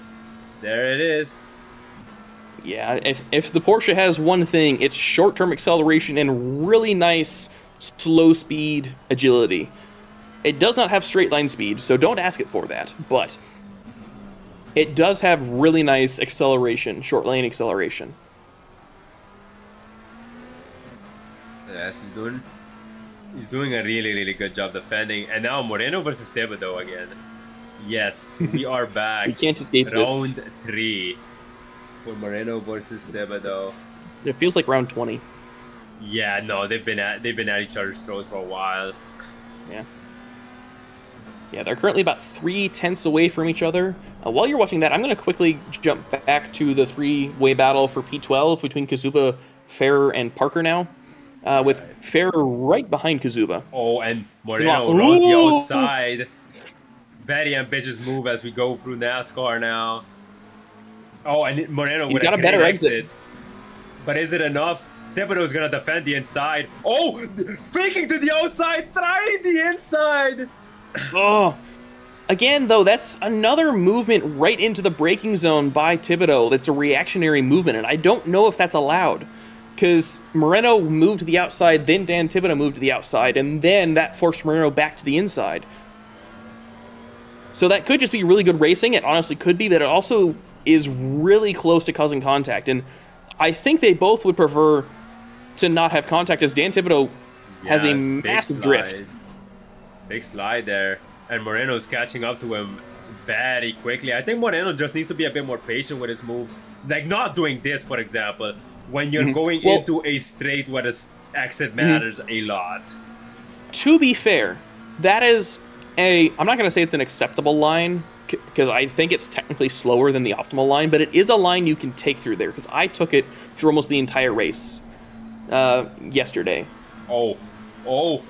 There it is. Yeah, if the Porsche has one thing, it's short-term acceleration and really nice slow-speed agility. It does not have straight-line speed, so don't ask it for that, but it does have really nice acceleration, short-lane acceleration. Yes, he's doing a really, really good job defending. And now Moreno versus Thibodeau again. Yes, we are back. We can't escape round this. 3 for Moreno versus Thibodeau. It feels like round 20. Yeah, no, they've been at each other's throats for a while. Yeah. Yeah, they're currently about 3/10 away from each other. While you're watching that, I'm going to quickly jump back to the three-way battle for P12 between Kazuba, Ferrer, and Parker now. With Ferrer right behind Kazuba. Oh, and Moreno rode the outside. Very ambitious move as we go through NASCAR now. Oh, and Moreno with a better exit. But is it enough? Thibodeau's going to defend the inside. Oh, faking to the outside, trying the inside. Oh, again, though, that's another movement right into the braking zone by Thibodeau. That's a reactionary movement, and I don't know if that's allowed. Because Moreno moved to the outside, then Dan Thibodeau moved to the outside, and then that forced Moreno back to the inside. So that could just be really good racing. It honestly could be, but it also is really close to causing contact. And I think they both would prefer to not have contact, as Dan Thibodeau has a massive drift. Big slide there. And Moreno's catching up to him very quickly. I think Moreno just needs to be a bit more patient with his moves. Like not doing this, for example, when you're going into a straight where the exit matters a lot. To be fair, that is I'm not going to say it's an acceptable line, because I think it's technically slower than the optimal line, but it is a line you can take through there, because I took it through almost the entire race yesterday. Oh, Ooh,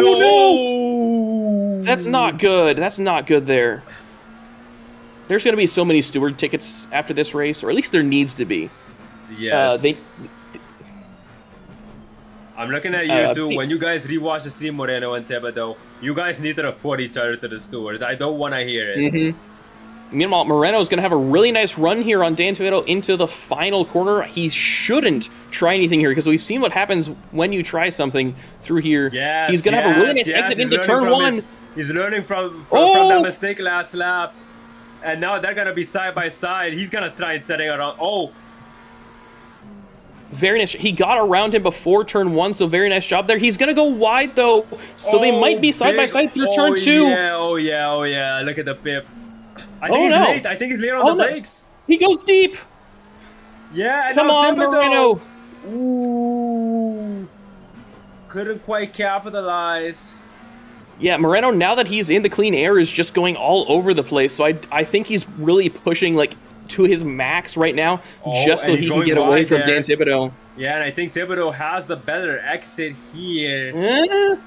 no! That's not good. That's not good there. There's going to be so many steward tickets after this race, or at least there needs to be. Yes. I'm looking at you too. When you guys rewatch the stream, Moreno and Thibodeau, you guys need to report each other to the stewards. I don't want to hear it. Meanwhile, Moreno is going to have a really nice run here on Dan Thibodeau into the final corner. He shouldn't try anything here, because we've seen what happens when you try something through here. Yes, he's going to have a really nice exit into turn 1. He's learning from that mistake last lap. And now they're going to be side by side. He's going to try and setting around. Very nice. He got around him before turn 1, so very nice job there. He's going to go wide, though, so they might be side by side through turn 2. Yeah, oh yeah. Look at the pip. I think he's late. I think he's late on the brakes. He goes deep. Yeah, and Come on, Moreno. Ooh. Couldn't quite capitalize. Yeah, Moreno, now that he's in the clean air, is just going all over the place. So I think he's really pushing like to his max right now, just so he can get away from Dan Thibodeau. Yeah, and I think Thibodeau has the better exit here. No?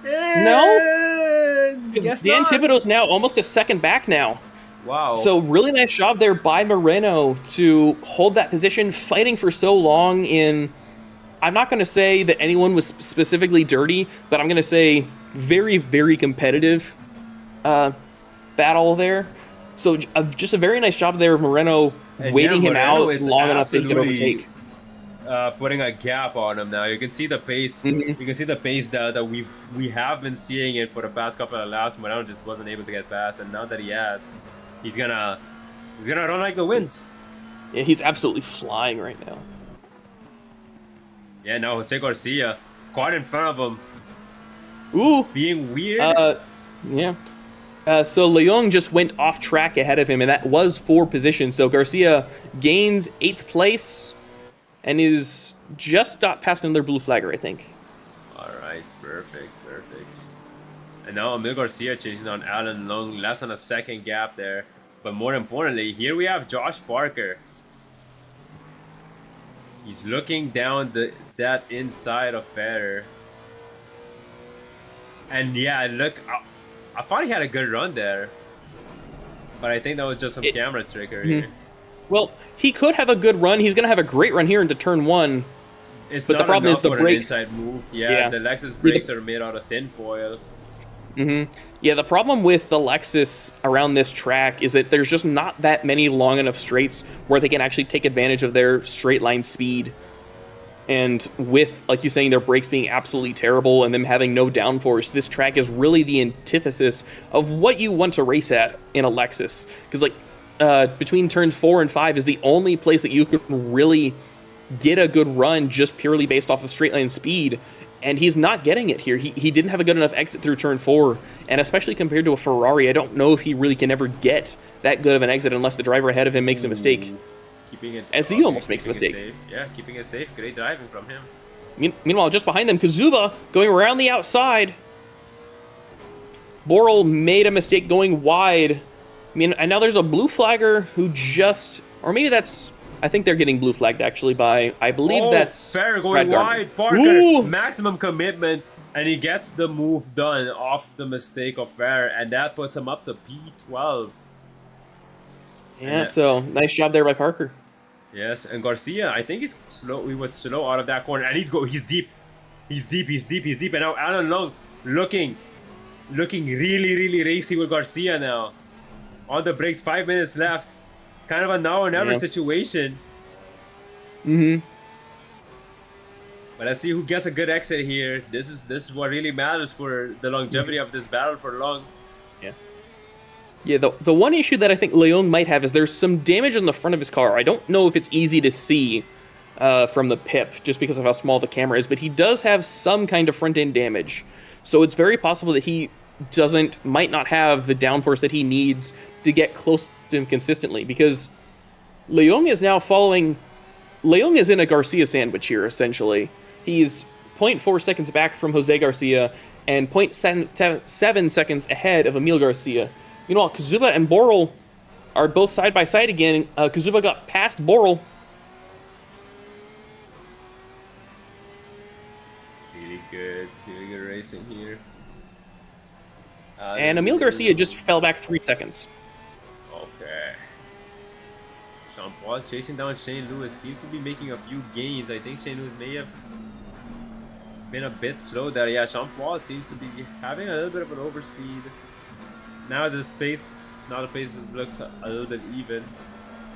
Dan Thibodeau's now almost a second back now. Wow. So really nice job there by Moreno to hold that position, fighting for so long in... I'm not going to say that anyone was specifically dirty, but I'm going to say very, very competitive battle there. So just a very nice job there of Moreno waiting him out long enough to get overtake. Putting a gap on him now. You can see the pace. You can see the pace that we have been seeing it for the past couple of laps. Moreno just wasn't able to get past, and now that he has, he's gonna run like the wind. Yeah, he's absolutely flying right now. Yeah, now Jose Garcia quite in front of him. Ooh, being weird. Yeah. So Leung just went off track ahead of him, and that was 4 positions. So Garcia gains 8th place and is just got past another blue flagger, I think. All right, perfect. And now Emil Garcia chasing on Alan Leung, less than a second gap there. But more importantly, here we have Josh Parker. He's looking down that inside of Federer. And yeah, look, I thought he had a good run there. But I think that was just some camera trickery here. Well, he could have a good run. He's going to have a great run here into turn 1. But the problem is the brakes. Inside move. Yeah, the Lexus brakes are made out of tinfoil. Yeah, the problem with the Lexus around this track is that there's just not that many long enough straights where they can actually take advantage of their straight line speed. And with, like you're saying, their brakes being absolutely terrible and them having no downforce, this track is really the antithesis of what you want to race at in a Lexus. Because like between turns 4 and 5 is the only place that you could really get a good run just purely based off of straight line speed. And he's not getting it here. He didn't have a good enough exit through turn 4. And especially compared to a Ferrari, I don't know if he really can ever get that good of an exit unless the driver ahead of him makes a mistake. Keeping it, as he almost makes a mistake. Yeah, keeping it safe. Great driving from him. Meanwhile, just behind them, Kazuba going around the outside. Borel made a mistake going wide. And now there's a blue flagger who just... Or maybe that's... I think they're getting blue flagged actually by, I believe that's Fair going wide. Parker, maximum commitment, and he gets the move done off the mistake of Fair, and that puts him up to P12. Yeah, so nice job there by Parker. Yes, and Garcia, I think he's slow. He was slow out of that corner, and he's deep. He's deep, and now Alan Long looking really racy with Garcia now. On the brakes, 5 minutes left. Kind of a now or never situation. But let's see who gets a good exit here. This is what really matters for the longevity of this battle for long. Yeah, the one issue that I think Leung might have is there's some damage on the front of his car. I don't know if it's easy to see from the pip just because of how small the camera is, but he does have some kind of front end damage. So it's very possible that he might not have the downforce that he needs to get close to him consistently, because Leung is now following... Leung is in a Garcia sandwich here, essentially. He's 0.4 seconds back from Jose Garcia and 0.7 seconds ahead of Emil Garcia. Meanwhile, Kazuba and Borel are both side by side again. Kazuba got past Borel. Really good racing here. And Emil Garcia just fell back 3 seconds. Okay. Sean Paul chasing down Shane Lewis, seems to be making a few gains. I think Shane Lewis may have been a bit slow there. Yeah, Sean Paul seems to be having a little bit of an overspeed. Now the pace looks a little bit even.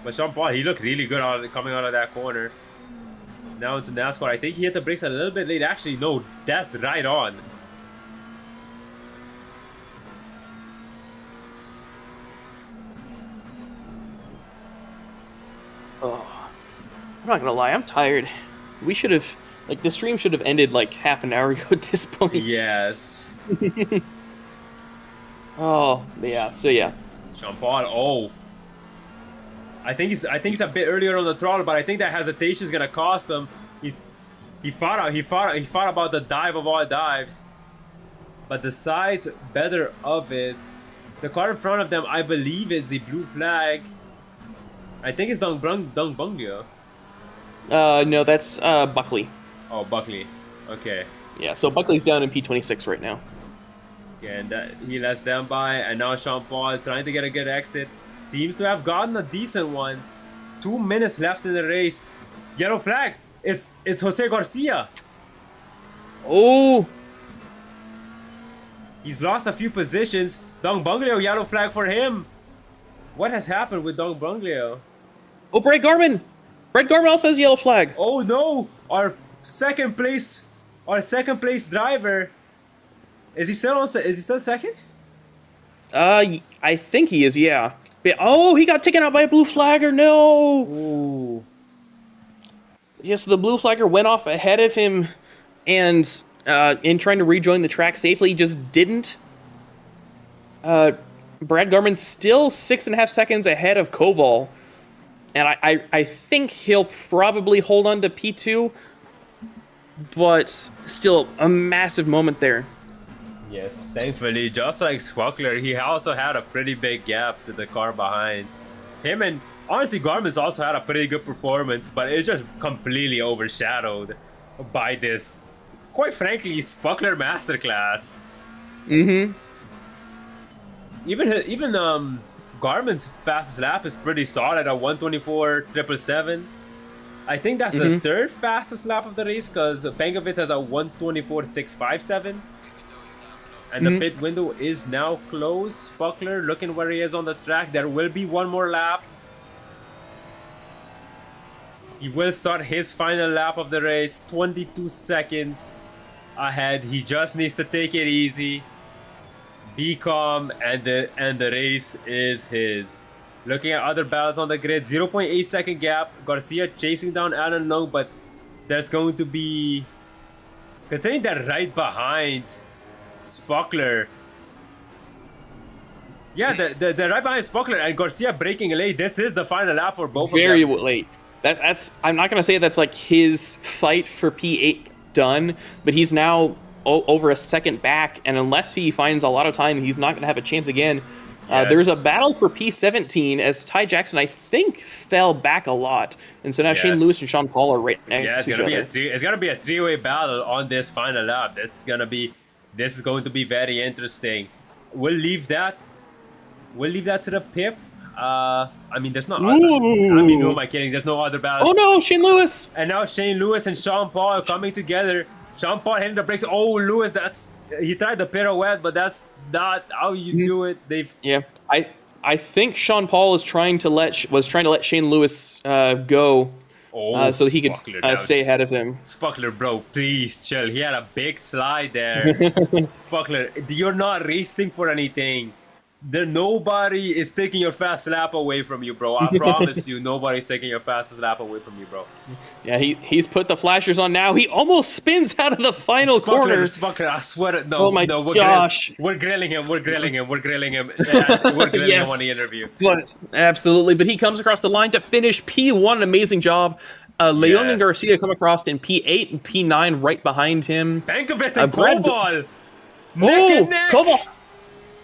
But Sean Paul, he looked really good coming out of that corner. Now into NASCAR. I think he hit the brakes a little bit late. Actually, no, that's right on. Oh, I'm not gonna lie, I'm tired. We should have, like, the stream should have ended like half an hour ago at this point. Yes. Oh, yeah. So yeah. Jean Paul. Oh. I think he's a bit earlier on the throttle, but I think that hesitation is gonna cost him. He thought about the dive of all dives, but the sides better of it. The car in front of them, I believe, is the blue flag. I think it's Dong Bungyo. No, that's Buckley. Oh, Buckley. Okay. Yeah, so Buckley's down in P26 right now. Yeah, and he lets them by, and now Jean Paul trying to get a good exit. Seems to have gotten a decent one. 2 minutes left in the race. Yellow flag. It's Jose Garcia. Oh, He's lost a few positions. Dong Bunglio, yellow flag for him. What has happened with Dong Bunglio? oh, Brad Garman. Brad Garman also has yellow flag. Oh no! Our second place driver. Is he still second? I think he is. Yeah. Oh, he got taken out by a blue flagger. No. Ooh. Yes, the blue flagger went off ahead of him, and in trying to rejoin the track safely, just didn't. Brad Garman's still 6.5 seconds ahead of Koval, and I think he'll probably hold on to P2, but still a massive moment there. Yes, thankfully, just like Squackler, he also had a pretty big gap to the car behind him, and honestly, Garmin's also had a pretty good performance, but it's just completely overshadowed by this, quite frankly, Spuckler masterclass. Mm-hmm. Even Garmin's fastest lap is pretty solid at 124.777. I think that's the third fastest lap of the race, because Penkovic has a 124.657. And the pit window is now closed. Spuckler looking where he is on the track. There will be one more lap. He will start his final lap of the race. 22 seconds ahead. He just needs to take it easy. Be calm, and the race is his. Looking at other battles on the grid, 0.8 second gap. Garcia chasing down Alan Long, but there's going to be, considering that right behind Spuckler. Yeah, the right behind Spuckler and Garcia breaking late. This is the final lap for both of them. Very late. That's I'm not gonna say that's like his fight for P8 done, but he's now over a second back, and unless he finds a lot of time, he's not gonna have a chance again. Yes. There's a battle for P17 as Ty Jackson, I think, fell back a lot, and so now Shane Lewis and Sean Paul are right next to each other. It's gonna be a three-way battle on this final lap. This is going to be very interesting. We'll leave that to the pip. I mean, there's no other, I mean, who am I kidding? There's no other battles. Oh no, Shane Lewis! And now Shane Lewis and Sean Paul are coming together. Sean Paul hitting the brakes. Oh, Lewis, he tried the pirouette, but that's not how you do it. Yeah, I think Sean Paul was trying to let Shane Lewis go, so he could stay ahead of him. Spuckler, bro, please chill. He had a big slide there. Spuckler, you're not racing for anything. Nobody is taking your fast lap away from you, bro. I promise you, nobody's taking your fastest lap away from you, bro. Yeah, he's put the flashers on now. He almost spins out of the final corner. Spuckler, I swear, oh my gosh. We're grilling him. Yeah, we're grilling him on the interview. But absolutely, but he comes across the line to finish P1. An amazing job. Leon and Garcia come across in P8 and P9 right behind him. Penkovic and Koval.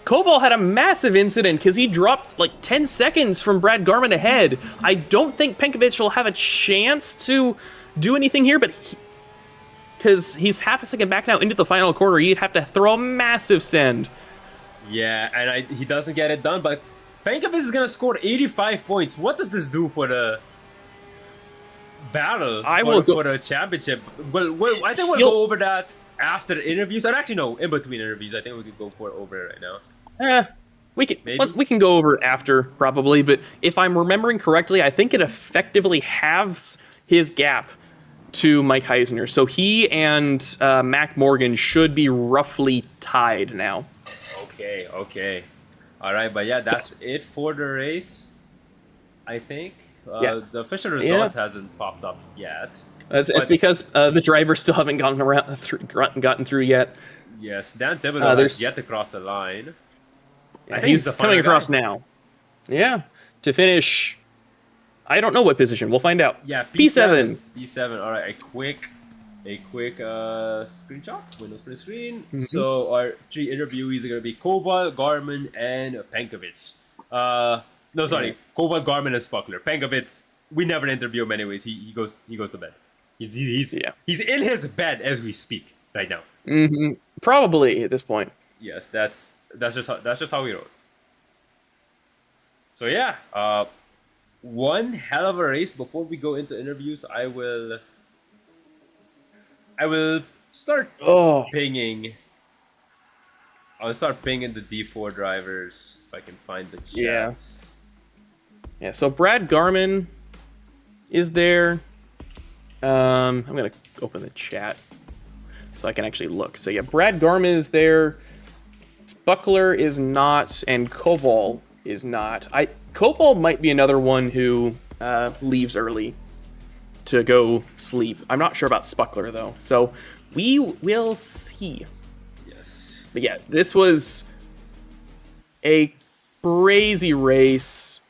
Koval had a massive incident because he dropped like 10 seconds from Brad Garman ahead. I don't think Penkovic will have a chance to do anything here, but because he's half a second back now into the final quarter, he'd have to throw a massive send. Yeah, and he doesn't get it done, but Penkovic is going to score 85 points. What does this do for the battle, for the championship? Well, I think we'll go over that after interviews, or actually no, in between interviews. I think we could go over it right now. We can go over it after probably, but if I'm remembering correctly, I think it effectively halves his gap to Mike Heisner. So he and Mac Morgan should be roughly tied now. Okay. All right, but yeah, that's it for the race, I think. The official results hasn't popped up yet. It's because the drivers still haven't gotten through yet. Yes, Dan Thibodeau has yet to cross the line. I think He's the coming final across guy. now. Yeah, to finish. I don't know what position. We'll find out. Yeah, P7. P7. All right, a quick screenshot, Windows print screen. So our 3 interviewees are gonna be Koval, Garmin, and Penkovic. No, sorry, Koval, Garmin, and Spuckler. Penkovic, we never interview him anyways. He goes to bed. He's in his bed as we speak right now. Probably at this point. Yes, that's just how he rolls. So yeah, one hell of a race. Before we go into interviews, I will start pinging. I'll start pinging the D4 drivers if I can find the chats. Yeah. So Brad Garmin is there. I'm gonna open the chat so I can actually look. So yeah, Brad Garmin is there. Spuckler is not, and Koval is not. Koval might be another one who leaves early to go sleep. I'm not sure about Spuckler though, so we will see. Yes. But yeah, this was a crazy race.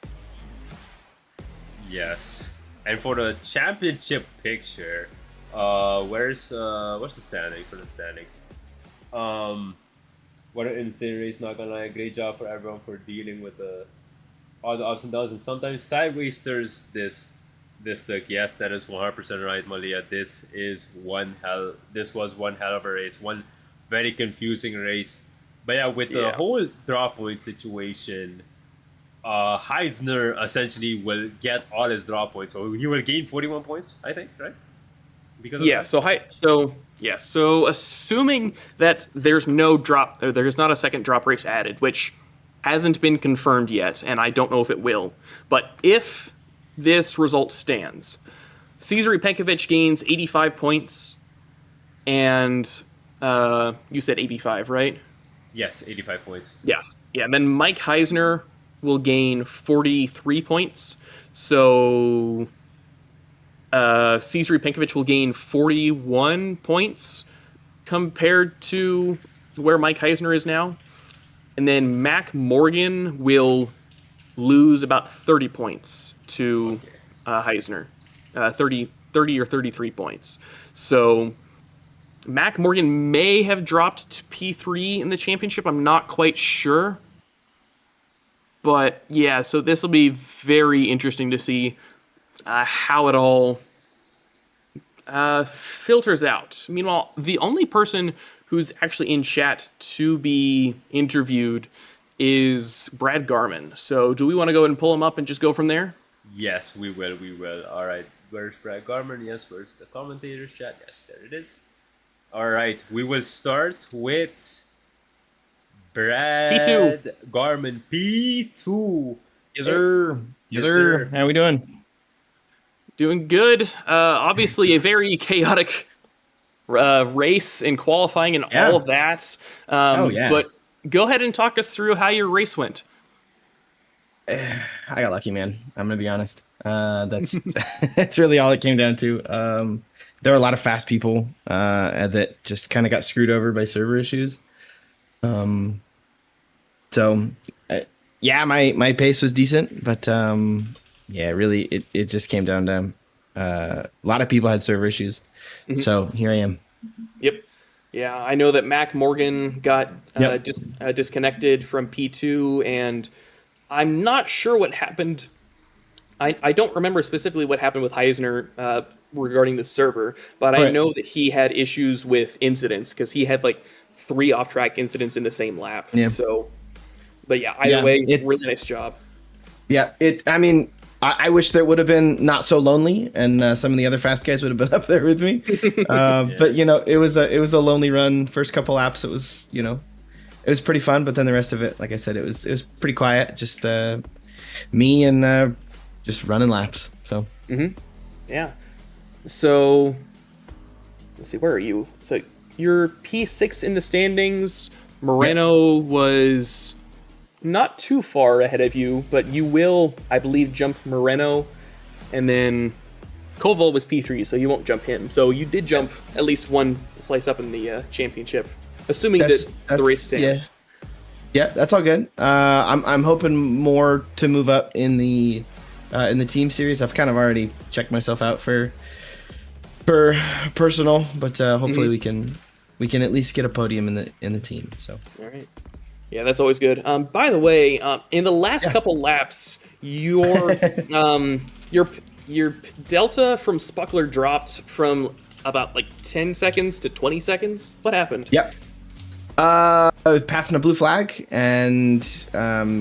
Yes. And for the championship picture, what's the standings? What an insane race, not gonna lie. Great job for everyone for dealing with all the ups and downs, and sometimes sideways turns this took. Yes, that is 100% right, Malia. This was one hell of a race, one very confusing race. But yeah, with the whole drop point situation, Heisner essentially will get all his drop points, so he will gain 41 points, I think, right? Because of that? So assuming that there's no drop, or there's not a second drop race added, which hasn't been confirmed yet, and I don't know if it will, but if this result stands, Cesare Penkovic gains 85 points, and you said 85, right? Yes, 85 points. Yeah. And then Mike Heisner will gain 43 points, so Cesare Penkovic will gain 41 points compared to where Mike Heisner is now. And then Mac Morgan will lose about 30 points to Heisner. 30 or 33 points. So Mac Morgan may have dropped to P3 in the championship. I'm not quite sure. But yeah, so this will be very interesting to see how it all filters out. Meanwhile, the only person who's actually in chat to be interviewed is Brad Garmin. So do we want to go ahead and pull him up and just go from there? Yes, we will. All right, where's Brad Garmin? Yes, where's the commentator's chat? Yes, there it is. All right, we will start with Brad P2. Garmin, P2. Yes, sir. Yes, sir. How we doing? Doing good. Obviously, a very chaotic race in qualifying and all of that. But go ahead and talk us through how your race went. I got lucky, man. I'm gonna be honest. That's that's really all it came down to. There were a lot of fast people that just kind of got screwed over by server issues. My pace was decent, but really it just came down to a lot of people had server issues. Mm-hmm. So here I am. Yep. Yeah, I know that Mac Morgan got disconnected from P2, and I'm not sure what happened. I don't remember specifically what happened with Heisner regarding the server, but I know that he had issues with incidents because he had like 3 off-track incidents in the same lap. Yeah. So, but yeah, either way, really nice job. Yeah, I wish there would have been not so lonely, and some of the other fast guys would have been up there with me. But it was a lonely run. First couple laps, it was pretty fun, but then the rest of it, like I said, it was pretty quiet. Just me and just running laps. So. Mm-hmm. Yeah. So let's see, where are you? So you're P6 in the standings. Moreno was not too far ahead of you, but you will, I believe, jump Moreno, and then Koval was P3, so you won't jump him. So you did jump at least one place up in the championship, assuming that the race stands. Yeah, that's all good. I'm hoping more to move up in the team series. I've kind of already checked myself out for personal, but hopefully we can at least get a podium in the team. So. All right. Yeah, that's always good. By the way, in the last couple laps, your delta from Spuckler dropped from about like 10 seconds to 20 seconds. What happened? Yep. Passing a blue flag, and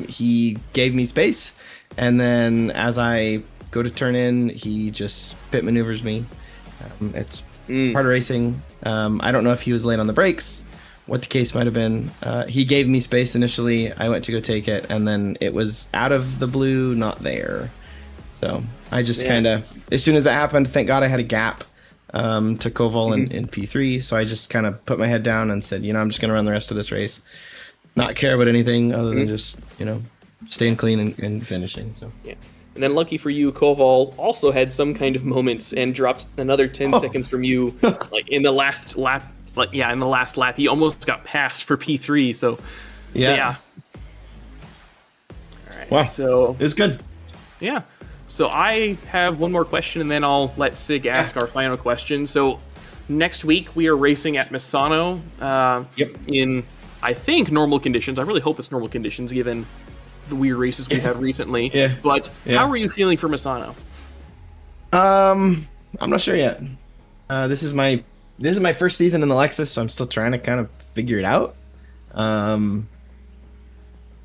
he gave me space, and then as I go to turn in, he just pit maneuvers me. It's part of racing. I don't know if he was late on the brakes, what the case might have been. He gave me space initially. I went to go take it, and then it was out of the blue, not there. So I just kind of, as soon as that happened, thank God I had a gap to Koval in P3. So I just kind of put my head down and said, I'm just going to run the rest of this race, not care about anything other than just, staying clean and finishing. So yeah. And then lucky for you, Koval also had some kind of moments and dropped another 10 seconds from you, like in the last lap. In the last lap, he almost got passed for P3. So yeah. All right. Wow. So it's good. Yeah. So I have one more question, and then I'll let Sig ask our final question. So next week we are racing at Misano in, I think, normal conditions. I really hope it's normal conditions given the weird races we've had recently. But how are you feeling for Misano? I'm not sure yet. This is my first season in the Lexus, so I'm still trying to kind of figure it out. So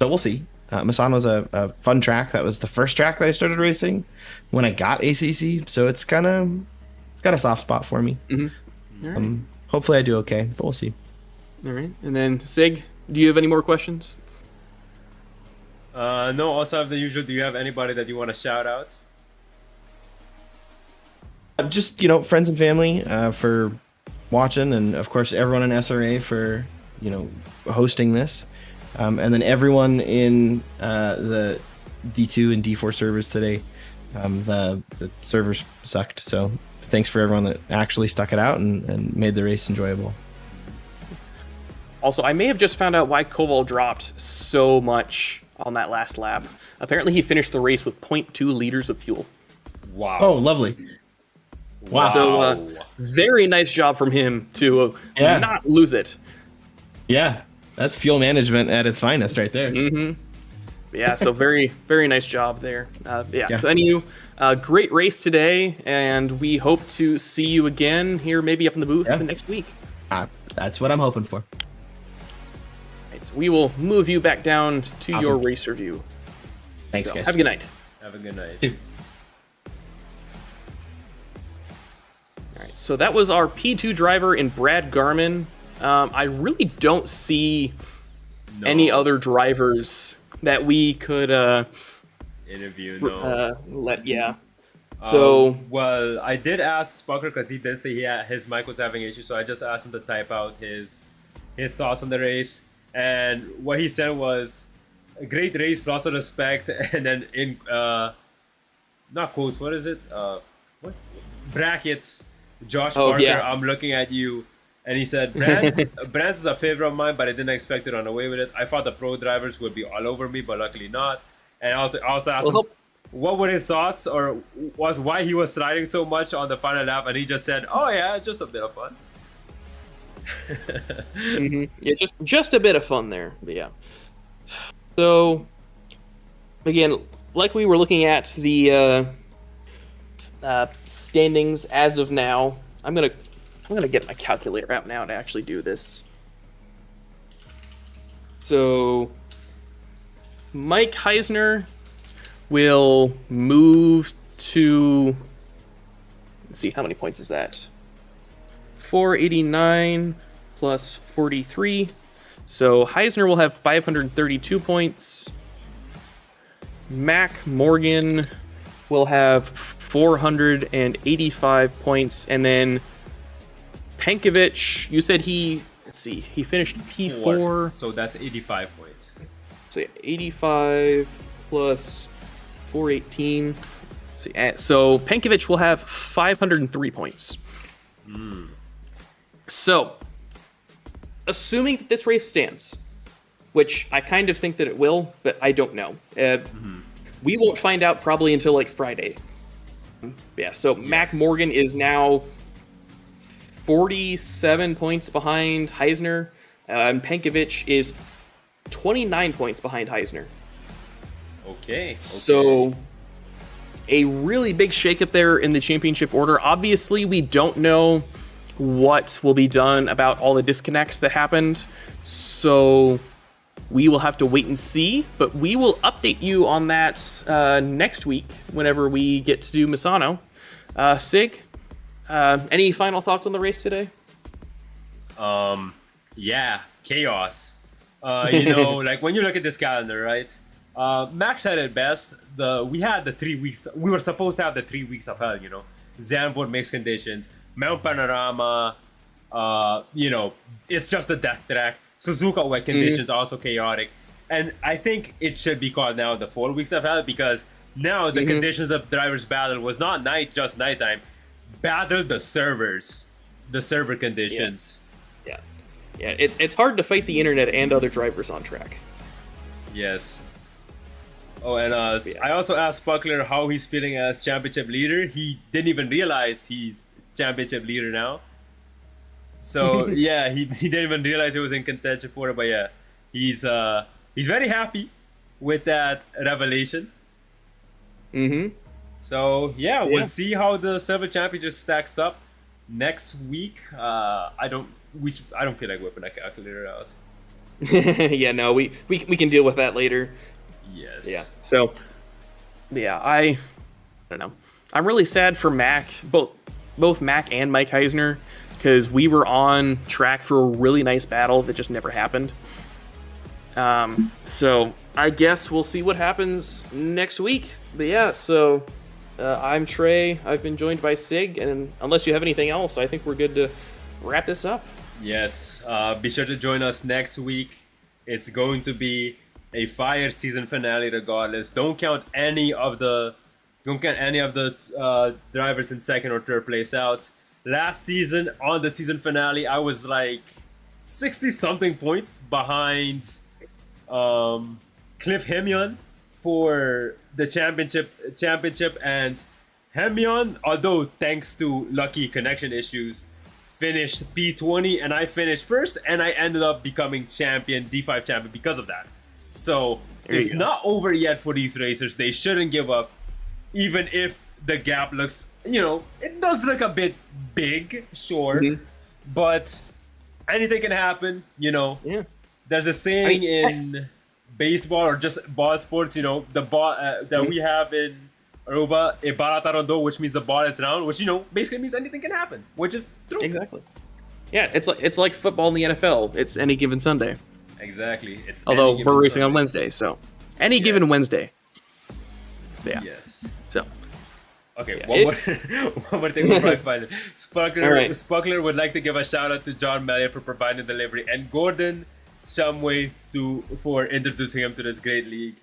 we'll see. Misano's a fun track. That was the first track that I started racing when I got ACC, so it's got a soft spot for me. All right. Hopefully I do okay, but we'll see. All right. And then Sig, do you have any more questions? No, also have the usual. Do you have anybody that you want to shout out? Just, friends and family for watching, and of course everyone in SRA for, hosting this. And then everyone in the D2 and D4 servers today. The servers sucked, so thanks for everyone that actually stuck it out and made the race enjoyable. Also, I may have just found out why Koval dropped so much on that last lap. Apparently he finished the race with 0.2 liters of fuel. Wow. Oh, lovely. Wow. So very nice job from him to not lose it. Yeah. That's fuel management at its finest right there. Yeah, so very, very nice job there. So anyway, great race today, and we hope to see you again here maybe up in the booth the next week. That's what I'm hoping for. Right, so we will move you back down to your race review. Thanks, guys. Have a good night. Have a good night. All right, so that was our P2 driver in Brad Garman. I really don't see any other drivers that we could interview. So well, I did ask Spucker because he did say his mic was having issues, so I just asked him to type out his thoughts on the race, and what he said was a great race, lots of respect, and then in not quotes, what is it? What's brackets? Josh Parker, I'm looking at you. And he said, Brands is a favorite of mine, but I didn't expect to run away with it. I thought the pro drivers would be all over me, but luckily not. And I also asked him what were his thoughts, or was why he was sliding so much on the final lap, and he just said, "Oh yeah, just a bit of fun." Yeah, just a bit of fun there, but yeah. So again, like we were looking at the standings as of now, I'm gonna get my calculator out now to actually do this. So Mike Heisner will move to, let's see, how many points is that? 489 plus 43. So Heisner will have 532 points. Mac Morgan will have 485 points. And then Pankovic, you said he finished P4. So that's 85 points. So 85 plus 418. So Penkovic will have 503 points. So, assuming that this race stands, which I kind of think that it will, but I don't know. We won't find out probably until like Friday. Yeah, so Mac Morgan is now 47 points behind Heisner, and Penkovic is 29 points behind Heisner. Okay. So, a really big shakeup there in the championship order. Obviously, we don't know what will be done about all the disconnects that happened, so we will have to wait and see, but we will update you on that next week whenever we get to do Misano. Sig, any final thoughts on the race today? Yeah, chaos. Like when you look at this calendar, right? Max said it best. We had the 3 weeks. We were supposed to have the 3 weeks of hell. Zandvoort mixed conditions, Mount Panorama. It's just a death track. Suzuka wet conditions also chaotic, and I think it should be called now the 4 weeks of hell, because now the conditions of drivers battle was not just nighttime. Battle the server conditions. Yeah. It's hard to fight the internet and other drivers on track. Yes. Oh, and I also asked Buckler how he's feeling as championship leader. He didn't even realize he's championship leader now. So yeah, he didn't even realize he was in contention for it. But yeah, he's very happy with that revelation. So yeah, we'll see how the Silver Championship stacks up next week. I don't feel like whipping a calculator out. Yeah, no, we can deal with that later. Yes. Yeah. So, yeah, I don't know. I'm really sad for Mac, both Mac and Mike Heisner, because we were on track for a really nice battle that just never happened. So I guess we'll see what happens next week. But yeah, so I'm Trey. I've been joined by Sig, and unless you have anything else, I think we're good to wrap this up. Yes. Be sure to join us next week. It's going to be a fire season finale regardless. Don't count any of the drivers in second or third place out. Last season on the season finale, I was like 60-something points behind Cliff Hemion for the championship, and Hemion, although thanks to lucky connection issues, finished P20, and I finished first, and I ended up becoming D5 champion because of that. So it's not over yet for these racers. They shouldn't give up, even if the gap looks, it does look a bit big, sure, but anything can happen, Yeah. There's a saying in baseball or just ball sports, the ball that we have in Aruba, e bala tarondo, which means the ball is round, which, basically means anything can happen, which is true. Exactly. Yeah, it's like football in the NFL. It's any given Sunday. Exactly. Although we're racing on Wednesday, so any given Wednesday. Yeah. Yes. So. Okay, one more thing before I find it. Spuckler would like to give a shout out to John Melliot for providing the delivery, and Gordon Shumway for introducing him to this great league.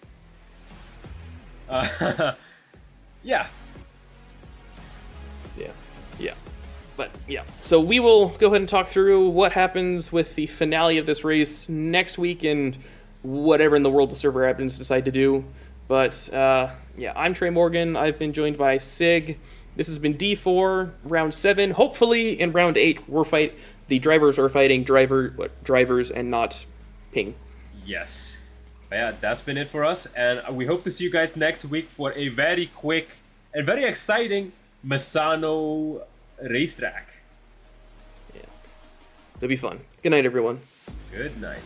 Yeah. But yeah, so we will go ahead and talk through what happens with the finale of this race next week and whatever in the world the server admins decide to do. But yeah, I'm Trey Morgan. I've been joined by Sig. This has been D4, round 7. Hopefully in round 8, the drivers are fighting drivers and not ping. Yes. But yeah, that's been it for us, and we hope to see you guys next week for a very quick and very exciting Misano racetrack. Yeah. It'll be fun. Good night, everyone. Good night.